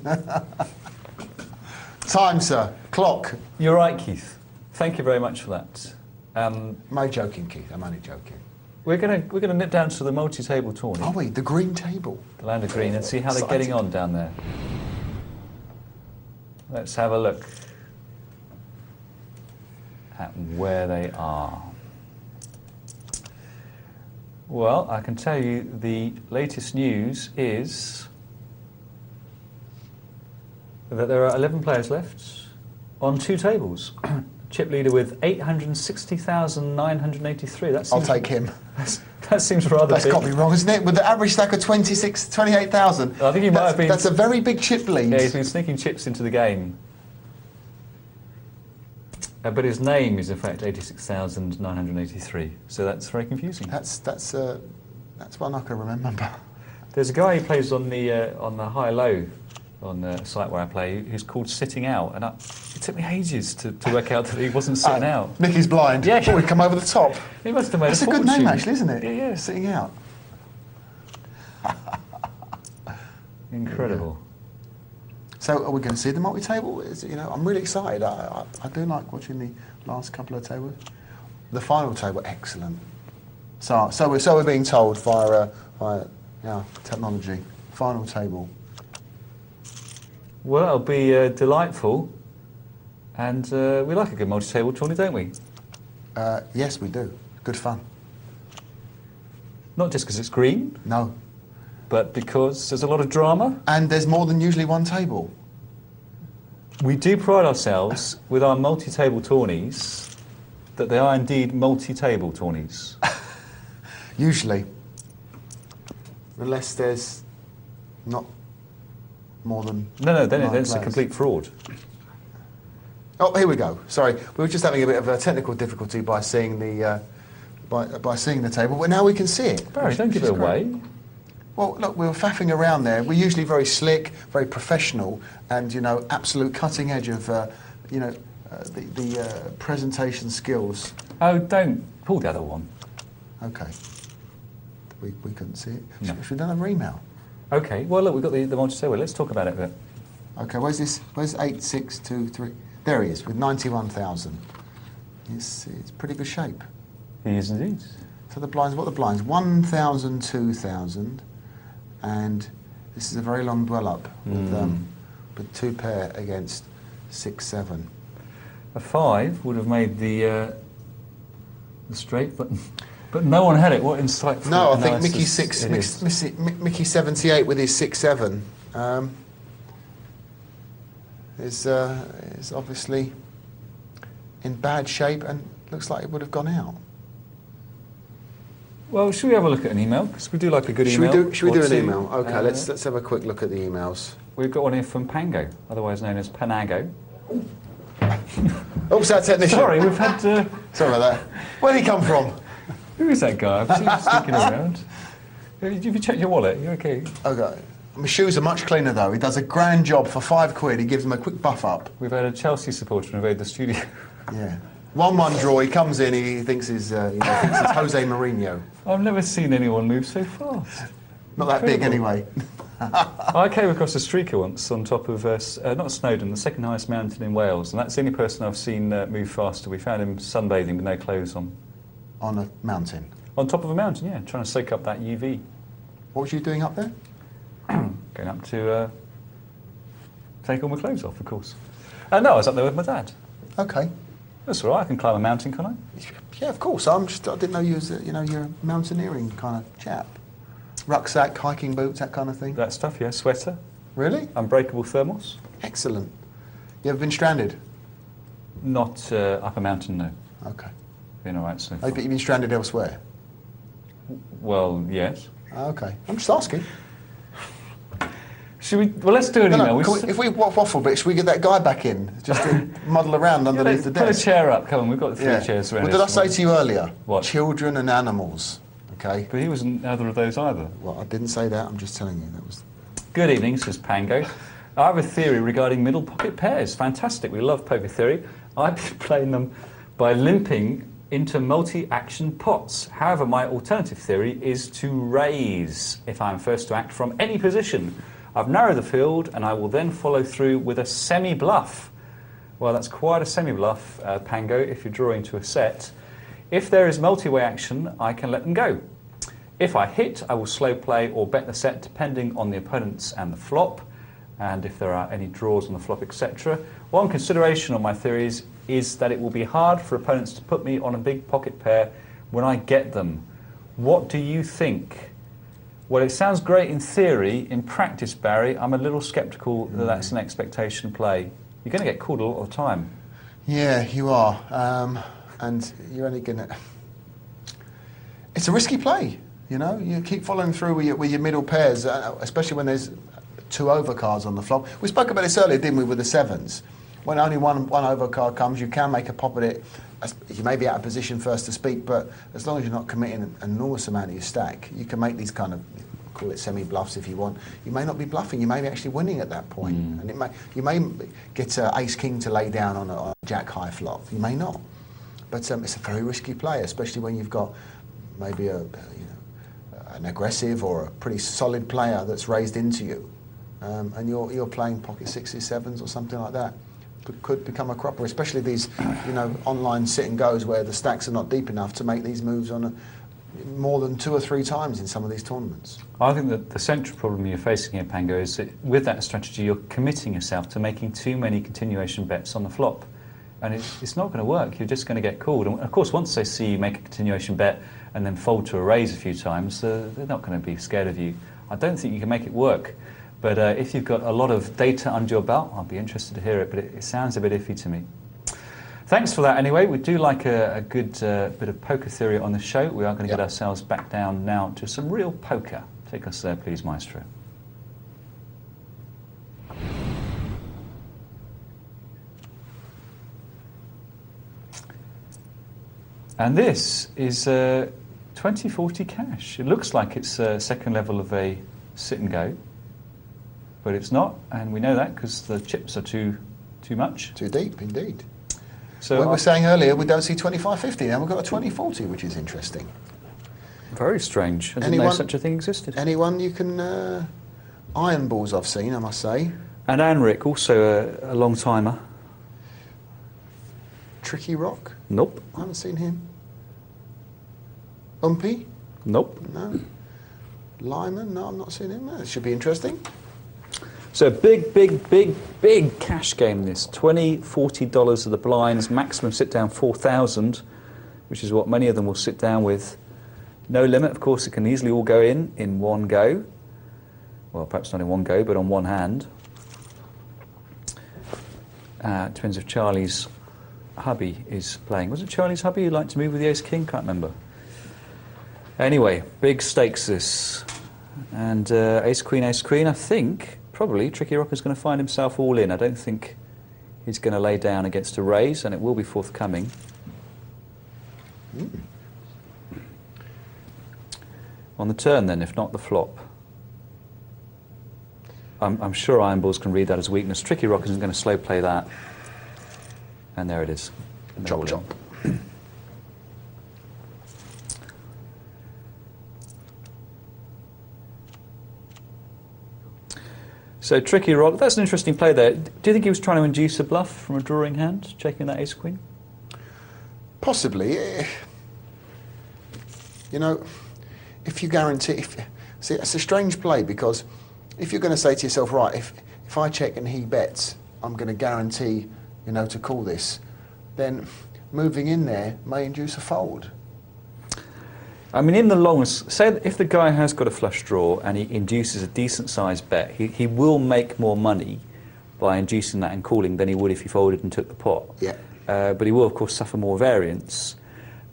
Time, sir. Clock. You're right, Keith. Thank you very much for that. Am I joking, Keith? I'm only joking. We're gonna nip down to the multi-table Are tournament, we? The green table. the Land of Green, and see how they're Exciting. getting on down there. Let's have a look at where they are. Well, I can tell you the latest news is that there are 11 players left on 2 tables. Chip leader with 860,983. I'll take him. That seems rather That's big. got me wrong, isn't it? With the average stack of 28,000. I think he might have been. That's a very big chip lead. Yeah, he's been sneaking chips into the game. But his name is in fact 86,983. So that's very confusing. That's one I can remember. There's a guy who plays on the high-low on the site where I play who's called Sitting Out, and it took me ages to work out that he wasn't sitting out. Mickey's blind. Yeah. Oh, he'd come over the top. He must have made That's a a good fortune. name, actually, isn't it? Yeah, yeah. Sitting out. Incredible. So are we going to see the multi-table? I'm really excited. I do like watching the last couple of tables. The final table, excellent. So we're being told via technology. Final table. Well, it'll be delightful, and we like a good multi-table tourney, don't we? Yes, we do. Good fun. Not just because it's green, No. but because there's a lot of drama. And there's more than usually one table. We do pride ourselves with our multi-table tourneys that they are indeed multi-table tourneys. Usually. Unless there's not more than No, then 9 it's a players. complete fraud. Oh, here we go. Sorry, we were just having a bit of a technical difficulty by seeing the by seeing the table, but now we can see it. Barry, don't give which it is great. away. Well, look, we were faffing around there. We're usually very slick, very professional, and absolute cutting edge of the presentation skills. Oh, don't pull the other one. Okay, we couldn't see it. No. Should we done a email? Okay, well, look, we've got the multi-table. Let's talk about it a bit. Okay, where's this? Where's 8623? There he is with 91,000. It's pretty good shape. He is indeed. So the blinds, what are the blinds? 1,000, 2,000, and this is a very long dwell up with 2 pair against 6, 7. A 5 would have made the straight, but no one had it. What insightful No, I think analysis Mickey 78 with his 6, 7 is obviously in bad shape and looks like it would have gone out. Well, should we have a look at an email? Because we do like a good email. Should we do or an two. email? Okay, let's have a quick look at the emails. We've got one here from Pango, otherwise known as Panago. Oops, that technician. Sorry, we've had... Sorry about that. Where'd he come from? who is that guy? I've seen him sticking around. Have you checked your wallet? You okay? Okay. My shoes are much cleaner though. He does a grand job for £5. He gives them a quick buff up. We've had a Chelsea supporter invade the studio. Yeah. 1-1 draw. He comes in. He thinks he's Jose Mourinho. I've never seen anyone move so fast. Not that big Incredible. anyway. I came across a streaker once on top of, not Snowdon, the second highest mountain in Wales, and that's the only person I've seen move faster. We found him sunbathing with no clothes on. On a mountain. On top of a mountain, yeah, trying to soak up that UV. What was you doing up there? Going up to take all my clothes off, of course. No, I was up there with my dad. Okay. That's all right, I can climb a mountain, can't I? Yeah, of course. I didn't know you was you're a mountaineering kind of chap. Rucksack, hiking boots, that kind of thing. That stuff, yeah, sweater, Really? unbreakable thermals. Excellent. You ever been stranded? Not up a mountain, no. Okay. Been all right so Oh, far. but you've been stranded elsewhere? Well, yes. Okay. I'm just asking. Should we? Well, let's do an email. If we waffle a bit, should we get that guy back in? Just to muddle around underneath the Put a desk? chair up. Come on, we've got the three chairs around. What did I say to you earlier? What? Children and animals. Okay. But he wasn't either of those either. Well, I didn't say that. I'm just telling you that was. Good evening, says Pango. I have a theory regarding middle pocket pairs. Fantastic. We love poker theory. I've been playing them by limping into multi-action pots. However, my alternative theory is to raise if I'm first to act from any position. I've narrowed the field and I will then follow through with a semi-bluff. Well, that's quite a semi-bluff, Pango, if you're drawing to a set. If there is multi-way action, I can let them go. If I hit, I will slow play or bet the set depending on the opponents and the flop, and if there are any draws on the flop, etc. One consideration on my theories is that it will be hard for opponents to put me on a big pocket pair when I get them. What do you think? Well, it sounds great in theory. In practice, Barry, I'm a little sceptical that that's an expectation play. You're going to get called a lot of the time. Yeah, you are. And you're only going to... It's a risky play, you know? You keep following through with your middle pairs, especially when there's two overcards on the flop. We spoke about this earlier, didn't we, with the sevens? When only one overcard comes, you can make a pop at it. You may be out of position first to speak, but as long as you're not committing an enormous amount of your stack, you can make these kind of, call it semi-bluffs if you want. You may not be bluffing, you may be actually winning at that point. And you may get ace-king to lay down on a jack-high flop. You may not. But it's a very risky play, especially when you've got maybe an aggressive or a pretty solid player that's raised into you. And you're playing pocket sixes, sevens or something like that. Could become a cropper, especially these, online sit and goes where the stacks are not deep enough to make these moves on more than 2 or 3 times in some of these tournaments. I think that the central problem you're facing here, Pango, is that with that strategy you're committing yourself to making too many continuation bets on the flop. And it's not going to work. You're just going to get called. And of course, once they see you make a continuation bet and then fold to a raise a few times, they're not going to be scared of you. I don't think you can make it work. But if you've got a lot of data under your belt, I'll be interested to hear it, but it sounds a bit iffy to me. Thanks for that anyway. We do like a good bit of poker theory on the show. We are going to get ourselves back down now to some real poker. Take us there, please, Maestro. And this is 2040 cash. It looks like it's a second level of a sit and go. But it's not, and we know that because the chips are too much. Too deep, indeed. So we were saying earlier we don't see 2550, now we've got a 2040, which is interesting. Very strange. I didn't know such a thing existed. Anyone you can... iron balls I've seen, I must say. And Anric, also a long timer. Tricky Rock? Nope. I haven't seen him. Umpy? Nope. No. Lyman? No, I'm not seeing him. That should be interesting. So big cash game this. $20, $40 of the blinds, maximum sit down 4,000, which is what many of them will sit down with. No limit, of course, it can easily all go in one go. Well, perhaps not in one go, but on one hand. Depends if Charlie's hubby is playing. Was it Charlie's hubby who liked to move with the ace-king? Can't remember. Anyway, big stakes this. And ace-queen, I think... Probably Tricky Rock is going to find himself all in. I don't think he's going to lay down against a raise, and it will be forthcoming. On the turn then, if not the flop. I'm sure Iron Balls can read that as weakness. Tricky Rock isn't going to slow play that. And there it is. Chop chop. So Tricky Rock, that's an interesting play there. Do you think he was trying to induce a bluff from a drawing hand, checking that ace-queen? Possibly. If you guarantee... See, it's a strange play because if you're going to say to yourself, right, if I check and he bets, I'm going to guarantee, to call this, then moving in there may induce a fold. I mean, in the long, say if the guy has got a flush draw and he induces a decent sized bet, he will make more money by inducing that and calling than he would if he folded and took the pot. Yeah. But he will, of course, suffer more variance.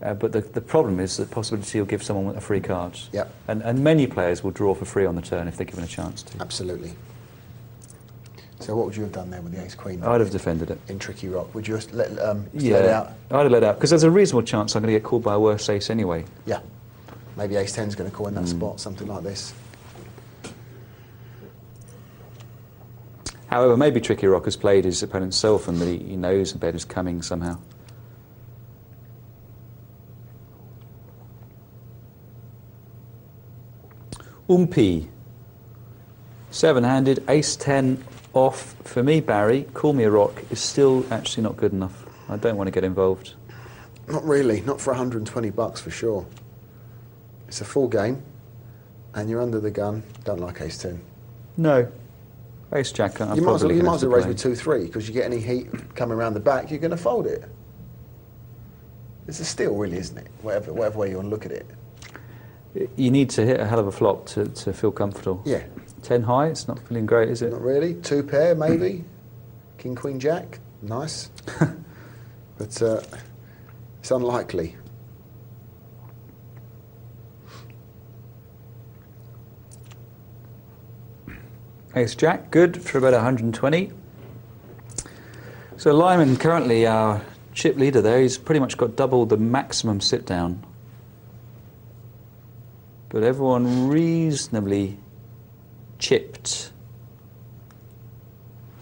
But the problem is the possibility he'll give someone a free card. Yep. And many players will draw for free on the turn if they're given a chance to. Absolutely. So what would you have done there with the ace-queen? I'd have defended it. In tricky rock. Would you just let it out? I'd have let it out, because there's a reasonable chance I'm going to get called by a worse ace anyway. Yeah. Maybe ace-10's going to call in that spot, something like this. However, maybe Tricky Rock has played his opponent so often that he knows a bet is coming somehow. Umpi. 7-handed, ace-10 off. For me, Barry, call me a rock is still actually not good enough. I don't want to get involved. Not really. Not for 120 bucks for sure. It's a full game, and you're under the gun. Don't like ace-10. No. Ace-jack, I'm You might as probably well raise play. with 2-3, because you get any heat coming around the back, you're going to fold it. It's a steal, really, isn't it? Whatever way you want to look at it. You need to hit a hell of a flop to feel comfortable. Yeah. 10 high, it's not feeling great, is it? Not really. 2 pair, maybe. King, Queen, Jack. Nice. But it's unlikely. Ace-jack, good for about 120. So Lyman, currently our chip leader there, he's pretty much got double the maximum sit-down. But everyone reasonably chipped.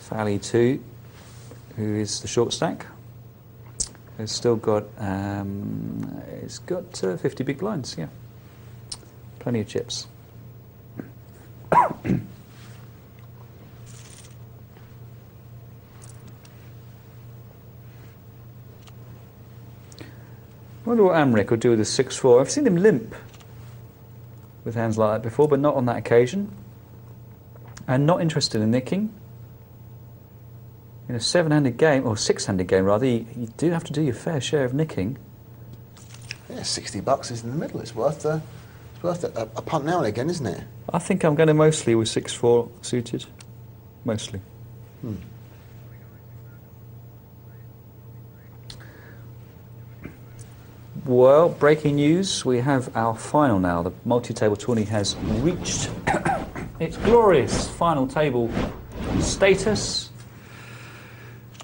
Fally 2, who is the short stack, has still got, it's got 50 big blinds, yeah. Plenty of chips. I wonder what Amric will do with a 6-4. I've seen him limp with hands like that before, but not on that occasion. And not interested in nicking. In a 7-handed game, or 6-handed game rather, you do have to do your fair share of nicking. Yeah, 60 bucks is in the middle. It's worth a punt now and again, isn't it? I think I'm going to mostly with 6-4 suited. Mostly. Well, breaking news, we have our final now. The multi-table tourney has reached its glorious final table status.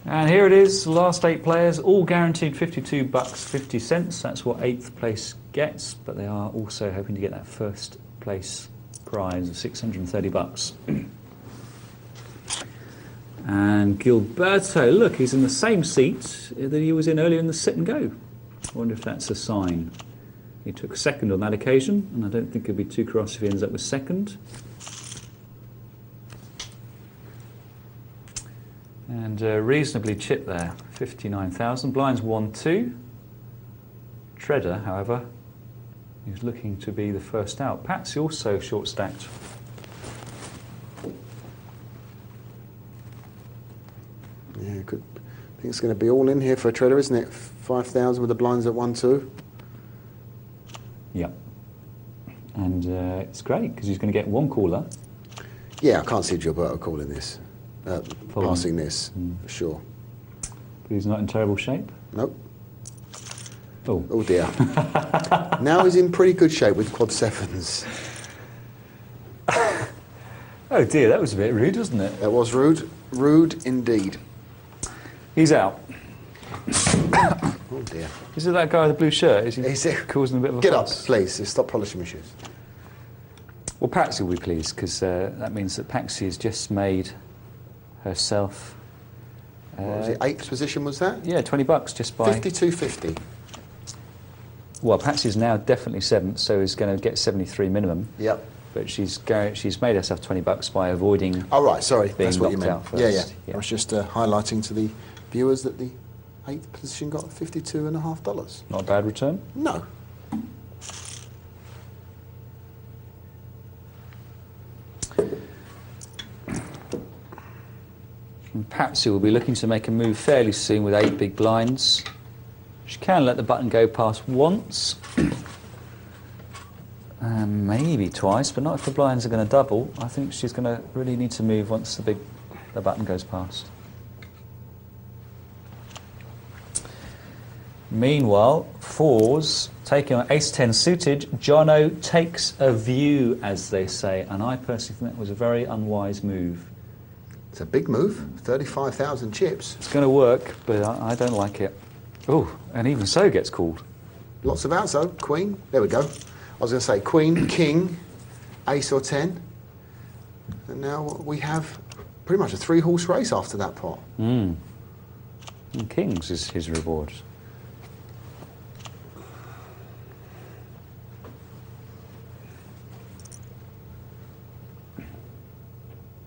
And here it is, last 8 players, all guaranteed $52.50. That's what 8th place gets, but they are also hoping to get that first place prize of $630. And Gilberto, look, he's in the same seat that he was in earlier in the sit and go. I wonder if that's a sign. He took second on that occasion, and I don't think he'll be too cross if he ends up with second. And reasonably chipped there, 59,000. Blinds 1-2. Treader, however, is looking to be the first out. Patsy also short stacked. Yeah, good. I think it's going to be all in here for a Treader, isn't it? 5,000 with the blinds at 1-2. Yep. And it's great because he's going to get one caller. Yeah, I can't see Gilberto calling this, passing this, for sure. But he's not in terrible shape. Nope. Oh. Oh dear. Now he's in pretty good shape with quad 7s. Oh dear, that was a bit rude, wasn't it? That was rude. Rude indeed. He's out. Oh dear. Is it that guy with the blue shirt? Is he Is it? causing a bit of a Get up, fuss? please. Stop polishing my shoes. Well, Patsy will be pleased because that means that Patsy has just made herself. What was it? 8th position was that? Yeah, $20 just by. 52.50. Well, Patsy's now definitely 7th, so is going to get 73 minimum. Yep. But she's made herself $20 by avoiding. Oh right, sorry. Being That's what you knocked meant. out first. Yeah. Yeah. I was just highlighting to the viewers that the 8th position got $52.50. Not a bad return. No. And Patsy will be looking to make a move fairly soon with 8 big blinds. She can let the button go past once. Maybe twice, but not if the blinds are going to double. I think she's going to really need to move once the big the button goes past. Meanwhile, fours, taking on ace-10 suited, Jono takes a view, as they say, and I personally think that was a very unwise move. It's a big move, 35,000 chips. It's going to work, but I don't like it. Oh, and even so gets called. Lots of outs though, queen, there we go. I was going to say queen, king, ace or 10. And now we have pretty much a 3-horse race after that pot. And kings is his reward.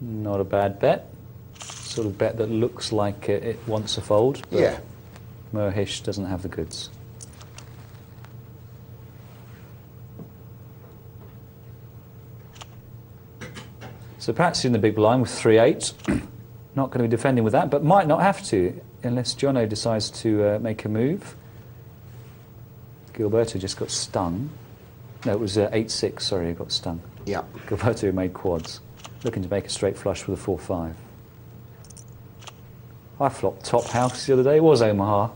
Not a bad bet. Sort of bet that looks like it wants a fold. But Yeah. Merhish doesn't have the goods. So Patsy in the big blind with 3-8. Not going to be defending with that, but might not have to, unless Jono decides to make a move. Gilberto just got stung. No, it was 8-6, sorry, he got stung. Yeah. Gilberto made quads, looking to make a straight flush with a 4-5. I flopped top house the other day. It was Omaha,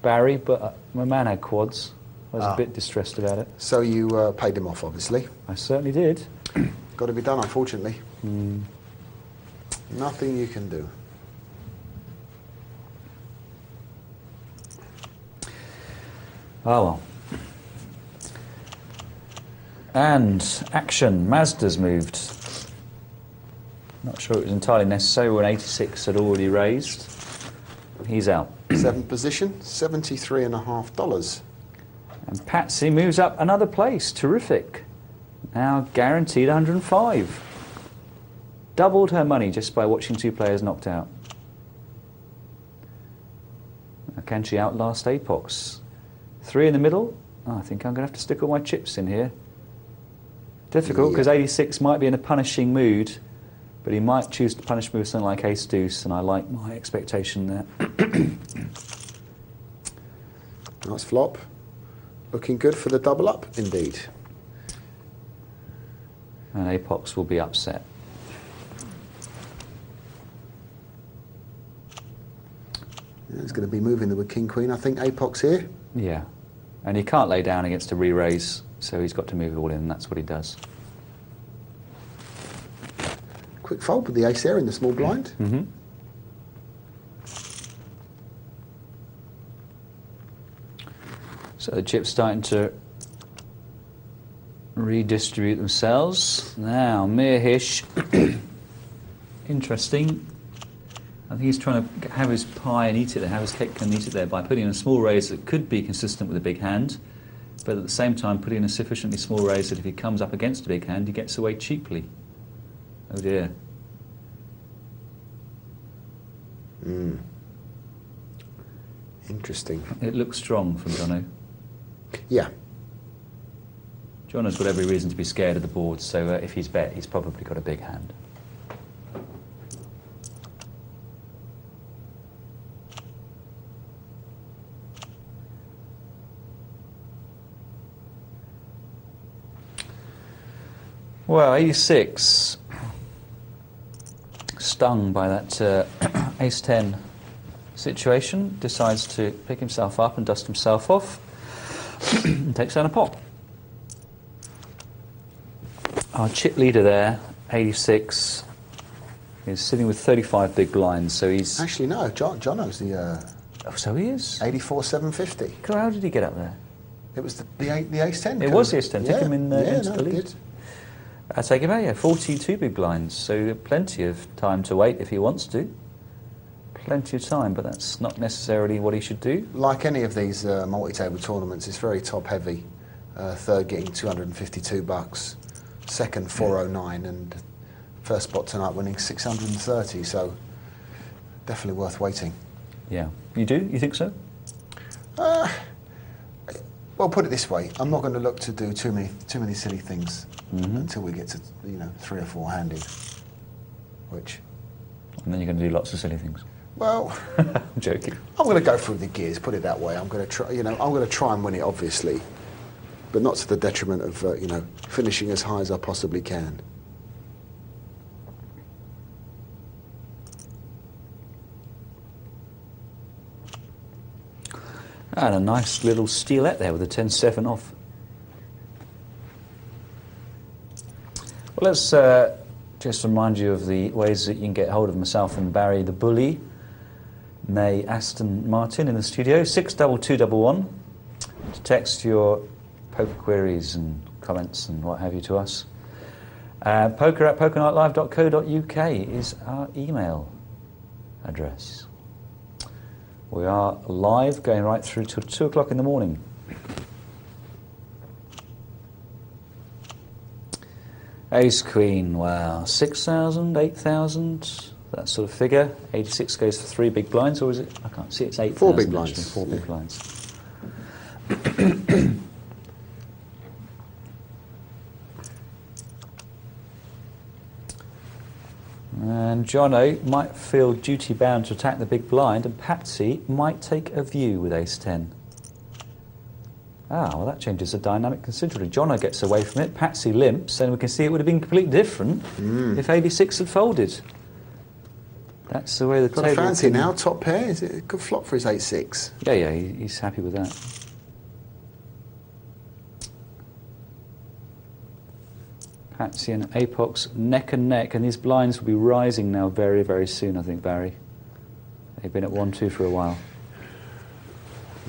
Barry, but my man had quads. I was a bit distressed about it. So you paid him off, obviously. I certainly did. Got to be done, unfortunately. Nothing you can do. Oh well. And action. Mazda's moved. Not sure it was entirely necessary when 86 had already raised. He's out. 7th position, $73.50. And Patsy moves up another place. Terrific. Now guaranteed 105. Doubled her money just by watching 2 players knocked out. Now, can she outlast Apox? 3 in the middle. Oh, I think I'm going to have to stick all my chips in here. Difficult, because 86 might be in a punishing mood, but he might choose to punish me with something like ace-deuce, and I like my expectation there. Nice flop. Looking good for the double up, indeed. And Apox will be upset. Yeah, he's going to be moving with king-queen, I think, Apox here. Yeah. And he can't lay down against a re-raise, so he's got to move it all in, and that's what he does. Quick fold with the ace there in the small blind. So the chips starting to redistribute themselves. Now, Mirhish, interesting. I think he's trying to have his pie and eat it, have his cake and eat it there by putting in a small raise that could be consistent with a big hand, but at the same time putting in a sufficiently small raise that if he comes up against a big hand, he gets away cheaply. Oh dear. Interesting. It looks strong from Jono. Yeah. Jono's got every reason to be scared of the board, so if he's bet, he's probably got a big hand. Well, 86, stung by that ace-10 situation, decides to pick himself up and dust himself off and takes down a pot. Our chip leader there, 86, is sitting with 35 big blinds, so he's... Actually, no, Jono's the Oh, so he is? 84,750. How did he get up there? It was the ace-10. It was the ace-10, took him in into the it lead. did. I take him out, yeah, 42 big blinds, so plenty of time to wait if he wants to. Plenty of time, but that's not necessarily what he should do. Like any of these multi-table tournaments, it's very top-heavy. Third getting $252, second 409, and first spot tonight winning 630. So definitely worth waiting. Yeah, you do? You think so? Well, put it this way: I'm not going to look to do too many silly things until we get to 3 or 4 handed. Which, And then you're going to do lots of silly things. well, I'm joking. I'm going to go through the gears. Put it that way. I'm going to try. I'm going to try and win it, obviously, but not to the detriment of finishing as high as I possibly can. And a nice little steelette there with a 10-7 off. Well, let's just remind you of the ways that you can get hold of myself and Barry the Bully, nay Aston Martin, in the studio. 62211 to text your poker queries and comments and what have you to us. poker@pokernightlive.co.uk is our email address. We are live, going right through till 2 o'clock in the morning. Ace Queen, wow, 6,000, 8,000, that sort of figure. 86 goes for 3 big blinds, or is it? I can't see, it's 8,000. 4 big blinds. Actually, 4 big blinds. And Jono might feel duty-bound to attack the big blind, and Patsy might take a view with ace-10. Ah, well, that changes the dynamic considerably. Jono gets away from it, Patsy limps, and we can see it would have been completely different if 86 had folded. That's the way the Got table... a fancy now, top pair. Is it a good flop for his 8-6? Yeah, he's happy with that. Patsy and Apox neck and neck, and these blinds will be rising now very, very soon, I think, Barry. They've been at 1-2 for a while.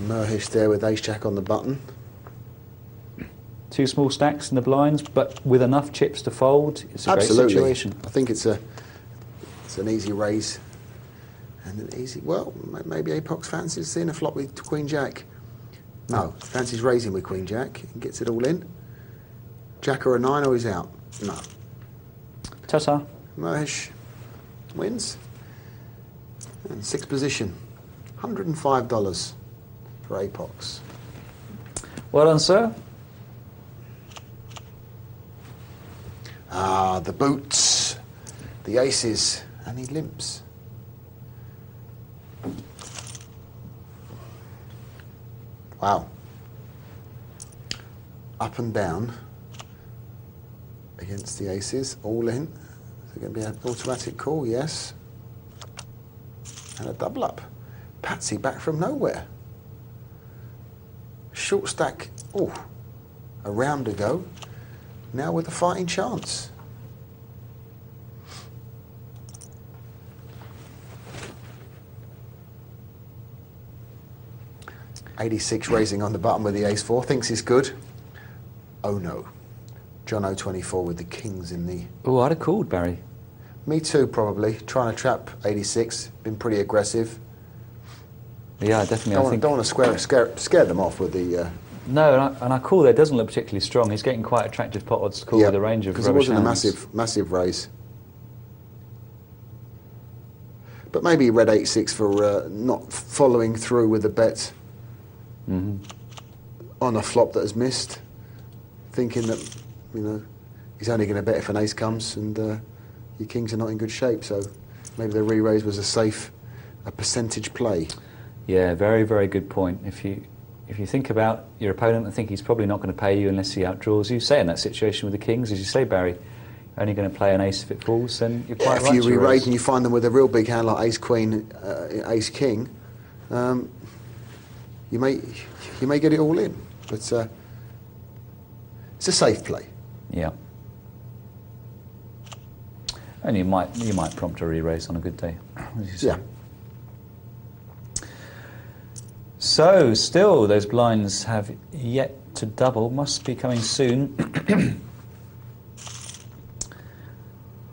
Merhish there with ace-jack on the button. 2 small stacks in the blinds, but with enough chips to fold, it's a great situation. I think it's an easy raise. And an easy, well, maybe Apox fancies seeing a flop with Queen-Jack. No, fancies raising with Queen-Jack and gets it all in. Jack or a 9 or he's out. No. Ta-ta. Merhish wins. And 6th position. $105 for Apox. Well done, sir. Ah, the boots, the aces, and he limps. Wow. Up and down against the aces, all in. Is it going to be an automatic call? Yes. And a double up. Patsy back from nowhere. Short stack, oh, a round ago. Now with a fighting chance. $86 raising on the button with the ace-4, thinks he's good. Oh no. Jono 24 with the kings in the... Oh, I'd have called, Barry. Me too, probably. Trying to trap 86. Been pretty aggressive. Yeah, definitely. Don't want to scare them off with the... No, and our call there doesn't look particularly strong. He's getting quite attractive pot odds to call with a range of rubbish because it wasn't hands. a massive raise. But maybe red 8-6 for not following through with the bet on a flop that has missed, thinking that he's only going to bet if an ace comes, and your kings are not in good shape. So maybe the re-raise was a percentage play. Yeah, very, very good point. If you think about your opponent and think he's probably not going to pay you unless he outdraws you, say in that situation with the kings, as you say, Barry, only going to play an ace if it falls, then you're quite right. If you re-raise and you find them with a real big hand like ace-queen, ace-king, you may get it all in. But it's a safe play. Yeah. And you might prompt a re-raise on a good day, as you say. Yeah. So, still, those blinds have yet to double. Must be coming soon.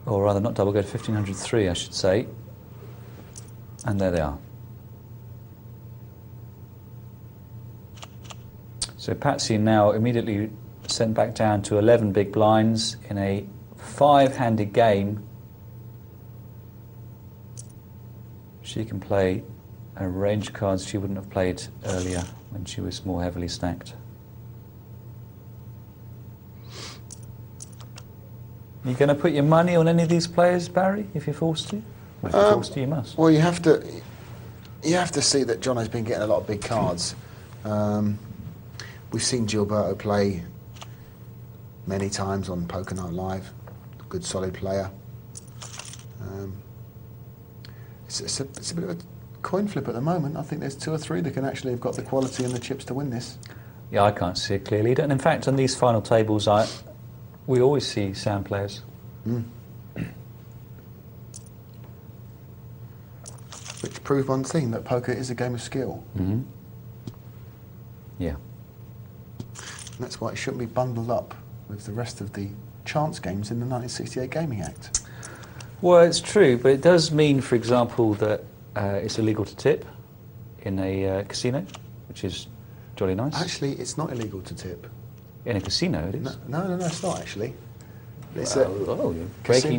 Or rather, not double, go to 1,503, I should say. And there they are. So Patsy now immediately sent back down to 11 big blinds in a 5-handed game. She can play a range of cards she wouldn't have played earlier when she was more heavily stacked. Are you going to put your money on any of these players, Barry, if you're forced to? Well, if you're forced to, you must. Well, you have to see that Jono's been getting a lot of big cards. We've seen Gilberto play many times on Poker Night Live. Good, solid player. It's a bit of a coin flip at the moment. I think there's 2 or 3 that can actually have got the quality and the chips to win this. Yeah, I can't see it clearly. And in fact, on these final tables, we always see sound players. Which prove one thing, that poker is a game of skill. Mm-hmm. Yeah. And that's why it shouldn't be bundled up with the rest of the chance games in the 1968 Gaming Act. Well, it's true, but it does mean, for example, that it's illegal to tip in a casino, which is jolly nice. Actually, it's not illegal to tip. In a casino, it is. No, it's not actually. It's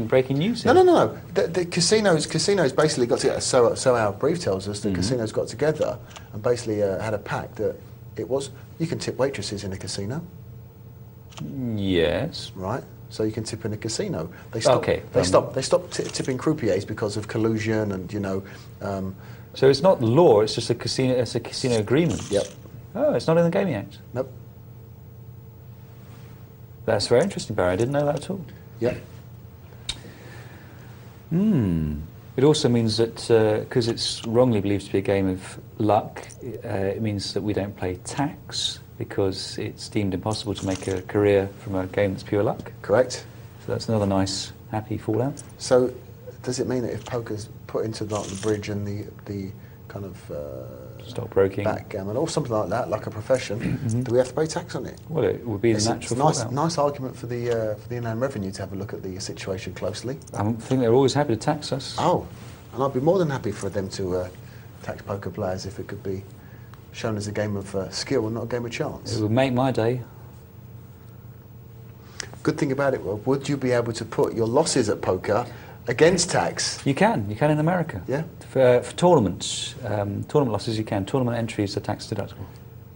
breaking news here. No. The casinos basically got together. So our brief tells us the casinos got together and basically had a pact that it was you can tip waitresses in a casino. Yes. Right. So you can tip in a casino. They stopped tipping croupiers because of collusion and so it's not law. It's just a casino. It's a casino agreement. Yep. Oh, it's not in the Gaming Act. Nope. That's very interesting, Barry. I didn't know that at all. Yep. It also means that because it's wrongly believed to be a game of luck, it means that we don't play tax because it's deemed impossible to make a career from a game that's pure luck. Correct. So that's another nice, happy fallout. So does it mean that if poker's put into the bridge and the kind of stockbroking, backgammon or something like that, like a profession, do we have to pay tax on it? Well, it would be the natural fallout. Nice argument for the Inland Revenue to have a look at the situation closely. I think they're always happy to tax us. Oh, and I'd be more than happy for them to tax poker players if it could be shown as a game of skill and not a game of chance. It would make my day. Good thing about it, well, would you be able to put your losses at poker against tax? You can in America. Yeah. For tournaments, tournament losses you can. Tournament entries are tax deductible.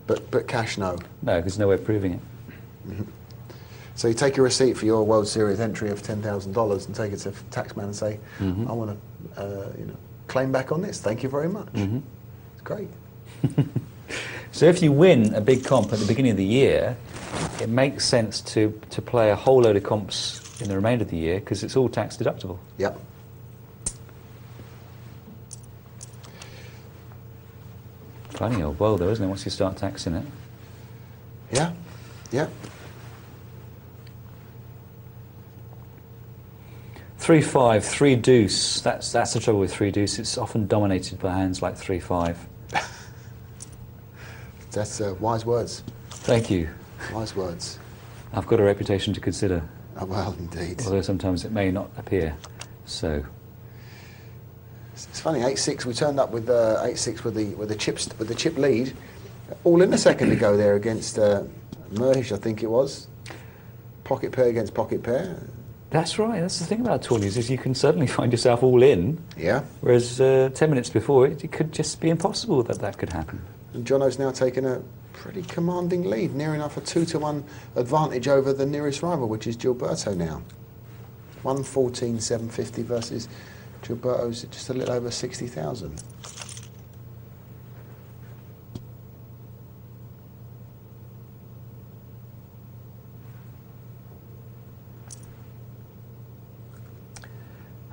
But cash, no. No, there's no way of proving it. Mm-hmm. So you take a receipt for your World Series entry of $10,000 and take it to a taxman and say, I want to claim back on this. Thank you very much. It's great. So if you win a big comp at the beginning of the year, it makes sense to play a whole load of comps in the remainder of the year because it's all tax deductible. Yep. Funny old world though, isn't it, once you start taxing it? Yeah. Yeah. 3-5, 3 deuce. That's the trouble with 3 deuce. It's often dominated by hands like 3-5. That's wise words. Thank you. Wise words. I've got a reputation to consider. Oh, well, indeed. Although sometimes it may not appear. So. It's funny. 8-6. We turned up with 8-6 with the chip lead, all in a second to go there against Merhish, I think it was. Pocket pair against pocket pair. That's right. That's the thing about tourneys is you can suddenly find yourself all in. Yeah. Whereas 10 minutes before it could just be impossible that could happen. And Jono's now taken a pretty commanding lead, near enough a 2-1 advantage over the nearest rival, which is Gilberto now. 114,750 versus Gilberto's just a little over 60,000.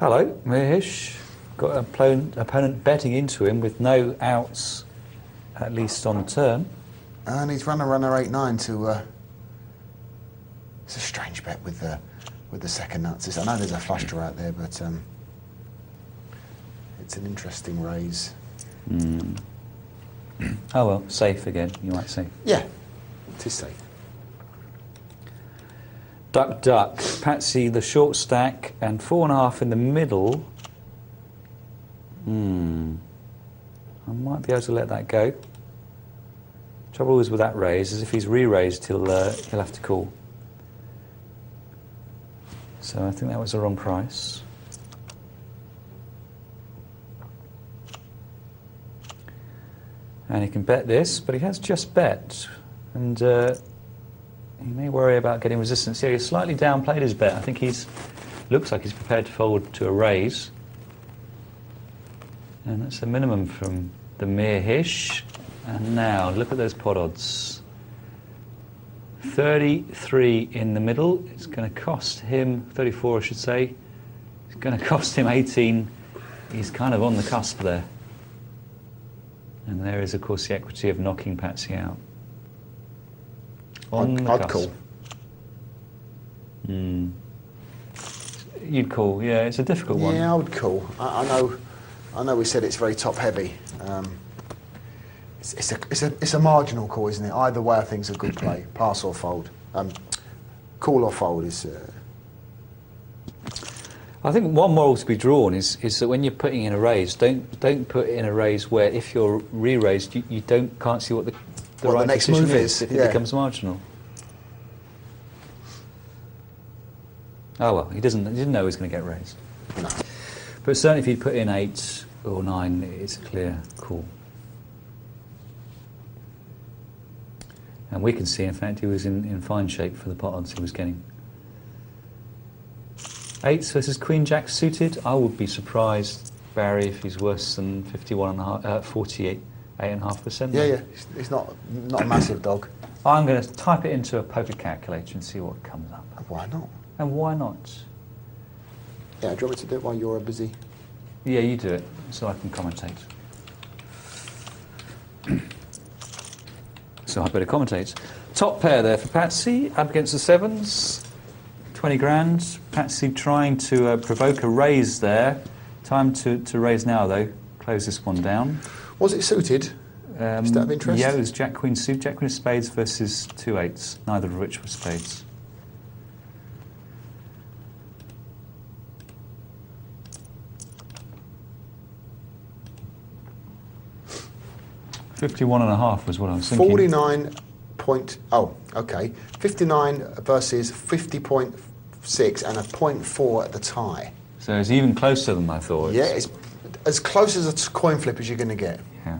Hello, Merhish. Got an opponent betting into him with no outs, at least on turn. And he's runner 8-9 to. It's a strange bet with the second nuts. I know there's a flush draw out there, but it's an interesting raise. Oh well, safe again, you might say. Yeah, it is safe. Duck, duck. Patsy, the short stack, and 4.5 in the middle. I might be able to let that go. Trouble is with that raise is if he's re-raised, he'll have to call. So I think that was the wrong price. And he can bet this, but he has just bet, and he may worry about getting resistance here. He's slightly downplayed his bet. I think looks like he's prepared to fold to a raise. And that's the minimum from the Merhish. And now, look at those pot odds. 33 in the middle. It's going to cost him, 34 I should say. It's going to cost him 18. He's kind of on the cusp there. And there is, of course, the equity of knocking Patsy out. On the I'd cusp. call. You'd call, yeah. It's a difficult one. Yeah, I would call. I know. We said it's very top heavy. It's a marginal call, isn't it? Either way, I think it's a good play. Pass or fold. Call or fold is. I think one moral to be drawn is that when you're putting in a raise, don't put in a raise where if you're re-raised, you can't see what the right next decision move is if it becomes marginal. Oh well, he didn't know he was going to get raised. No. But certainly if he'd put in 8 or 9, it's a clear call. And we can see, in fact, he was in fine shape for the pot odds he was getting. 8s versus Queen Jack suited. I would be surprised, Barry, if he's worse than 48.5%. Yeah. It's not a massive dog. I'm going to type it into a poker calculator and see what comes up. Why not? And why not? Yeah, do you want me to do it while you're busy? Yeah, you do it, so I can commentate. So I better commentate. Top pair there for Patsy, up against the 7s. 20 grand. Patsy trying to provoke a raise there. Time to raise now, though. Close this one down. Was it suited? Just out of interest? Yeah, it was Jack Queen suit. Jack Queen of spades versus 2 8s, neither of which were spades. $51.5 was what I was thinking. 49 point. Oh, okay. 59 versus 50.6 and a 0.4 at the tie. So it's even closer than I thought. Yeah, it's as close as a coin flip as you're going to get. Yeah.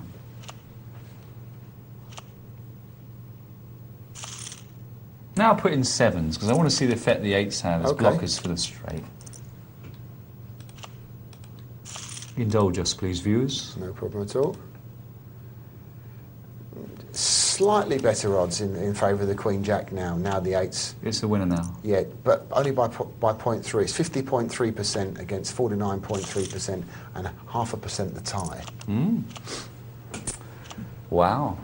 Now put in 7s, because I want to see the effect the 8s have as blockers for the straight. Indulge us, please, viewers. No problem at all. Slightly better odds in favour of the Queen Jack now the 8s. It's the winner now. Yeah, but only by 0.3. It's 50.3% against 49.3% and 0.5% the tie. Wow.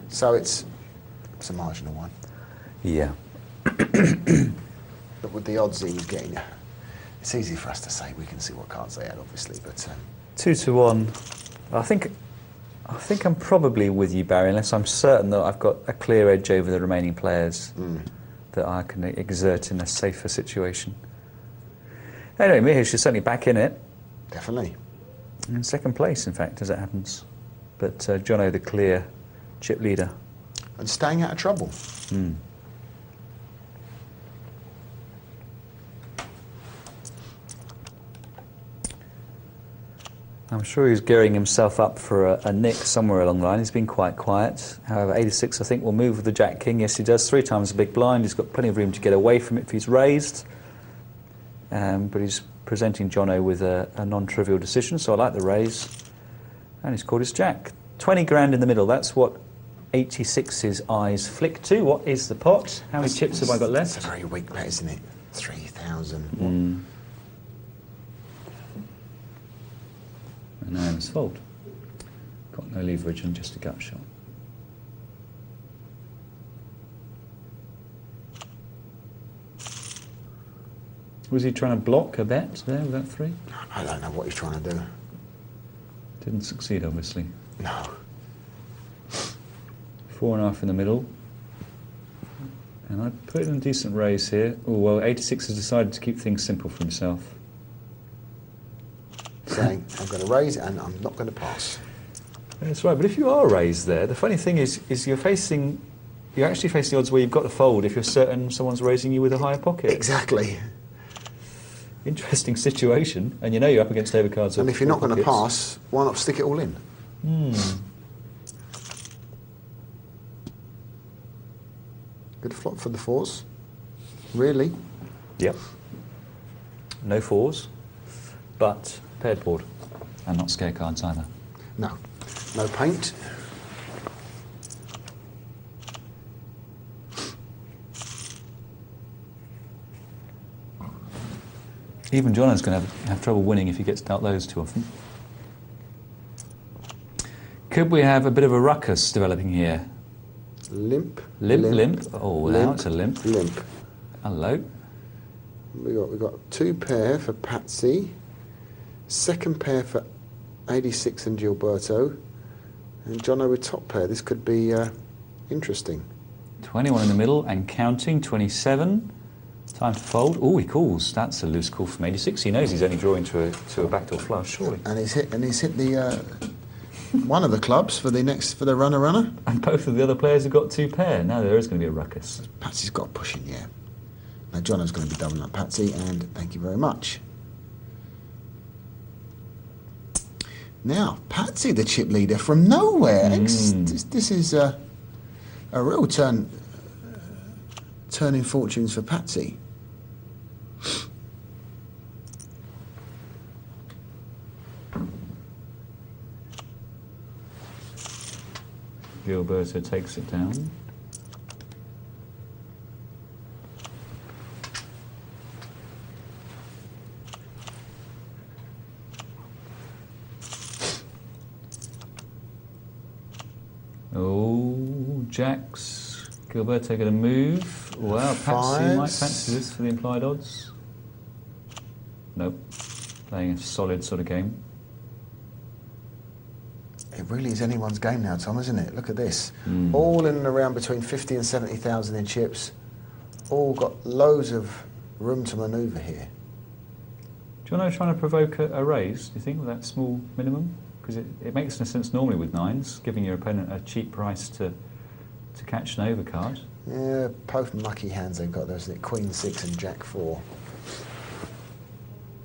So it's a marginal one. Yeah. But with the odds he was getting, it's easy for us to say. We can see what cards they had, obviously, but 2 to 1. I think I'm probably with you, Barry, unless I'm certain that I've got a clear edge over the remaining players that I can exert in a safer situation. Anyway, Mihish is certainly back in it. definitely. In second place, in fact, as it happens. But Jono, the clear chip leader. And staying out of trouble. I'm sure he's gearing himself up for a nick somewhere along the line. He's been quite quiet. However, 86, I think, will move with the Jack King. Yes, he does. 3 times the big blind. He's got plenty of room to get away from it if he's raised. But he's presenting Jono with a non-trivial decision, so I like the raise. And he's called his Jack. 20 grand in the middle. That's what 86's eyes flick to. What is the pot? How many chips have I got left? It's a very weak bet, isn't it? 3,000. And now it's fold. Got no leverage and just a gut shot. Was he trying to block a bet there with that 3? I don't know what he's trying to do. Didn't succeed, obviously. No. 4.5 in the middle. And I put in a decent raise here. Oh, well, 86 has decided to keep things simple for himself. Saying, I'm going to raise and I'm not going to pass. That's right, but if you are raised there, the funny thing is you're actually facing the odds where you've got to fold if you're certain someone's raising you with a higher pocket. Exactly. Interesting situation, and you know you're up against overcards. And if you're not going to pass, why not stick it all in? Good flop for the 4s. Really? Yep. No 4s, but paired board, and not scare cards either. No. No paint. Even Jono's going to have trouble winning if he gets dealt those too often. Could we have a bit of a ruckus developing here? Limp. Limp. Oh, now limp, it's a limp. Limp. Hello. We got 2 pair for Patsy, second pair for 86 and Gilberto, and Jono with top pair. This could be interesting. 21 in the middle and counting. 27. Time to fold. Oh, he calls. That's a loose call from 86. He knows he's only drawing to a backdoor flush, surely. And he's hit the one of the clubs for the runner. And both of the other players have got 2 pair. Now there is going to be a ruckus. Patsy's got pushing, yeah. Now Jono's going to be doubling up Patsy, and thank you very much. Now Patsy, the chip leader from nowhere. This is a real turning fortunes for Patsy. Gilberto takes it down. Oh, jacks. Gilberto going to move. Well, Patsy might fancy this for the implied odds. Nope. Playing a solid sort of game. It really is anyone's game now, Tom, isn't it? Look at this. All in and around between 50 and 70,000 in chips. All got loads of room to manoeuvre here. Do you want to try to provoke a raise, do you think, with that small minimum? Because it makes no sense normally with 9s, giving your opponent a cheap price to catch an overcard. Yeah, both mucky hands they've got, isn't it? Queen 6 and Jack 4.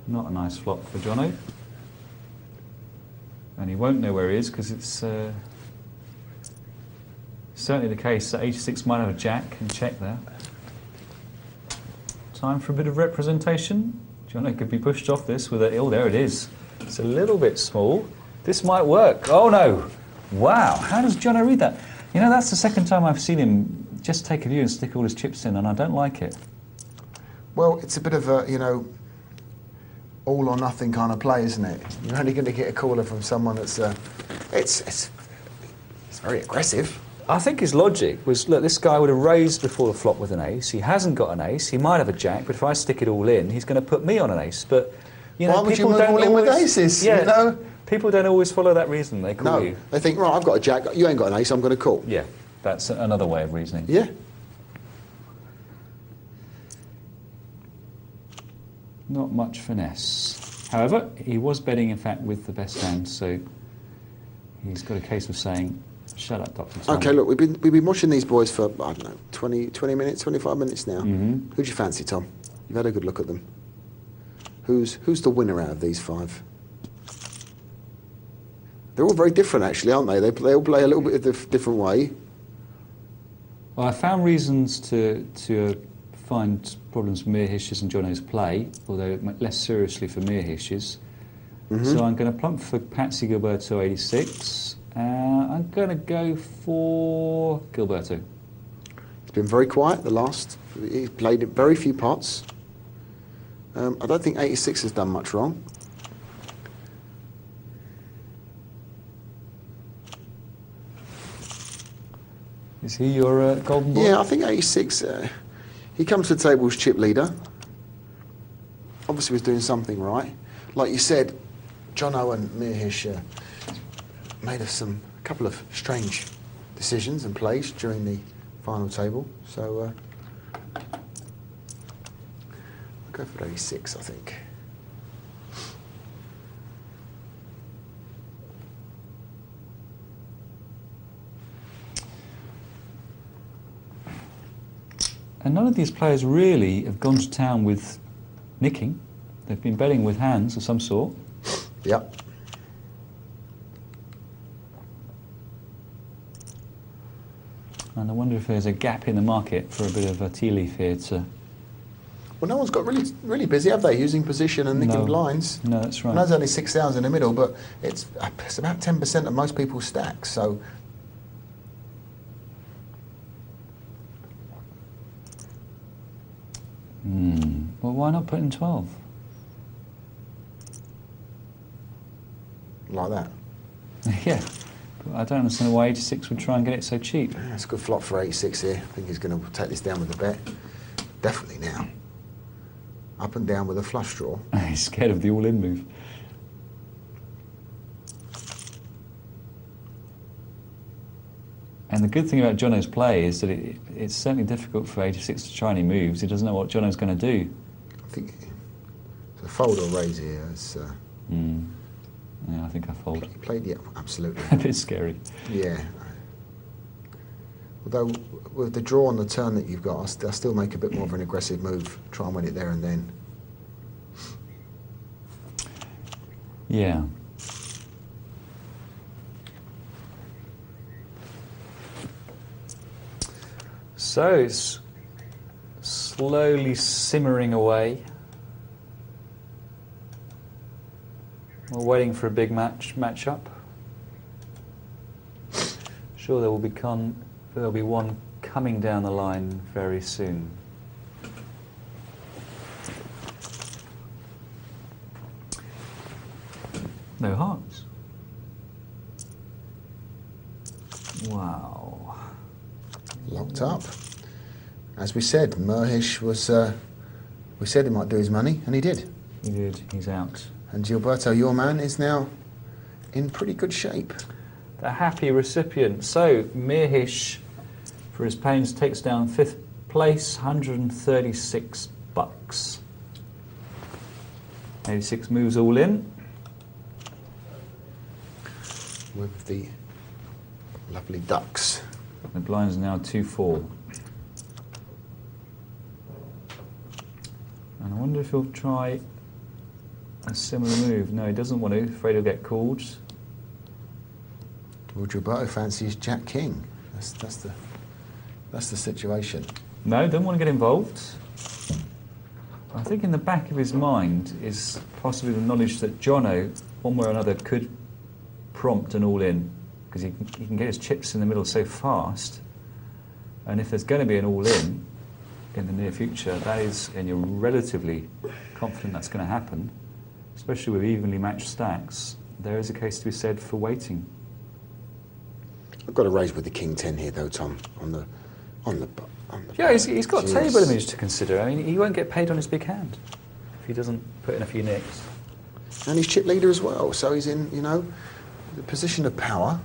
Not a nice flop for Jono. And he won't know where he is because it's certainly the case that 86 might have a jack and check there. Time for a bit of representation. Jono could be pushed off this with a... Oh, there it is. It's a little bit small. This might work. Oh, no. Wow. How does Jono read that? You know, that's the second time I've seen him just take a view and stick all his chips in, and I don't like it. Well, it's a bit of a, you know, all or nothing kind of play, isn't it? You're only going to get a caller from someone that's... It's very aggressive. I think his logic was, look, this guy would have raised before the flop with an ace. He hasn't got an ace. He might have a jack, but if I stick it all in, he's going to put me on an ace. But, you know, why would you move all in with aces? Yeah, you know? People don't always follow that reason. They call you. They think, right, I've got a jack. You ain't got an ace. I'm going to call. Yeah, that's another way of reasoning. Yeah. Not much finesse. However, he was betting, in fact, with the best hand, so he's got a case of saying, shut up, Dr. Tom. OK, look, we've been watching these boys for, I don't know, 20 minutes, 25 minutes now. Mm-hmm. Who do you fancy, Tom? You've had a good look at them. Who's the winner out of these 5? They're all very different, actually, aren't they? They all play a little bit of a different way. Well, I found reasons to find problems with Mirhish's and Jono's play, although less seriously for Mirhish's. So I'm going to plump for Patsy Gilberto 86. I'm going to go for Gilberto. He's been very quiet he's played very few pots. I don't think 86 has done much wrong. Is he your golden boy? Yeah, I think 86, he comes to the table as chip leader. Obviously was doing something right. Like you said, Jono and Mirhish made us a couple of strange decisions and plays during the final table. So I'll go for 86, I think. And none of these players really have gone to town with nicking. They've been betting with hands of some sort. Yep. And I wonder if there's a gap in the market for a bit of a tea leaf here to... Well, no one's got really busy, have they, using position and nicking blinds? No, that's right. I know there's only 6,000 in the middle, but it's about 10% of most people's stacks, so... Well, why not put in 12? Like that. Yeah, I don't understand why 86 would try and get it so cheap. Yeah, it's a good flop for 86 here. I think he's going to take this down with a bet. Definitely now. Up and down with a flush draw. He's scared of the all-in move. And the good thing about Jono's play is that it's certainly difficult for 86 to try any moves. He doesn't know what Jono's going to do. I think it's a fold or raise here. It's, Yeah, I think I fold. he played, yeah, absolutely. A bit scary. Yeah. Although with the draw on the turn that you've got, I'll still make a bit more of an aggressive move. Try and win it there and then. Yeah. So it's slowly simmering away. We're waiting for a big match-up. Sure, there'll be one coming down the line very soon. No hearts. Wow. Locked up. As we said, Merhish was. We said he might do his money, and he did. He did. He's out. And Gilberto, your man, is now in pretty good shape. The happy recipient. So Mirhish, for his pains, takes down 5th place, $136. 86 moves all in. With the lovely ducks. The blind's now 2-4. And I wonder if he'll try a similar move. No, he doesn't want to. Afraid he'll get called. Well, Gilberto fancies Jack King. That's the situation. No, don't want to get involved. I think in the back of his mind is possibly the knowledge that Jono, one way or another, could prompt an all-in, because he can get his chips in the middle so fast. And if there's going to be an all-in in the near future, that is, and you're relatively confident that's going to happen, especially with evenly matched stacks, there is a case to be said for waiting. I've got to raise with the King 10 here, though, Tom, on the Yeah, he's got table image to consider. I mean, he won't get paid on his big hand if he doesn't put in a few nicks. And he's chip leader as well, so he's in, you know, the position of power.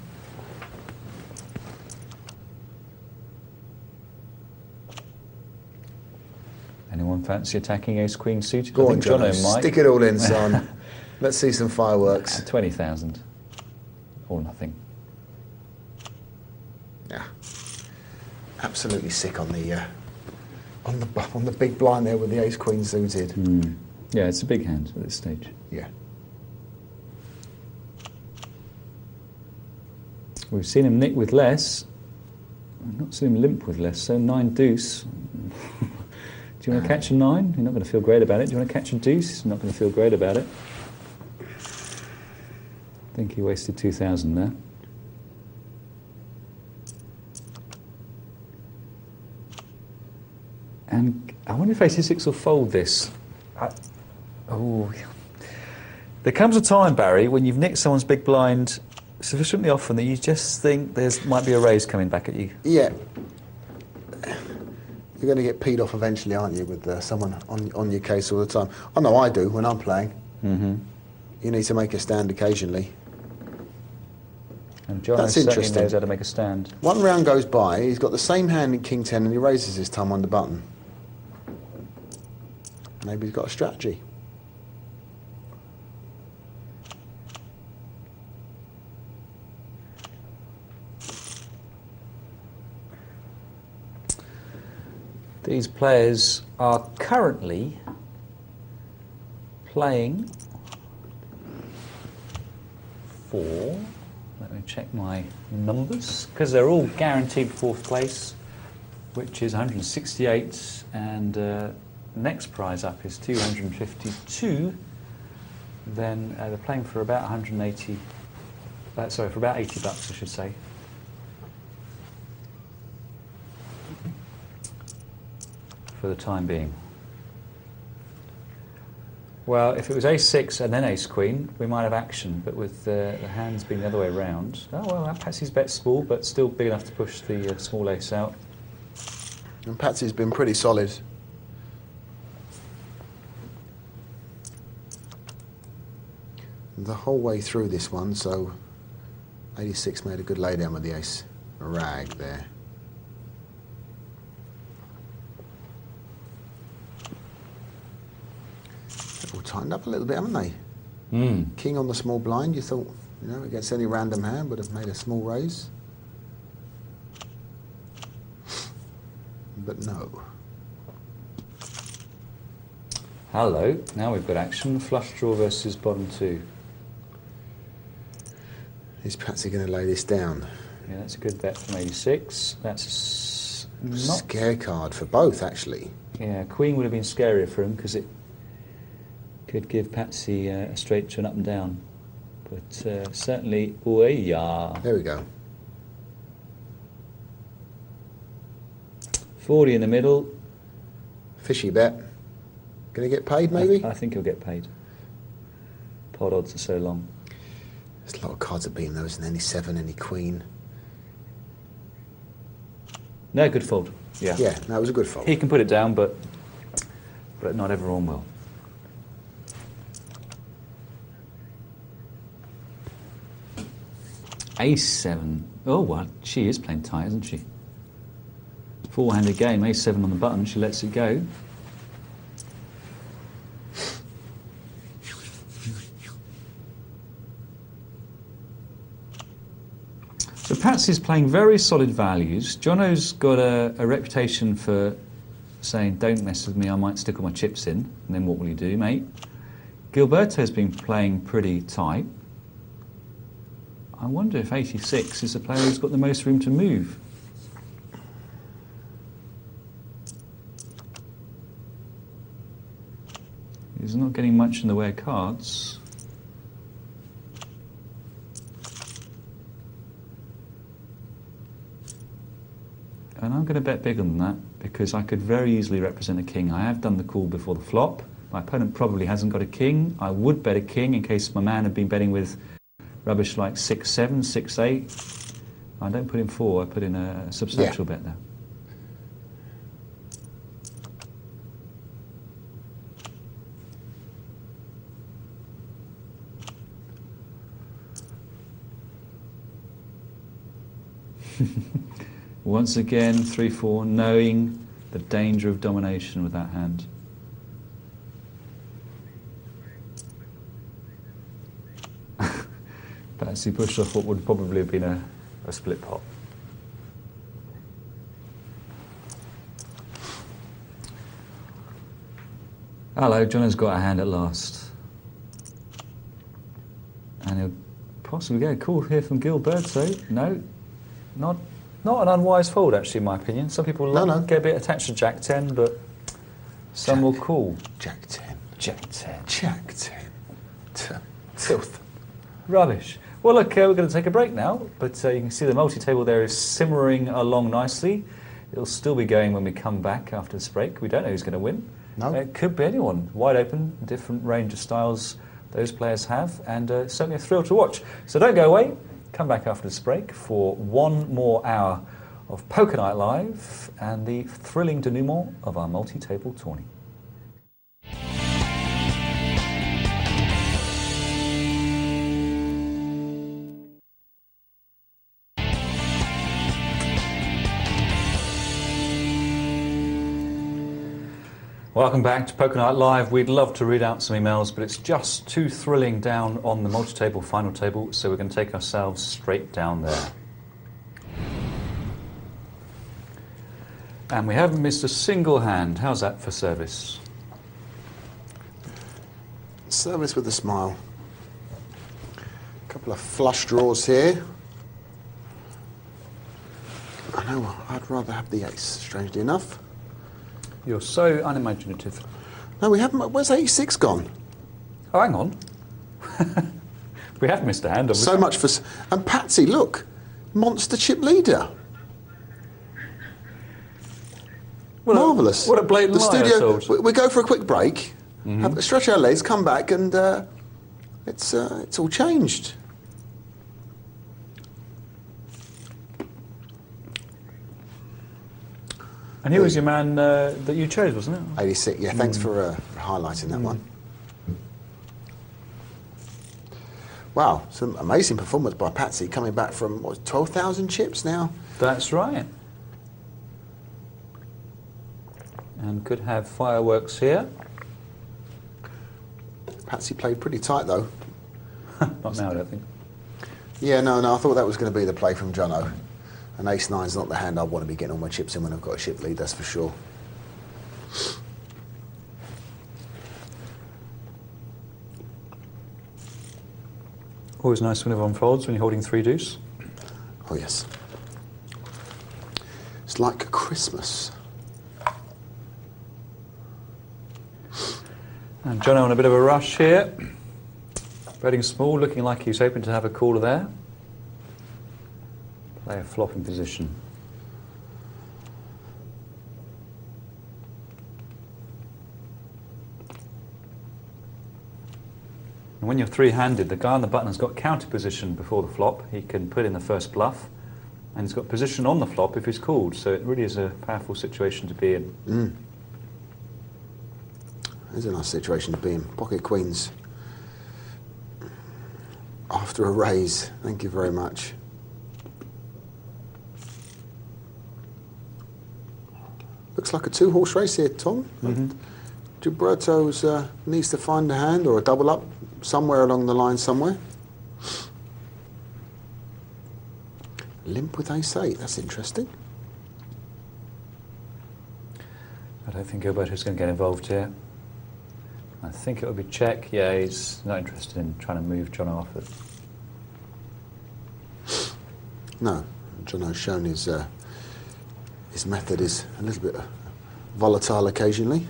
Anyone fancy attacking ace-queen suited? Go I on, think Jono Jono, might. stick it all in, son. Let's see some fireworks. 20,000 or nothing. Yeah, absolutely sick on the big blind there with the ace queen suited. Yeah, it's a big hand at this stage. Yeah, We've seen him nick with less. We've not seen him limp with less. So 9 deuce. Do you want to catch a 9? You're not going to feel great about it. Do you want to catch a deuce? You're not going to feel great about it. I think he wasted 2,000 there. And I wonder if 86 will fold this. There comes a time, Barry, when you've nicked someone's big blind sufficiently often that you just think there might be a raise coming back at you. yeah. You're going to get peed off eventually, aren't you, with someone on your case all the time? I know I do when I'm playing. Mm-hmm. You need to make a stand occasionally. And Jono That's certainly interesting. knows how to make a stand. One round goes by, he's got the same hand in King 10 and he raises his thumb on the button. Maybe he's got a strategy. These players are currently playing for, let me check my numbers, because they're all guaranteed 4th place, which is 168, and next prize up is 252. Then they're playing for about 180, sorry, for about $80, I should say. For the time being. Well, if it was ace-6 and then ace-queen, we might have action, but with the hands being the other way round... Oh, well, that Patsy's bet small, but still big enough to push the small ace out. And Patsy's been pretty solid. The whole way through this one, so 86 made a good laydown with the ace rag there. They've all tightened up a little bit, haven't they? King on the small blind, you thought, you know, against any random hand would have made a small raise. But no. Hello, now we've got action. Flush draw versus bottom two. Is Patsy going to lay this down? Yeah, that's a good bet from 86. That's not... Scare card for both, actually. Yeah, queen would have been scarier for him because it could give Patsy a straight to an up and down. But certainly... Oh, yeah. There we go. 40 in the middle. Fishy bet. Going to get paid, maybe? I think he'll get paid. Pot odds are so long. There's a lot of cards at beam, though, isn't there? Any 7, any queen. No, good fold. Yeah. Yeah, that was a good fold. He can put it down, but not everyone will. Ace-7. Oh, well, she is playing tight, isn't she? Four-handed game, ace-7 on the button, she lets it go. So Patsy's playing very solid values. Jono's got a reputation for saying, don't mess with me, I might stick all my chips in. And then what will you do, mate? Gilberto's been playing pretty tight. I wonder if 86 is the player who's got the most room to move. He's not getting much in the way of cards. And I'm going to bet bigger than that because I could very easily represent a king. I have done the call before the flop. My opponent probably hasn't got a king. I would bet a king in case my man had been betting with rubbish like 6-7, 6-8. I don't put in 4, I put in a substantial bet there. Once again, 3-4, knowing the danger of domination with that hand. Patsy pushed off what would probably have been a split pot. Hello, Jono's got a hand at last. And he'll possibly get a call here from Gilberto. No, not an unwise fold, actually, in my opinion. Some people get a bit attached to Jack 10, but some will call. Jack 10. Jack 10. Jack 10. Filth. Rubbish. Well, look, we're going to take a break now, but you can see the multi-table there is simmering along nicely. It'll still be going when we come back after this break. We don't know who's going to win. No. It could be anyone. Wide open, different range of styles those players have, and certainly a thrill to watch. So don't go away. Come back after this break for one more hour of Poker Night Live and the thrilling denouement of our multi-table tourney. Welcome back to Poker Night Live. We'd love to read out some emails, but it's just too thrilling down on the multi-table final table, so we're going to take ourselves straight down there. And we haven't missed a single hand. How's that for service? Service with a smile. A couple of flush draws here. I know, I'd rather have the ace, strangely enough. You're so unimaginative. No, we haven't. Where's 86 gone? Oh, hang on. We have missed a hand, obviously. So much for... And Patsy, look. Monster chip leader. Marvellous. What a blatant lie, I told. We go for a quick break. stretch our legs, come back, and it's all changed. And he was your man that you chose, wasn't it? 86, yeah, thanks for highlighting that one. Wow, some amazing performance by Patsy, coming back from, what, 12,000 chips now? That's right. And could have fireworks here. Patsy played pretty tight, though. Not now, I don't think. Yeah, no, I thought that was going to be the play from Jono. And ace-9's not the hand I want to be getting all my chips in when I've got a chip lead, that's for sure. Always nice when everyone folds when you're holding 3 deuce. Oh, yes. It's like Christmas. And Jono on a bit of a rush here. Betting small, looking like he's hoping to have a caller there. Play a flop in position. And when you're three-handed, the guy on the button has got counter position before the flop. He can put in the first bluff, and he's got position on the flop if he's called. So it really is a powerful situation to be in. It's a nice situation to be in. Pocket queens after a raise. Thank you very much. Looks like a 2-horse race here, Tom. Gilberto's needs to find a hand or a double up somewhere along the line somewhere. Limp with ace-8, that's interesting. I don't think Gilberto's going to get involved here. I think it would be check. Yeah, he's not interested in trying to move Jono off it. No, Jono's shown his method is a little bit volatile occasionally.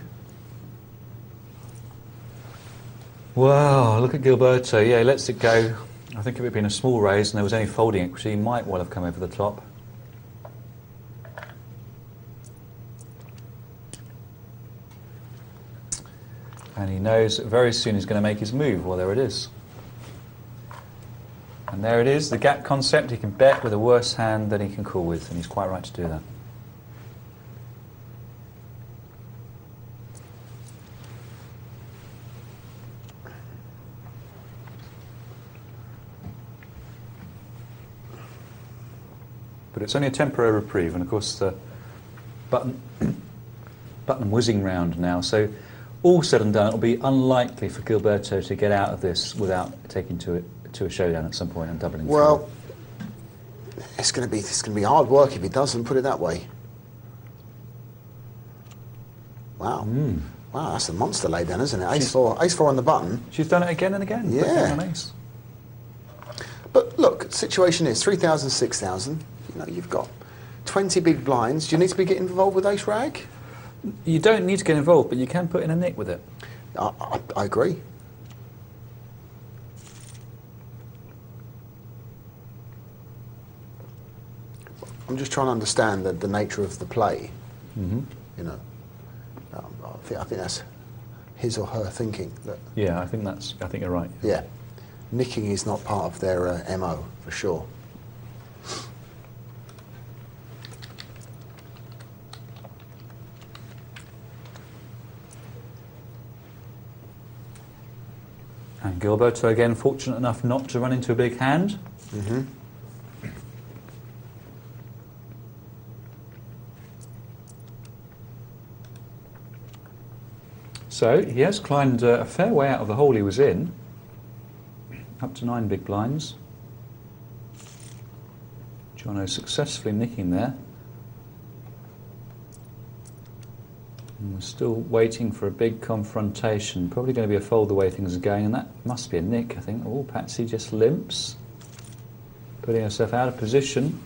Wow, look at Gilberto. Yeah, he lets it go. I think if it had been a small raise and there was any folding equity, he might well have come over the top. And he knows that very soon he's going to make his move. Well, there it is. And there it is, the gap concept. He can bet with a worse hand than he can call with, and he's quite right to do that. But it's only a temporary reprieve, and of course the button whizzing round now, so all said and done, it'll be unlikely for Gilberto to get out of this without taking to a showdown at some point and doubling. Well, it's going to be hard work if he doesn't, put it that way. Wow. Wow, that's a monster lay down, isn't it? Ace four on the button. She's done it again and again. Yeah. On ace. But look, the situation is 3,000, 6,000. You know, you've got 20 big blinds. Do you need to be getting involved with ace rag? You don't need to get involved, but you can put in a nick with it. I agree. I'm just trying to understand the nature of the play. You know, I think that's his or her thinking. That, Yeah, I think you're right. yeah, nicking is not part of their MO for sure. And Gilberto again fortunate enough not to run into a big hand. So he has climbed a fair way out of the hole he was in, up to 9 big blinds. Jono successfully nicking there. And we're still waiting for a big confrontation. Probably going to be a fold the way things are going, and that must be a nick, I think. Oh, Patsy just limps, putting herself out of position.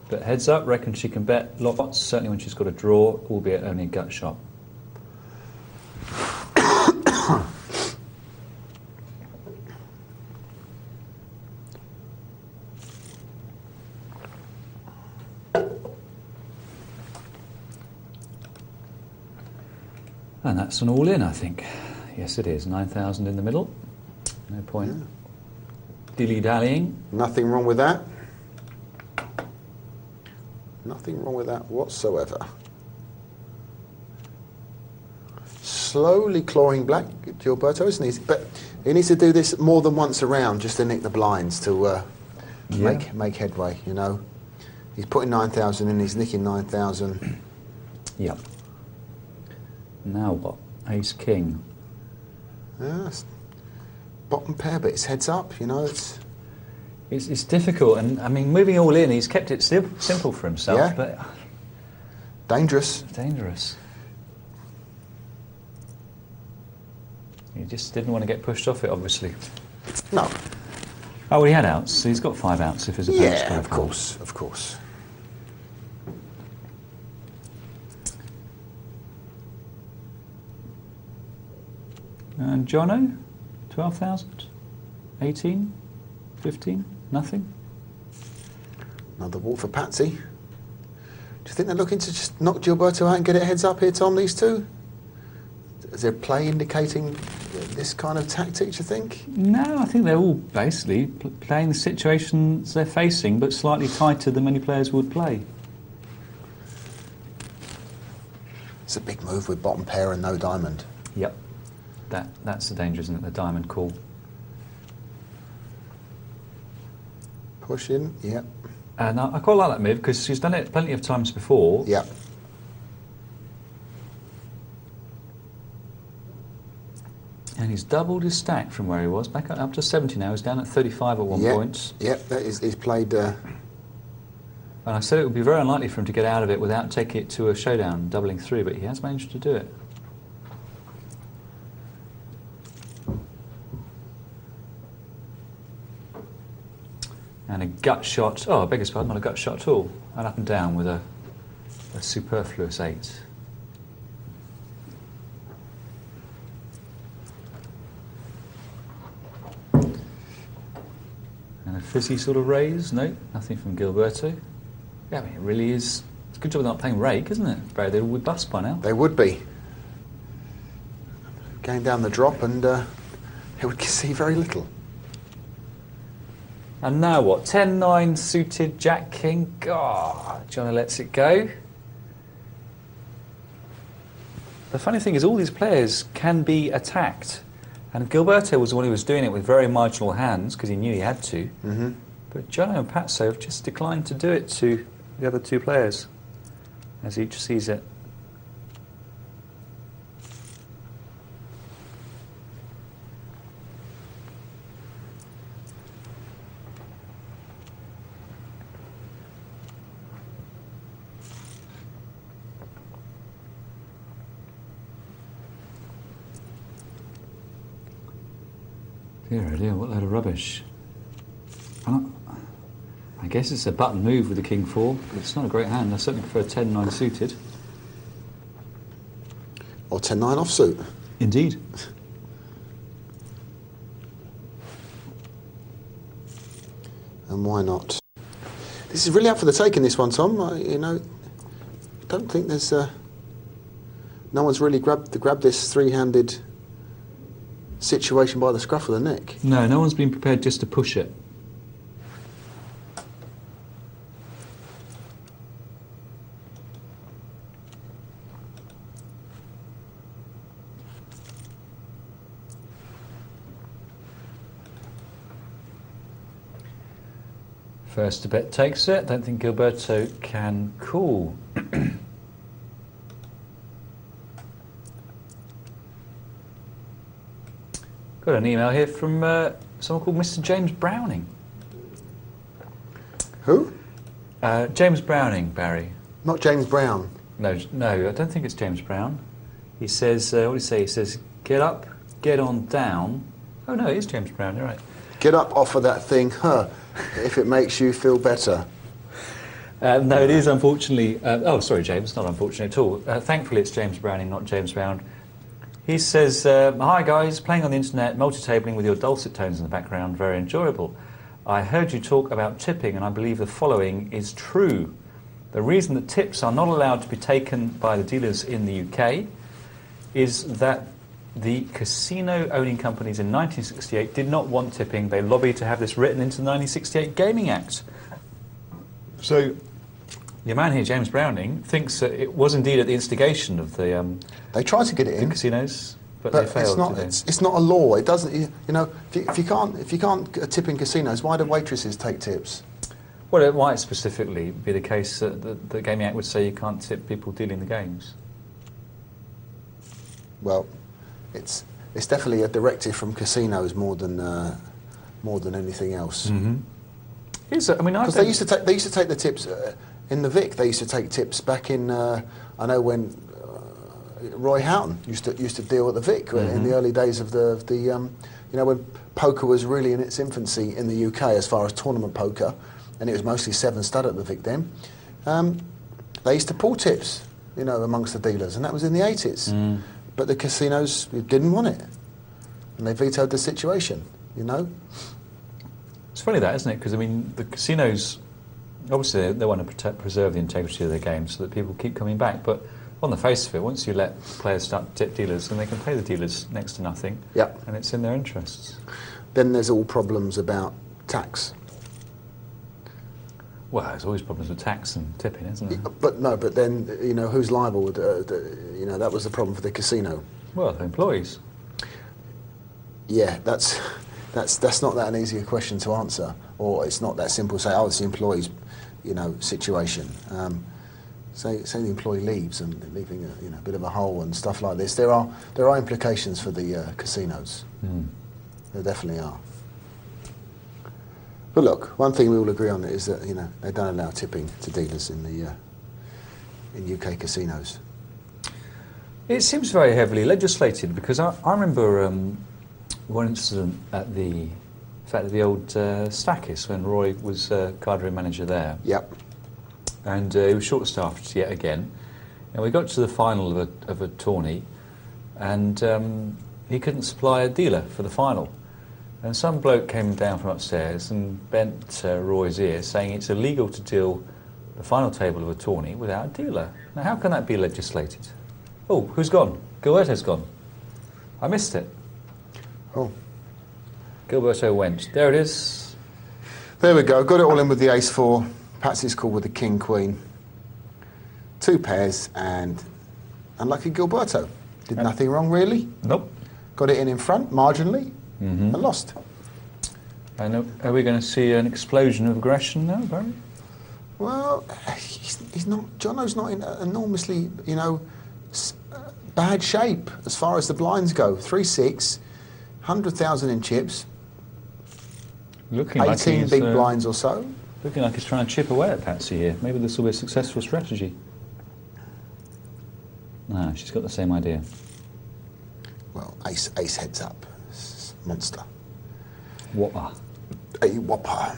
But heads up, reckons she can bet lots, certainly when she's got a draw, albeit only a gut shot. And that's an all-in, I think. Yes, it is. 9,000 in the middle. No point dilly-dallying. Nothing wrong with that. Nothing wrong with that whatsoever. Slowly clawing black, Gilberto, isn't he? But he needs to do this more than once around just to nick the blinds to make headway, you know. He's putting 9,000 in, he's nicking 9,000. Yep. Now what? Ace King. Yes. Bottom pair, but it's heads up, you know. It's difficult, and I mean, moving all in, he's kept it simple for himself, Yeah. but Dangerous. dangerous. He just didn't want to get pushed off it, obviously. No. Oh, well, he had outs, so he's got 5 outs if his opponent's Yeah, got a of couple. course, of course. And Jono, 12,000? 18? 15? Nothing? Another walk for Patsy. Do you think they're looking to just knock Gilberto out and get it heads up here, Tom, these two? Is there play indicating this kind of tactic, do you think? No, I think they're all basically playing the situations they're facing, but slightly tighter than many players would play. It's a big move with bottom pair and no diamond. Yep. That's the danger, isn't it? The diamond call. Push in, yep. And I quite like that move because she's done it plenty of times before. Yep. And he's doubled his stack from where he was, back up to 70 now. He's down at 35 at one point. Yep, that is, he's played... And I said it would be very unlikely for him to get out of it without taking it to a showdown, doubling through, but he has managed to do it. And a gut shot, oh, I beg his pardon, not a gut shot at all. And up and down with a superfluous 8. And a fizzy sort of raise, no, nothing from Gilberto. Yeah, I mean, it really is, it's a good job they're not playing rake, isn't it? Barry, they would bust by now. They would be. Going down the drop and he would see very little. And now what? 10-9 suited Jack King. God, Johnny lets it go. The funny thing is all these players can be attacked. And Gilberto was the one who was doing it with very marginal hands because he knew he had to. Mm-hmm. But Jono and Patso have just declined to do it to the other two players as each sees it. Dear, oh dear, what a load of rubbish. I guess it's a button move with the King 4, but it's not a great hand. I certainly prefer 10-9 suited. Or 10-9 offsuit. Indeed. And why not? This is really up for the taking, this one, Tom. You know, don't think there's... no one's really grabbed this three-handed situation by the scruff of the neck. No, no one's been prepared just to push it. First to bet takes it. Don't think Gilberto can call. Got an email here from someone called Mr. James Browning. Who? James Browning, Barry. Not James Brown. No, I don't think it's James Brown. He says, what do you say? He says, get up, get on down. Oh no, it is James Brown, you're right. Get up off of that thing, if it makes you feel better. No, it is unfortunately... oh, sorry, James, not unfortunately at all. Thankfully, it's James Browning, not James Brown. He says, hi guys, playing on the internet, multi-tabling with your dulcet tones in the background, very enjoyable. I heard you talk about tipping and I believe the following is true. The reason that tips are not allowed to be taken by the dealers in the UK is that the casino-owning companies in 1968 did not want tipping. They lobbied to have this written into the 1968 Gaming Act. So your man here, James Browning, thinks that it was indeed at the instigation of the They tried to get it in, casinos, but they failed. It's not a law. It doesn't. You know, if you can't tip in casinos, why do waitresses take tips? Well, it might specifically be the case that the Gaming Act would say you can't tip people dealing the games. Well, it's definitely a directive from casinos more than anything else. Mm-hmm. Because they used to take the tips in the Vic. They used to take tips back in. I know when Roy Houghton used to deal at the Vic in the early days of the you know, when poker was really in its infancy in the UK as far as tournament poker, and it was mostly 7 stud at the Vic then. They used to pull tips, you know, amongst the dealers, and that was in the 80s. But the casinos didn't want it, and they vetoed the situation, you know. It's funny that, isn't it? Because, I mean, the casinos, obviously they want to preserve the integrity of their games so that people keep coming back, but on the face of it, once you let players start to tip dealers, then they can pay the dealers next to nothing, and it's in their interests. Then there's all problems about tax. Well, there's always problems with tax and tipping, isn't there? But then, you know, who's liable? You know, that was the problem for the casino. Well, the employees. Yeah, that's not that an easy question to answer, or it's not that simple to say, oh, it's the employee's, you know, situation. Say the employee leaves and leaving a bit of a hole and stuff like this. There are implications for the casinos. There definitely are. But look, one thing we all agree on is that, you know, they don't allow tipping to dealers in UK casinos. It seems very heavily legislated, because I remember one incident at the old Stackis when Roy was cardroom manager there. Yep. And he was short-staffed yet again. And we got to the final of a tourney, and he couldn't supply a dealer for the final. And some bloke came down from upstairs and bent Roy's ear, saying it's illegal to deal the final table of a tourney without a dealer. Now, how can that be legislated? Oh, who's gone? Gilberto's gone. I missed it. Oh. Gilberto went. There it is. There we go. Got it all in with the ace-4. Patsy's called with the king-queen. 2 pairs, and unlucky Gilberto. Did nothing wrong, really. Nope. Got it in front, marginally, and lost. And are we going to see an explosion of aggression now, Barry? Well, he's not. Jono's not in enormously, you know, bad shape as far as the blinds go. 3-6, 100,000 in chips. Looking 18 like big blinds or so. Looking like he's trying to chip away at Patsy here. Maybe this will be a successful strategy. No, she's got the same idea. Well, ace heads up. Monster. Whopper. A whopper.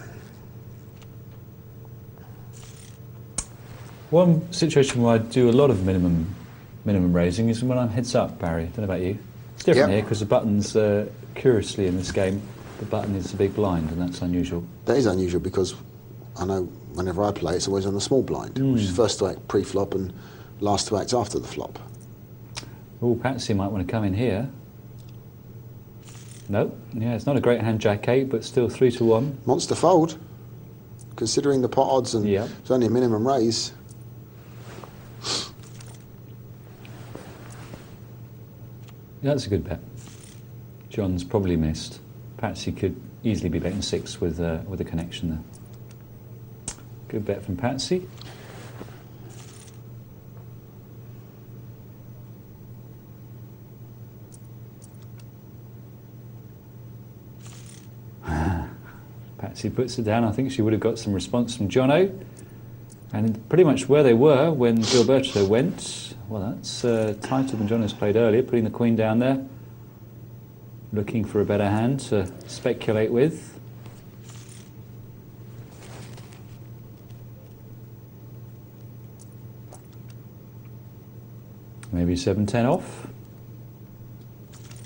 One situation where I do a lot of minimum raising is when I'm heads up, Barry. I don't know about you. It's different here because the button's, curiously in this game, the button is a big blind, and that's unusual. That is unusual because I know whenever I play, it's always on the small blind, which is first to act pre-flop and last to act after the flop. Oh, Patsy might want to come in here. No, yeah, it's not a great hand, Jack 8, but still 3-1. Monster fold, considering the pot odds, and it's only a minimum raise. That's a good bet. John's probably missed. Patsy could easily be betting 6 with a connection there. Good bet from Patsy. Patsy puts it down. I think she would have got some response from Jono. And pretty much where they were when Gilberto went. Well, that's tighter than Jono's played earlier, putting the queen down there. Looking for a better hand to speculate with. Maybe 7-10 off.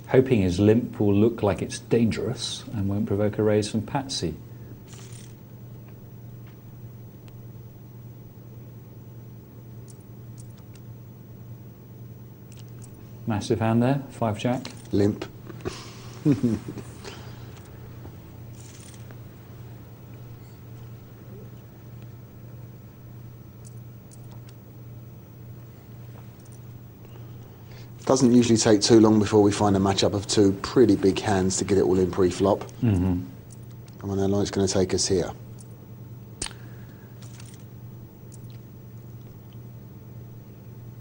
Hoping his limp will look like it's dangerous and won't provoke a raise from Patsy. Massive hand there, 5-jack. Limp. Doesn't usually take too long before we find a matchup of two pretty big hands to get it all in pre-flop. Mm-hmm. I wonder how long it's going to take us here.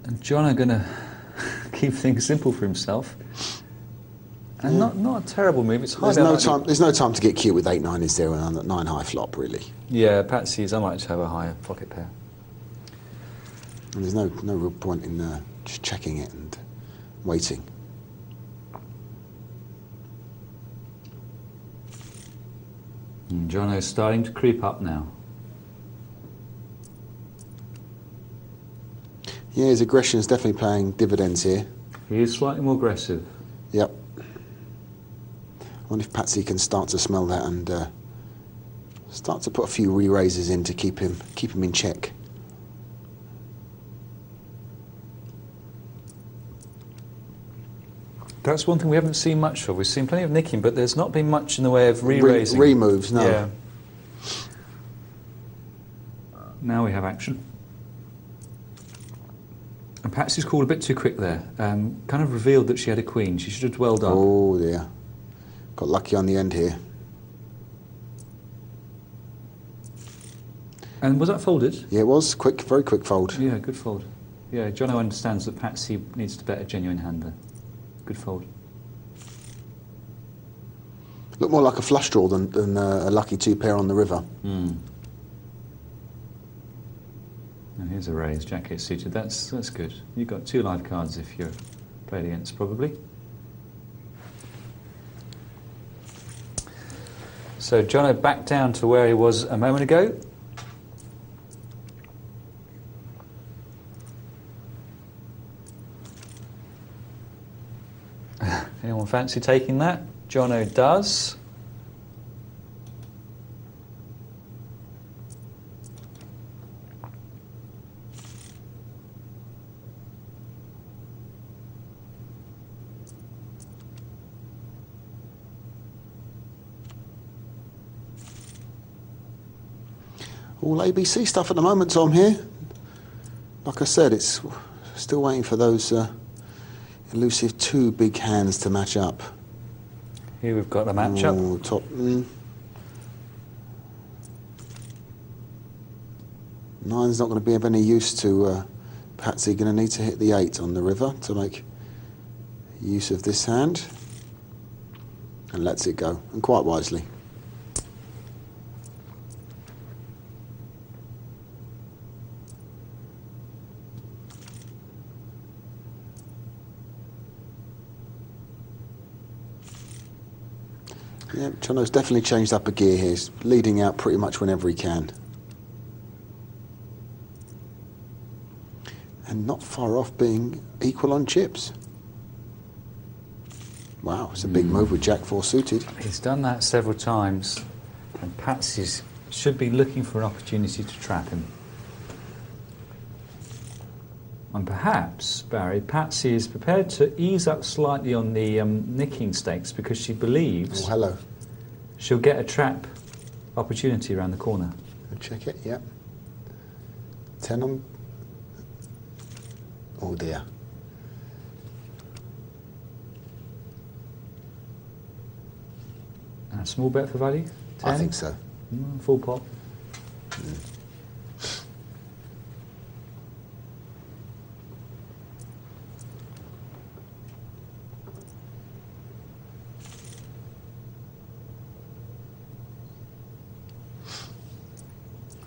And John are going to keep things simple for himself. And not a terrible move. It's highly unlikely. There's no time to get cute with 8-9, is there, on that 9 high flop, really? Yeah, Patsy is unlikely to have a higher pocket pair. And there's no real point in just checking it and waiting. And Jono's starting to creep up now. Yeah, his aggression is definitely paying dividends here. He is slightly more aggressive. Yep. I wonder if Patsy can start to smell that and start to put a few re-raises in to keep him in check. That's one thing we haven't seen much of. We've seen plenty of nicking, but there's not been much in the way of re-raising. Re-moves, no. Yeah. Now we have action. And Patsy's called a bit too quick there. Kind of revealed that she had a queen. She should have dwelled up. Oh dear. Got lucky on the end here. And was that folded? Yeah, it was. Quick, very quick fold. Yeah, good fold. Yeah, Jono understands that Patsy needs to bet a genuine hand there. Good fold. Looked more like a flush draw than a lucky 2-pair on the river. Mm. And here's a raise, jack-8 suited. That's good. You've got 2 live cards if you're played against, probably. So Jono back down to where he was a moment ago. Anyone fancy taking that? Jono does. All ABC stuff at the moment, Tom, here. Like I said, it's still waiting for those elusive 2 big hands to match up. Here we've got a matchup. Oh, top. Nine's not going to be of any use to Patsy. Going to need to hit the 8 on the river to make use of this hand. And lets it go, and quite wisely. Yeah, Jono's definitely changed up a gear here. He's leading out pretty much whenever he can. And not far off being equal on chips. Wow, it's a big move with Jack-4 suited. He's done that several times, and Patsy should be looking for an opportunity to trap him. And perhaps, Barry, Patsy is prepared to ease up slightly on the nicking stakes because she believes she'll get a trap opportunity around the corner. Check it, yeah. 10 on... Oh dear. And a small bet for value? 10? I think so. Full pot.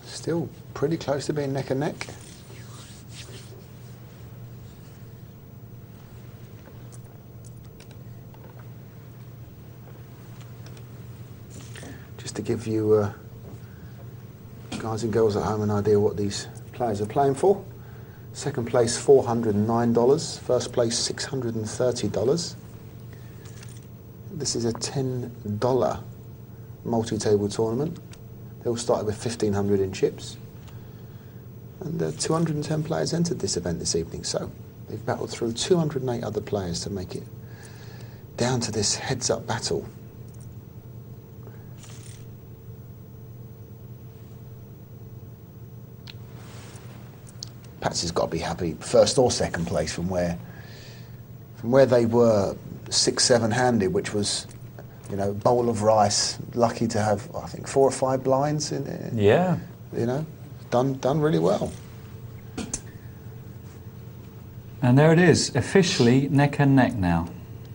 Still pretty close to being neck and neck. Just to give you guys and girls at home an idea what these players are playing for. Second place $409, first place $630. This is a $10 multi-table tournament. They all started with 1,500 in chips. And 210 players entered this event this evening, so They've battled through 208 other players to make it down to this heads-up battle. Patsy's got to be happy, first or second place from where they were 6-7 handed, which was, you know, bowl of rice. Lucky to have, I think, 4 or 5 blinds in it. Yeah. You know, done really well. And there it is, officially neck and neck now.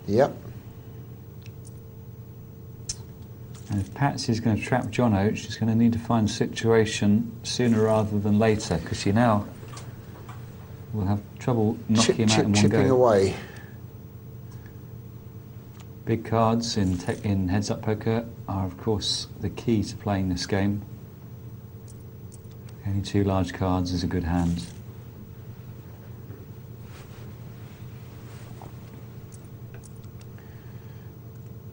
Yep. And if Patsy's going to trap Jono, she's going to need to find a situation sooner rather than later, because she now will have trouble knocking him out in one chipping go. away. Big cards in heads-up poker are, of course, the key to playing this game. Only 2 large cards is a good hand.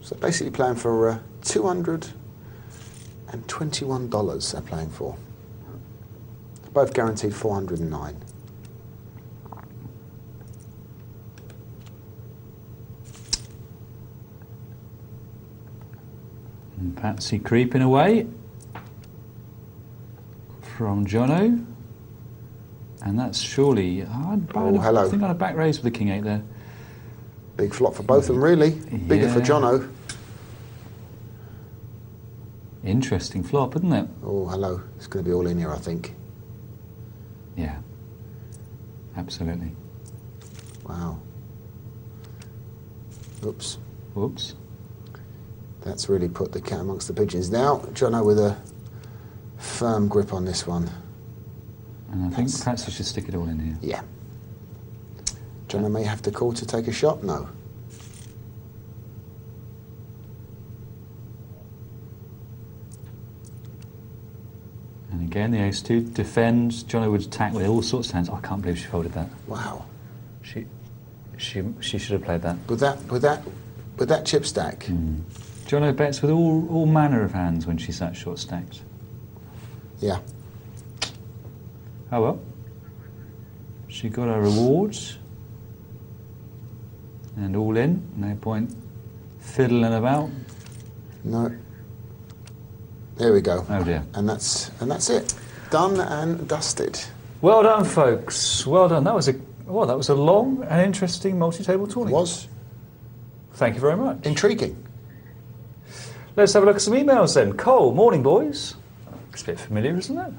So basically playing for $221 they're playing for. They're both guaranteed 409. And Patsy creeping away from Jono. And that's surely... hello. I think I'd have back raised with the King 8 there. Big flop for both of them, really. Bigger for Yeah. Jono. Interesting flop, isn't it? Oh, hello. It's going to be all in here, I think. Yeah. Absolutely. Wow. Oops. Whoops. That's really put the cat amongst the pigeons. Now, Jono with a firm grip on this one. And I think perhaps we should stick it all in here. Yeah. Jono may have to call to take a shot. No. And again, the ace-2 defends. Jono would attack with all sorts of hands. Oh, I can't believe she folded that. Wow. She should have played that. With that chip stack. Jono bets with all manner of hands when she's that short stacked. Yeah. Oh well. She got her rewards. And all in. No point fiddling about. No. There we go. Oh dear. And that's it. Done and dusted. Well done, folks. Well done. That was a long and interesting multi-table tournament. Was Thank you very much. intriguing. Let's have a look at some emails then. Cole, morning, boys. It's a bit familiar, isn't it?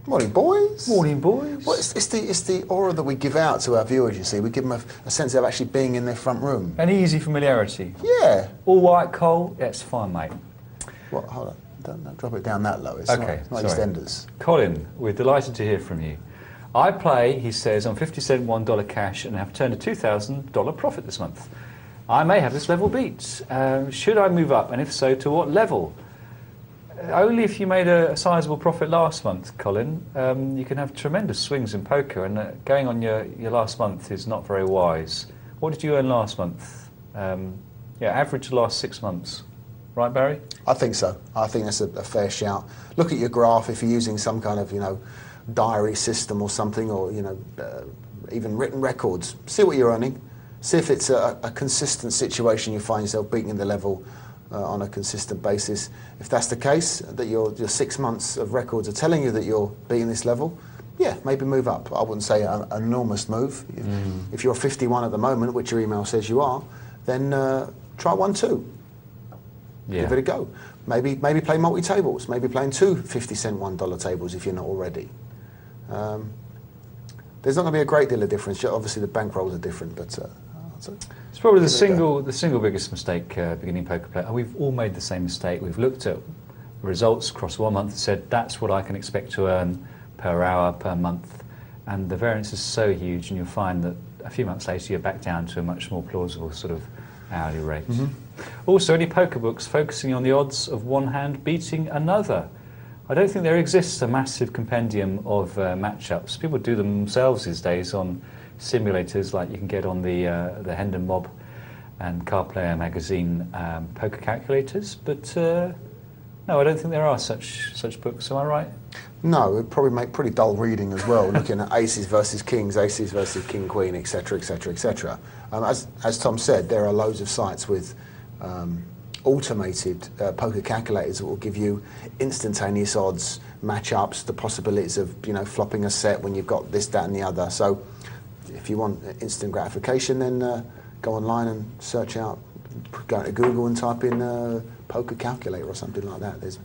Morning, boys. Morning, boys. Well, it's the aura that we give out to our viewers, you see. We give them a sense of actually being in their front room. An easy familiarity. Yeah. All white, Cole. Yeah, it's fine, mate. What? Hold on. Don't drop it down that low. It's Okay, not sorry. EastEnders. Colin, we're delighted to hear from you. I play, he says, on 50 cent $1 cash and have turned a $2,000 profit this month. I may have this level beat. Should I move up, and if so, to what level? Only if you made a sizable profit last month, Colin. You can have tremendous swings in poker, and going on your last month is not very wise. What did you earn last month? Average the last 6 months. Right, Barry? I think so. I think that's a fair shout. Look at your graph if you're using some kind of, diary system or something, or, even written records. See what you're earning. See if it's a consistent situation you find yourself beating the level on a consistent basis. If that's the case, that your 6 months of records are telling you that you're beating this level, yeah, maybe move up. I wouldn't say an enormous move. If you're 51 at the moment, which your email says you are, then try 1, 2. Yeah. Give it a go. Maybe play multi-tables. Maybe playing 2 50-cent $1 tables if you're not already. There's not going to be a great deal of difference. Obviously, the bankrolls are different, but It's probably the single biggest mistake beginning poker player. We've all made the same mistake. We've looked at results across 1 month and said that's what I can expect to earn per hour, per month, and the variance is so huge, and you'll find that a few months later you're back down to a much more plausible sort of hourly rate. Also, any poker books focusing on the odds of one hand beating another? I don't think there exists a massive compendium of matchups. People do them themselves these days on simulators like you can get on the Hendon Mob and Card Player magazine poker calculators, but no, I don't think there are such books. Am I right? No, it'd probably make pretty dull reading as well, looking at aces versus kings, aces versus king, queen, etc., etc., etc. As Tom said, there are loads of sites with automated poker calculators that will give you instantaneous odds, matchups, the possibilities of flopping a set when you've got this, that, and the other. So, if you want instant gratification, then go online and search out, go to Google and type in poker calculator or something like that. There's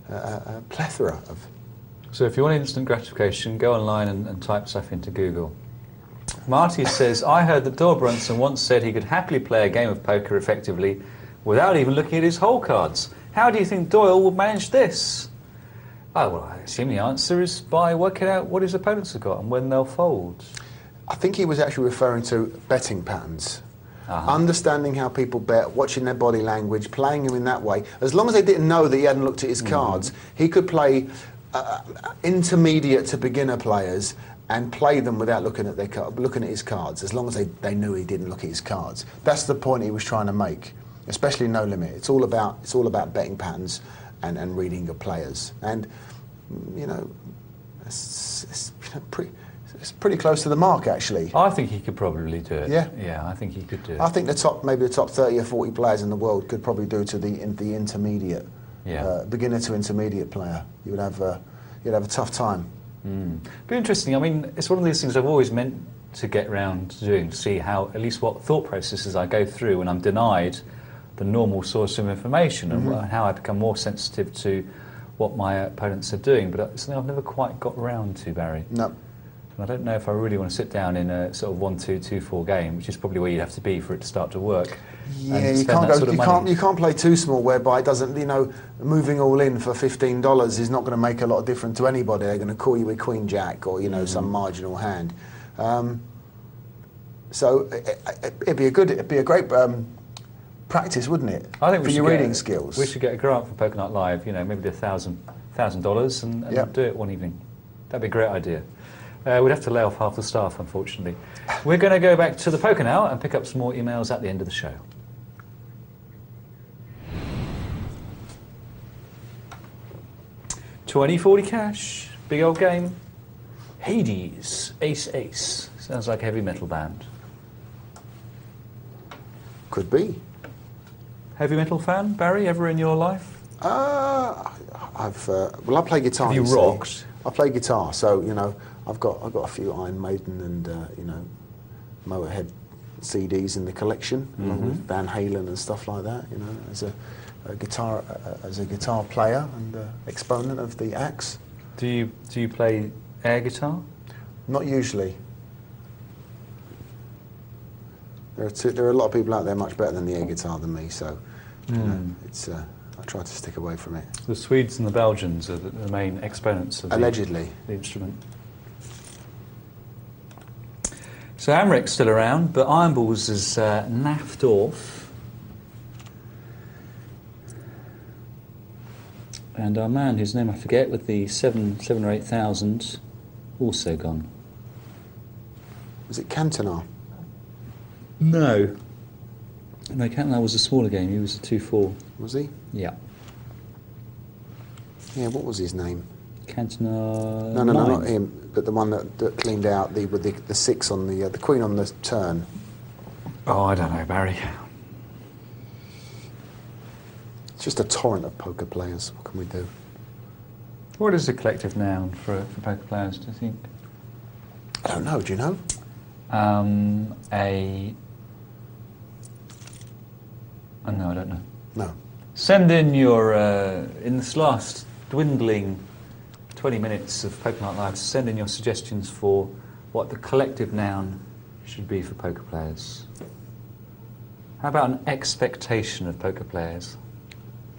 a plethora of. So if you want instant gratification, go online and type stuff into Google. Marty says, I heard that Doyle Brunson once said he could happily play a game of poker effectively without even looking at his hole cards. How do you think Doyle would manage this? Oh, well, I assume the answer is by working out what his opponents have got and when they'll fold. I think he was actually referring to betting patterns. Understanding how people bet, watching their body language, playing him in that way. As long as they didn't know that he hadn't looked at his cards, he could play intermediate to beginner players and play them without looking at his cards, as long as they knew he didn't look at his cards. That's the point he was trying to make, especially No Limit. It's all about betting patterns and reading your players. And it's pretty close to the mark, actually. I think he could probably do it. Yeah? Yeah, I think he could do it. I think maybe the top 30 or 40 players in the world could probably do to the intermediate. Yeah. Beginner to intermediate player, you'd have a tough time. Be interesting. I mean, it's one of these things I've always meant to get around to doing, to see how, at least what thought processes I go through when I'm denied the normal source of information, and how I become more sensitive to what my opponents are doing. But it's something I've never quite got around to, Barry. No. And I don't know if I really want to sit down in a sort of 1-2, 2-4 game, which is probably where you'd have to be for it to start to work. Yeah, you can't play too small, whereby it doesn't, moving all in for $15 is not going to make a lot of difference to anybody. They're going to call you a Queen Jack or some marginal hand. So it'd be a great practice, wouldn't it? I think for your reading skills. We should get a grant for Poker Night Live. Maybe $1,000 and do it one evening. That'd be a great idea. We'd have to lay off half the staff, unfortunately. We're going to go back to the poker now and pick up some more emails at the end of the show. $20.40 cash, big old game. Hades, Ace. Sounds like a heavy metal band. Could be. Heavy metal fan, Barry, ever in your life? I play guitar. Have you rocked? I play guitar, so I've got a few Iron Maiden and Motorhead CDs in the collection, along with Van Halen and stuff like that. As a guitar player and exponent of the axe. Do you play air guitar? Not usually. There are a lot of people out there much better than the air guitar than me, so it's. I try to stick away from it. The Swedes and the Belgians are the main exponents of allegedly the instrument. So Amric's still around, but Iron Balls is naffed off. And our man, whose name I forget, with the 7 or 8,000, also gone. Was it Cantona? No. No, Cantona was a smaller game. He was a 2-4. Was he? Yeah. Yeah, what was his name? Cantona. No, not him, but the one that cleaned out with the 6 on the queen on the turn. Oh, I don't know, Barry. It's just a torrent of poker players. What can we do? What is the collective noun for poker players, do you think? I don't know. Do you know? No, I don't know. No. Send in your, in this last dwindling 20 minutes of Poker Night Live, send in your suggestions for what the collective noun should be for poker players. How about an expectation of poker players?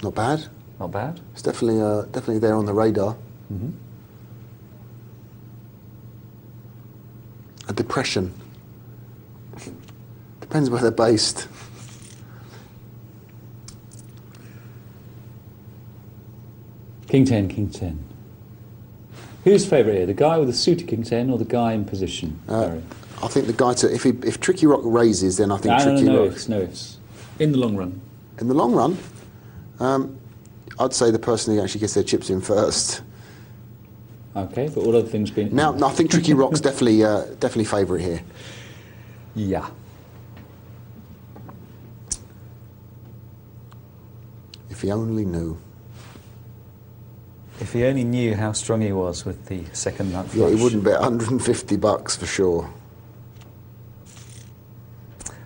Not bad. Not bad? It's definitely there on the radar. Mm-hmm. A depression. Depends where they're based. King 10, King 10. Who's favourite here, the guy with the suited King 10 or the guy in position? I think the guy if Tricky Rock raises, then I think Tricky Rock. No ifs. In the long run. In the long run, I'd say the person who actually gets their chips in first. Okay, but all other things being... Now, I think Tricky Rock's definitely favourite here. Yeah. If he only knew. If he only knew how strong he was with the second nut flush. Yeah, he wouldn't bet $150 for sure.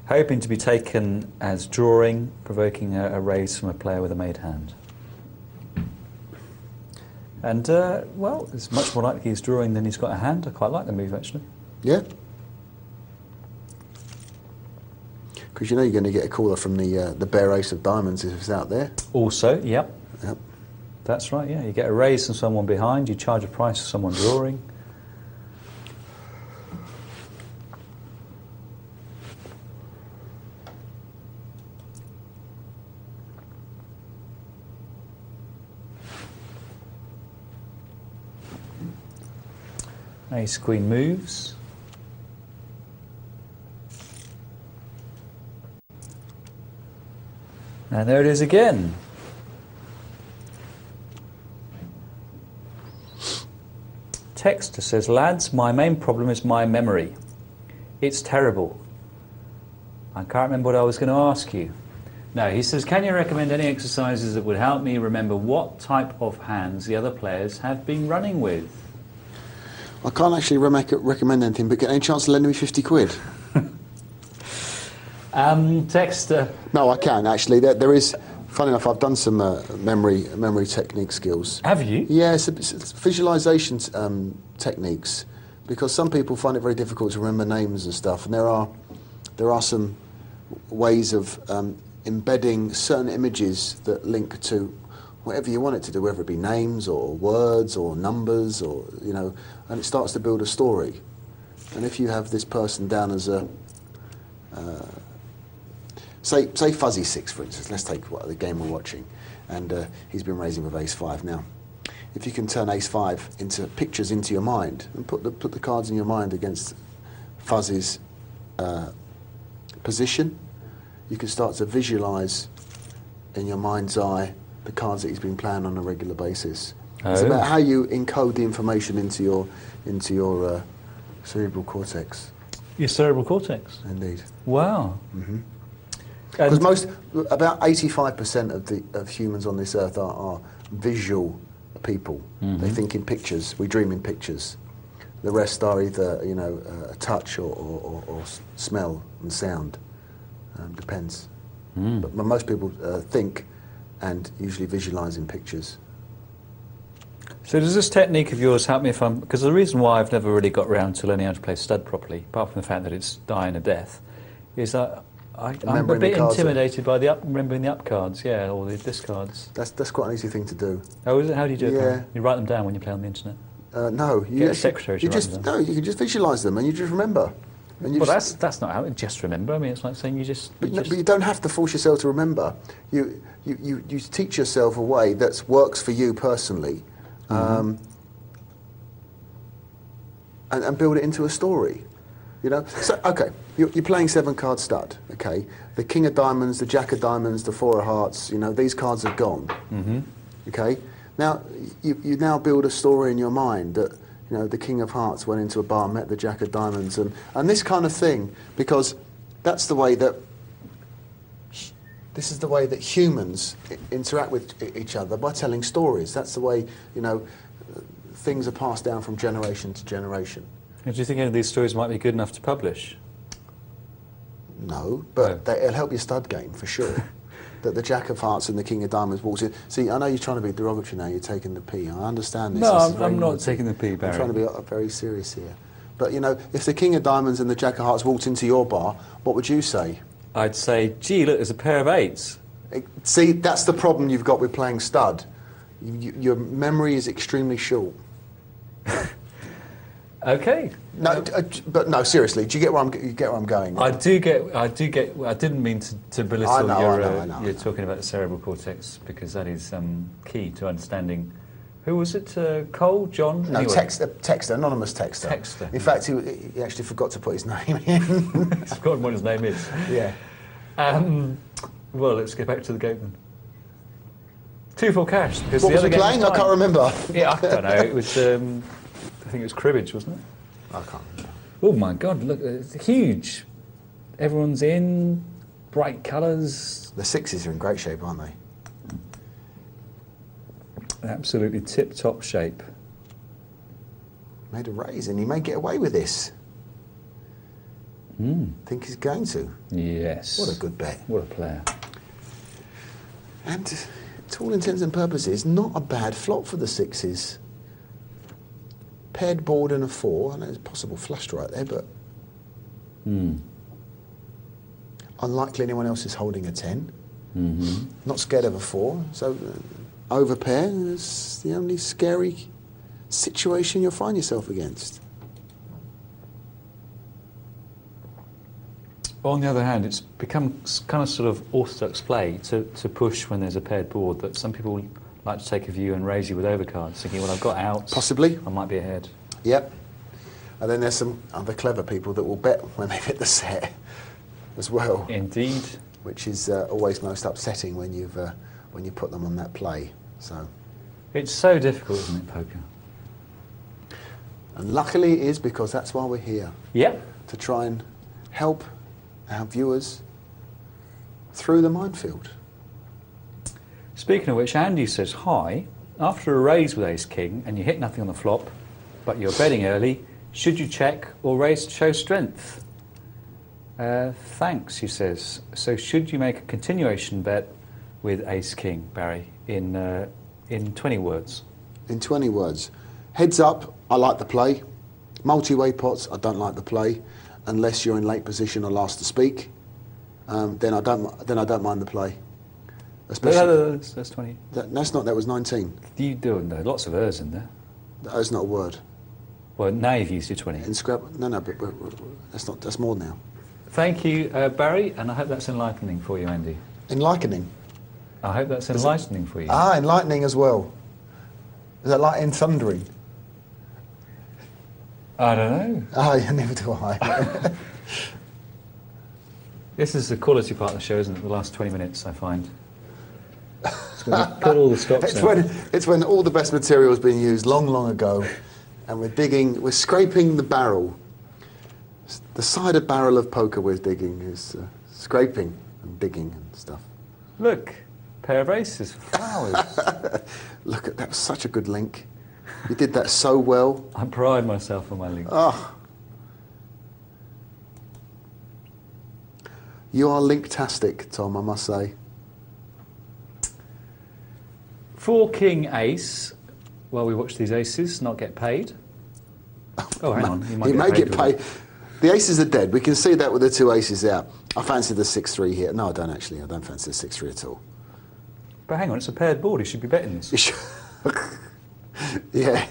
Hoping to be taken as drawing, provoking a raise from a player with a made hand. And, well, it's much more likely he's drawing than he's got a hand. I quite like the move, actually. Yeah. Because you know you're going to get a caller from the bare ace of diamonds if it's out there. Also, yep. Yep. That's right, yeah. You get a raise from someone behind, you charge a price for someone drawing. Ace Queen moves. And there it is again. Texter says, lads, my main problem is my memory. It's terrible. I can't remember what I was going to ask you. No, he says, can you recommend any exercises that would help me remember what type of hands the other players have been running with? I can't actually recommend anything, but get any chance to lend me 50 quid? Texter. No, I can actually. There is. Funny enough, I've done some memory technique skills. Have you? Yeah, it's visualization techniques, because some people find it very difficult to remember names and stuff, and there are some ways of embedding certain images that link to whatever you want it to do, whether it be names or words or numbers or and it starts to build a story. And if you have this person down as a Say Fuzzy 6, for instance. Let's take the game we're watching, and he's been raising with Ace 5 now. If you can turn Ace 5 into pictures into your mind and put the cards in your mind against Fuzzy's position, you can start to visualise in your mind's eye the cards that he's been playing on a regular basis. Oh. It's about how you encode the information into your cerebral cortex. Your cerebral cortex. Indeed. Wow. Mm-hmm. Because about 85% of humans on this earth are visual people. Mm-hmm. They think in pictures. We dream in pictures. The rest are either touch or smell and sound. Depends. Mm. But most people think and usually visualise in pictures. So does this technique of yours help me if I'm... Because the reason why I've never really got round to learning how to play stud properly, apart from the fact that it's dying a death, is that I'm a bit intimidated by remembering the up cards, yeah, or the discards. That's quite an easy thing to do. Oh, is it? How do you do it? Yeah. You write them down when you play on the internet? No. You get a secretary to write them down. No, you can just visualise them and you just remember. That's not how it just remember. I mean, it's like saying you just... But you don't have to force yourself to remember. You teach yourself a way that works for you personally, and build it into a story. So okay, you're playing 7-card stud. Okay, the King of Diamonds, the Jack of Diamonds, the Four of Hearts. These cards are gone. Mm-hmm. Okay, now you now build a story in your mind that the King of Hearts went into a bar, met the Jack of Diamonds, and this kind of thing, because that's the way that this is the way that humans interact with each other, by telling stories. That's the way things are passed down from generation to generation. Do you think any of these stories might be good enough to publish? No, but it'll help your stud game, for sure. That the Jack of Hearts and the King of Diamonds walks in. See, I know you're trying to be derogatory now, you're taking the P. I understand this. No, I'm not taking the P, Barry. I'm trying to be very serious here. But, if the King of Diamonds and the Jack of Hearts walked into your bar, what would you say? I'd say, gee, look, there's a pair of 8s. See, that's the problem you've got with playing stud. Your memory is extremely short. Okay. No, but no, seriously. Do you get where I'm going? I do get. I didn't mean to belittle I know. You're talking about the cerebral cortex, because that is key to understanding. Who was it? Cole, John? No, anyway. Texter, anonymous Texter. Texter. In fact, he actually forgot to put his name in. He's forgotten what his name is. Yeah. Well, let's get back to the game then. 2 full cash. Because What the was other we game playing? I tied. can't remember. Yeah, I don't know. It was, I think it was cribbage, wasn't it? I can't remember. Oh my God! Look, it's huge. Everyone's in bright colours. The sixes are in great shape, aren't they? Absolutely tip-top shape. Made a raise, and he may get away with this. Think he's going to. Yes. What a good bet. What a player. And to all intents and purposes, not a bad flop for the sixes. Paired board and a 4. I know there's a possible flushed right there, but unlikely anyone else is holding a 10. Not scared of a 4. So over pair is the only scary situation you'll find yourself against. On the other hand, it's become kind of sort of orthodox play to push when there's a paired board, that some people like to take a view and raise you with overcards, thinking, well, I've got outs. Possibly. I might be ahead. Yep. And then there's some other clever people that will bet when they've hit the set as well. Indeed. Which is always most upsetting when you put them on that play. So, It's so difficult, isn't it, poker? and luckily it is, because that's why we're here, Yep. to try and help our viewers through the minefield. Speaking of which, Andy says, hi, after a raise with ace-king and you hit nothing on the flop, but you're betting early, should you check or raise to show strength? Thanks, he says. So should you make a continuation bet with ace-king, Barry, in 20 words? In 20 words, heads up, I like the play. Multi-way pots, I don't like the play, unless you're in late position or last to speak. Then I don't mind the play. Especially That's 20. that was 19. You do know lots of errs in there. That's not a word. Well, now you've used your 20. In scrap, no, but that's more now. Thank you, Barry, and I hope that's enlightening for you, Andy. Enlightening. I hope that's enlightening for you. Enlightening as well. Is that like in thundering? I don't know. Yeah, never do I. This is the quality part of the show, isn't it? The last 20 minutes, I find. It's when we put all the stops It's when all the best material has been used long, long ago, and we're scraping the barrel. The cider barrel of poker we're digging is scraping and digging and stuff. Look, pair of aces, flowers. Look, that was such a good link. You did that so well. I pride myself on my link. Oh. You are linktastic, Tom, I must say. 4 king ace, while we watch these aces not get paid. Oh, hang on. You may get paid. The aces are dead. We can see that with the 2 aces out. I fancy the 6-3 here. No, I don't actually. I don't fancy the 6-3 at all. But hang on, it's a paired board. He should be betting this. Yeah.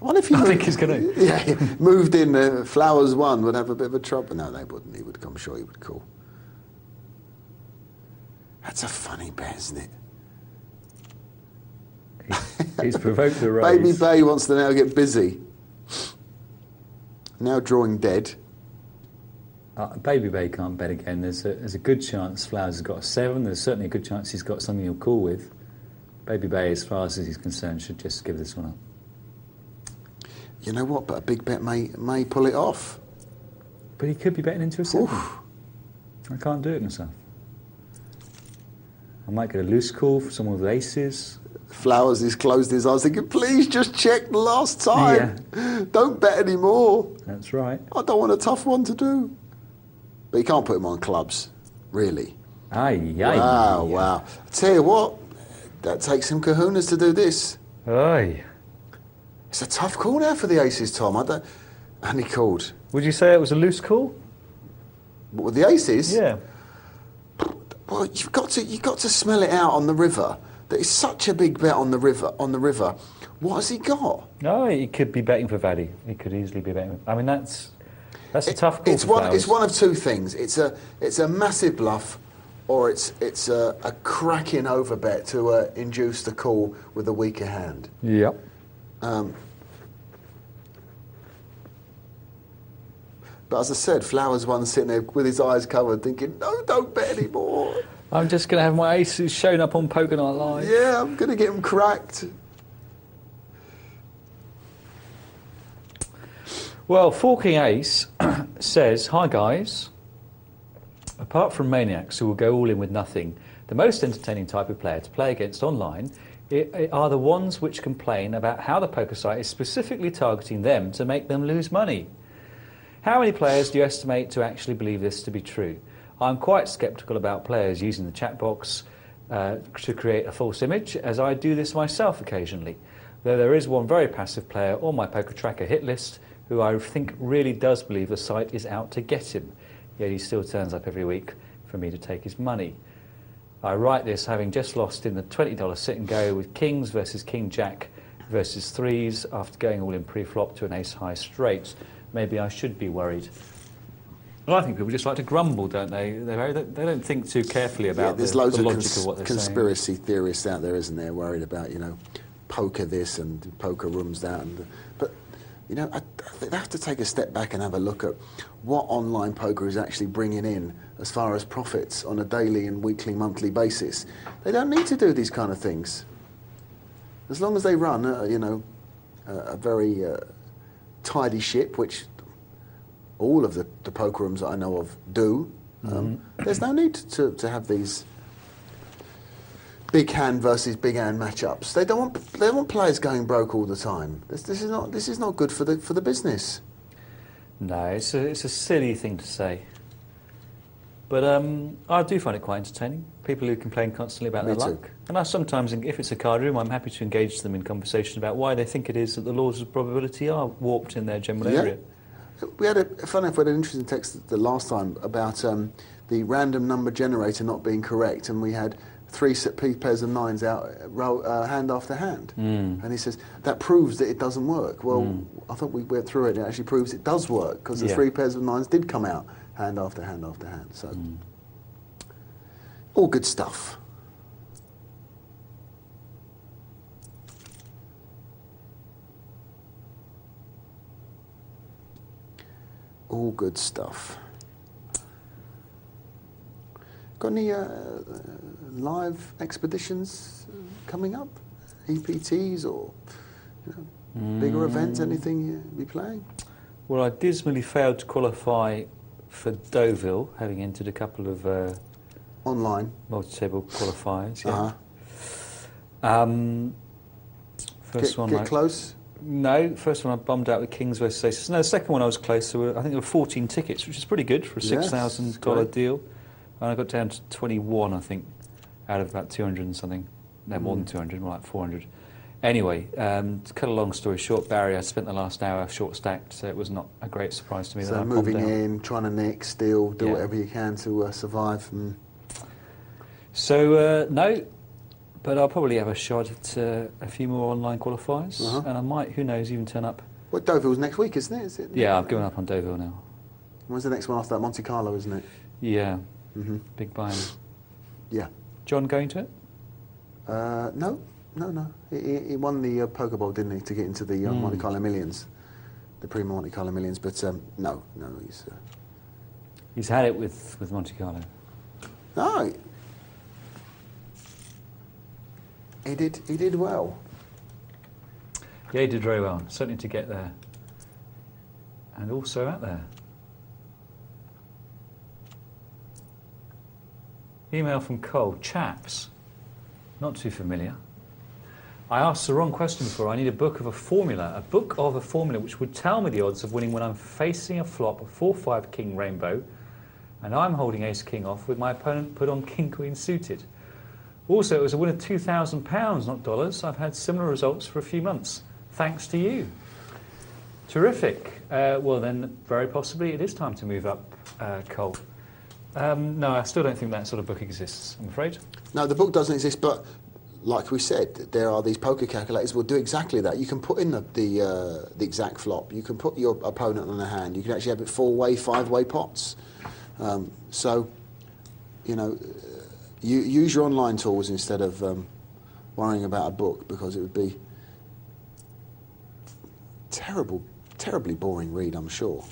What if you I think he's going to. Yeah, moved in, Flowers 1 would have a bit of a trouble. No, they wouldn't. He would come. I'm sure he would call. That's a funny bet, isn't it? He's provoked a raise. Baby Bay wants to now get busy. Now drawing dead. Baby Bay can't bet again. There's a good chance Flowers has got a 7. There's certainly a good chance he's got something he'll call with. Baby Bay, as far as he's concerned, should just give this one up. You know what? But a big bet may pull it off. But he could be betting into a 7. Oof. I can't do it myself. I might get a loose call for someone with aces. Flowers has closed his eyes thinking, please just check the last time. Yeah. Don't bet anymore. That's right. I don't want a tough one to do. But you can't put him on clubs, really. Wow. I tell you what, that takes some kahunas to do this. Aye. It's a tough call now for the aces, Tom. And he called. Would you say it was a loose call? What, with the aces? Yeah. Well, you've got to smell it out on the river. That is such a big bet on the river. What has he got? No, he could be betting for Vaddy. He could easily be betting. I mean, that's a tough call. It's one of two things. It's a massive bluff, or it's a cracking over bet to induce the call with a weaker hand. Yep. But as I said, Flowers one sitting there with his eyes covered, thinking, "No, don't bet anymore." I'm just going to have my aces shown up on Poker Night Live. Yeah, I'm going to get them cracked. Well, Forking Ace says, "Hi guys. Apart from maniacs who will go all in with nothing, the most entertaining type of player to play against online are the ones which complain about how the poker site is specifically targeting them to make them lose money. How many players do you estimate to actually believe this to be true? I'm quite sceptical about players using the chat box to create a false image, as I do this myself occasionally, though there is one very passive player on my Poker Tracker hit list who I think really does believe the site is out to get him, yet he still turns up every week for me to take his money. I write this having just lost in the $20 sit and go with kings versus king jack versus threes after going all in pre-flop to an ace high straight. Maybe I should be worried." Well, I think people just like to grumble, don't they? They don't think too carefully about there's the loads logic of of what they're conspiracy theorists out there, isn't there, worried about, poker this and poker rooms that. But, I think they have to take a step back and have a look at what online poker is actually bringing in as far as profits on a daily and weekly, monthly basis. They don't need to do these kind of things. As long as they run, a very tidy ship, which all of the poker rooms that I know of do, there's no need to have these big hand versus big hand matchups. They don't want players going broke all the time. This is not good for the business. No, it's a silly thing to say. But I do find it quite entertaining. People who complain constantly about their luck. And I sometimes, if it's a card room, I'm happy to engage them in conversation about why they think it is that the laws of probability are warped in their general area. We had we had an interesting text the last time about the random number generator not being correct, and we had 3 pairs of nines out hand after hand. And he says, that proves that it doesn't work. Well, I thought we went through it, and it actually proves it does work, because the 3 pairs of nines did come out hand after hand after hand. So, all good stuff. All good stuff. Got any live expeditions coming up? EPTs or bigger events? Anything you'll be playing? Well, I dismally failed to qualify for Deauville, having entered a couple of online multi-table qualifiers. Yeah. First one, get close. No, first one I bummed out with Kings versus Aces. No, the second one I was close. So I think there were 14 tickets, which is pretty good for a $6,000 deal. And I got down to 21, I think, out of about 200 and something. No, more than 200, more like 400. Anyway, to cut a long story short, Barry, I spent the last hour short stacked, so it was not a great surprise to me that I moving in, trying to nick, steal, do whatever you can to survive. So, no, but I'll probably have a shot at a few more online qualifiers, and I might, who knows, even turn up. Well, Deauville's next week, isn't it? Is it? Yeah, I've given up on Deauville now. When's the next one after that? Monte Carlo, isn't it? Yeah, big buy-in. Yeah. John going to it? No. He won the Poker Bowl, didn't he, to get into the Monte Carlo Millions, the Prima Monte Carlo Millions. But no, he's had it with Monte Carlo. No, he did well. Yeah, he did very well, certainly to get there, and also out there. Email from Cole. Chaps, not too familiar. I asked the wrong question before. I need a book of a formula which would tell me the odds of winning when I'm facing a flop of 4-5 king rainbow and I'm holding ace king off with my opponent put on king queen suited. Also, it was a win of £2,000, not dollars. I've had similar results for a few months. Thanks to you. Terrific. Well then, very possibly it is time to move up, Cole. No, I still don't think that sort of book exists, I'm afraid. No, the book doesn't exist, but like we said, there are these poker calculators will do exactly that. You can put in the exact flop. You can put your opponent on a hand. You can actually have it 4-way, 5-way pots. So, you use your online tools instead of worrying about a book, because it would be terribly boring read, I'm sure.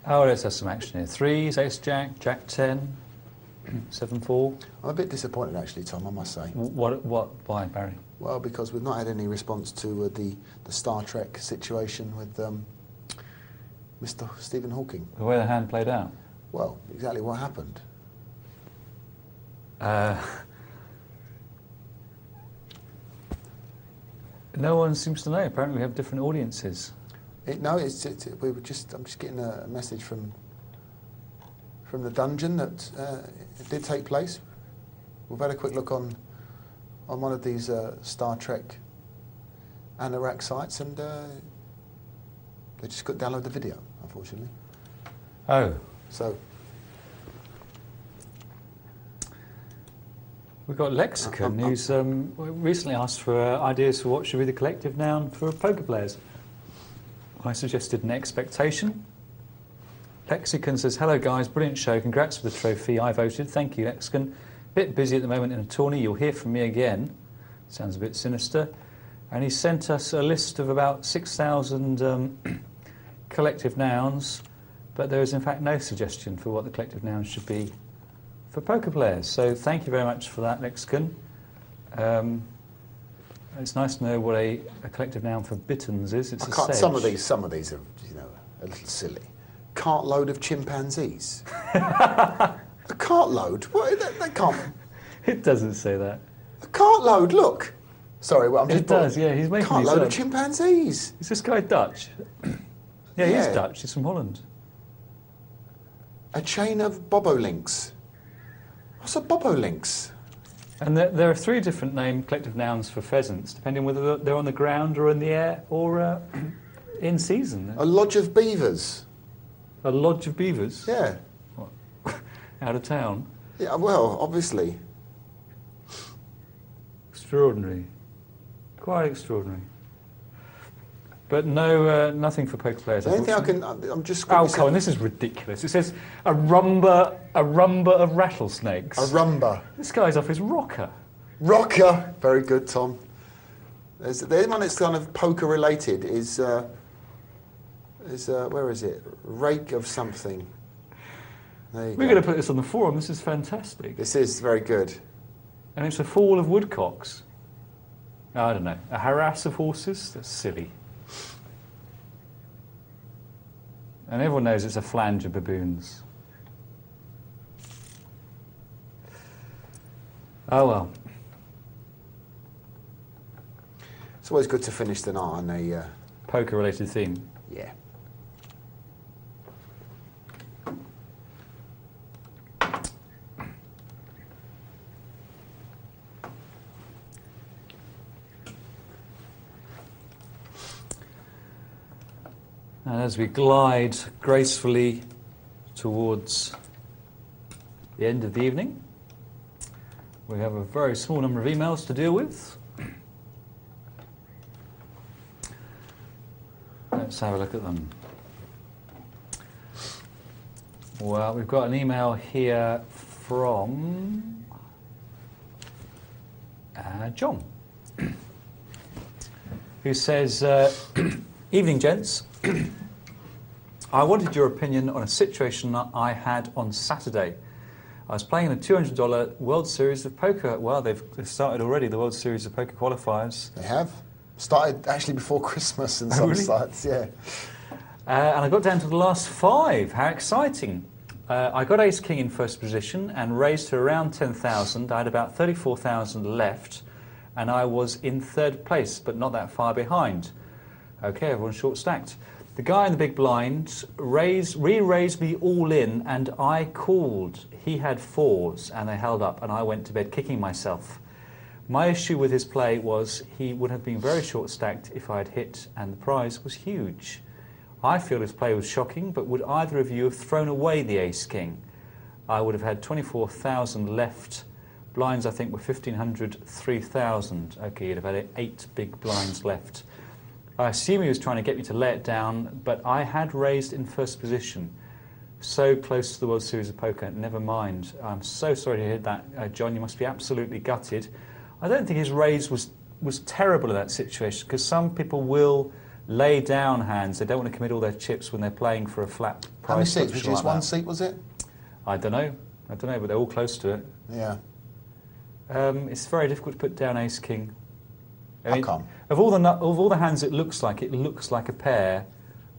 Oh, let's have some action here. Threes, ace jack, jack 10, 7-4. I'm a bit disappointed actually, Tom, I must say. What, why, Barry? Well, because we've not had any response to the Star Trek situation with Mr. Stephen Hawking. The way the hand played out? Well, exactly what happened. No one seems to know. Apparently we have different audiences. No, I'm just getting a message from the dungeon that it did take place. We've had a quick look on one of these Star Trek Anorak sites, and they just couldn't download the video, unfortunately. Oh. So we've got Lexicon, who's recently asked for ideas for what should be the collective noun for poker players. I suggested an expectation. Lexicon says, hello guys, brilliant show, congrats for the trophy, I voted, thank you Lexicon. Bit busy at the moment in a tourney, you'll hear from me again. Sounds a bit sinister. And he sent us a list of about 6,000 collective nouns, but there is in fact no suggestion for what the collective nouns should be for poker players. So thank you very much for that, Lexicon. It's nice to know what a collective noun for bittens is. It's a sedge. Some of these are, you know, a little silly. Cartload of chimpanzees. A cartload? What? That can't. It doesn't say that. A cartload. Look. Sorry, well, I'm just. It does. Yeah, he's making these cartload up. of chimpanzees. Is this guy Dutch? Yeah, he's Yeah. Dutch. He's from Holland. A chain of bobolinks. What's a bobolinks? And there are three different collective nouns for pheasants, depending whether they're on the ground or in the air or in season. A lodge of beavers. A lodge of beavers? Yeah. Out of town? Yeah, well, obviously. Extraordinary. Quite extraordinary. But no, nothing for poker players. The only thing I can, I'm just... Oh, Colin, this is ridiculous. It says a rumba of rattlesnakes. A rumba. This guy's off his rocker. Rocker. Very good, Tom. The only one that's kind of poker related is where is it? Rake of something. There you We're go. going to put this on the forum. This is fantastic. This is very good. And it's a fall of woodcocks. I don't know. A harass of horses? That's silly. And everyone knows it's a flange of baboons. Oh well. It's always good to finish the night on a... Poker-related theme. yeah. And as we glide gracefully towards the end of the evening, we have a very small number of emails to deal with. Let's have a look at them. Well, we've got an email here from John, who says, evening gents, I wanted your opinion on a situation that I had on Saturday. I was playing in a $200 World Series of Poker. Well, they've started already, the World Series of Poker qualifiers. They have. Started actually before Christmas in Oh, some really? sites, yeah. And I got down to the last 5. How exciting. I got ace-king in first position and raised to around 10,000. I had about 34,000 left, and I was in 3rd place, but not that far behind. Okay, everyone's short-stacked. The guy in the big blind re-raised me all in, and I called. He had 4s, and they held up, and I went to bed kicking myself. My issue with his play was he would have been very short-stacked if I had hit, and the prize was huge. I feel his play was shocking, but would either of you have thrown away the ace-king? I would have had 24,000 left. Blinds, I think, were 1,500, 3,000. Okay, you'd have had 8 big blinds left. I assume he was trying to get me to lay it down, but I had raised in first position. So close to the World Series of Poker, never mind. I'm so sorry to hear that, John. You must be absolutely gutted. I don't think his raise was terrible in that situation, because some people will lay down hands. They don't want to commit all their chips when they're playing for a flat price. How many seats? Was option it just like one that. seat, was it? I don't know, but they're all close to it. Yeah. It's very difficult to put down ace king. I can't. Of all the hands, it looks like a pair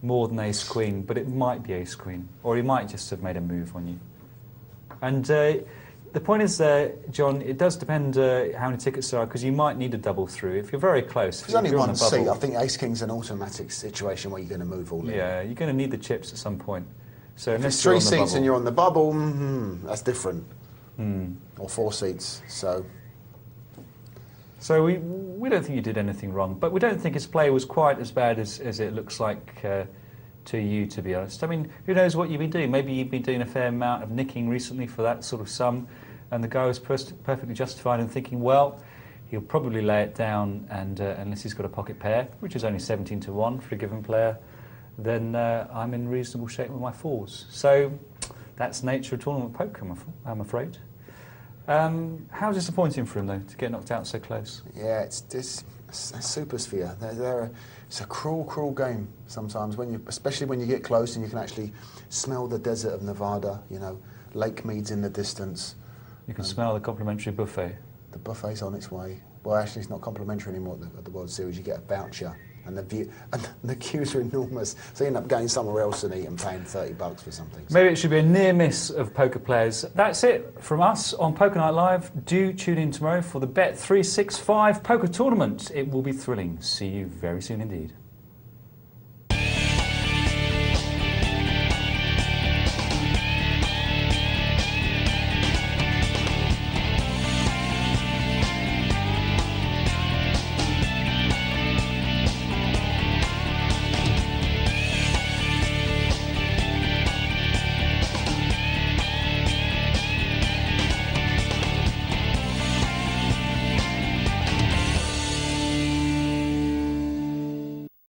more than ace queen, but it might be ace queen, or he might just have made a move on you. And the point is, John, it does depend how many tickets there are, because you might need a double through if you're very close. If there's only you're on one the bubble, seat, I think ace king's an automatic situation where you're going to move all in. yeah, you're going to need the chips at some point. So If unless it's you're 3 on the seats bubble- and you're on the bubble, that's different. Or 4 seats. So we don't think you did anything wrong, but we don't think his play was quite as bad as it looks like to you, to be honest. I mean, who knows what you've been doing? Maybe you've been doing a fair amount of nicking recently for that sort of sum, and the guy was perfectly justified in thinking, well, he'll probably lay it down, and unless he's got a pocket pair, which is only 17 to 1 for a given player, then I'm in reasonable shape with my fours. So that's nature of tournament poker, I'm afraid. How disappointing for him, though, to get knocked out so close. Yeah, it's a super sphere. It's a cruel, cruel game sometimes, especially when you get close and you can actually smell the desert of Nevada, Lake Mead's in the distance. You can smell the complimentary buffet. The buffet's on its way. Well, actually, it's not complimentary anymore at the World Series. You get a voucher, and the queues are enormous. So you end up going somewhere else and paying $30 for something. So Maybe it should be a near miss of poker players. That's it from us on Poker Night Live. Do tune in tomorrow for the Bet365 poker tournament. It will be thrilling. See you very soon indeed.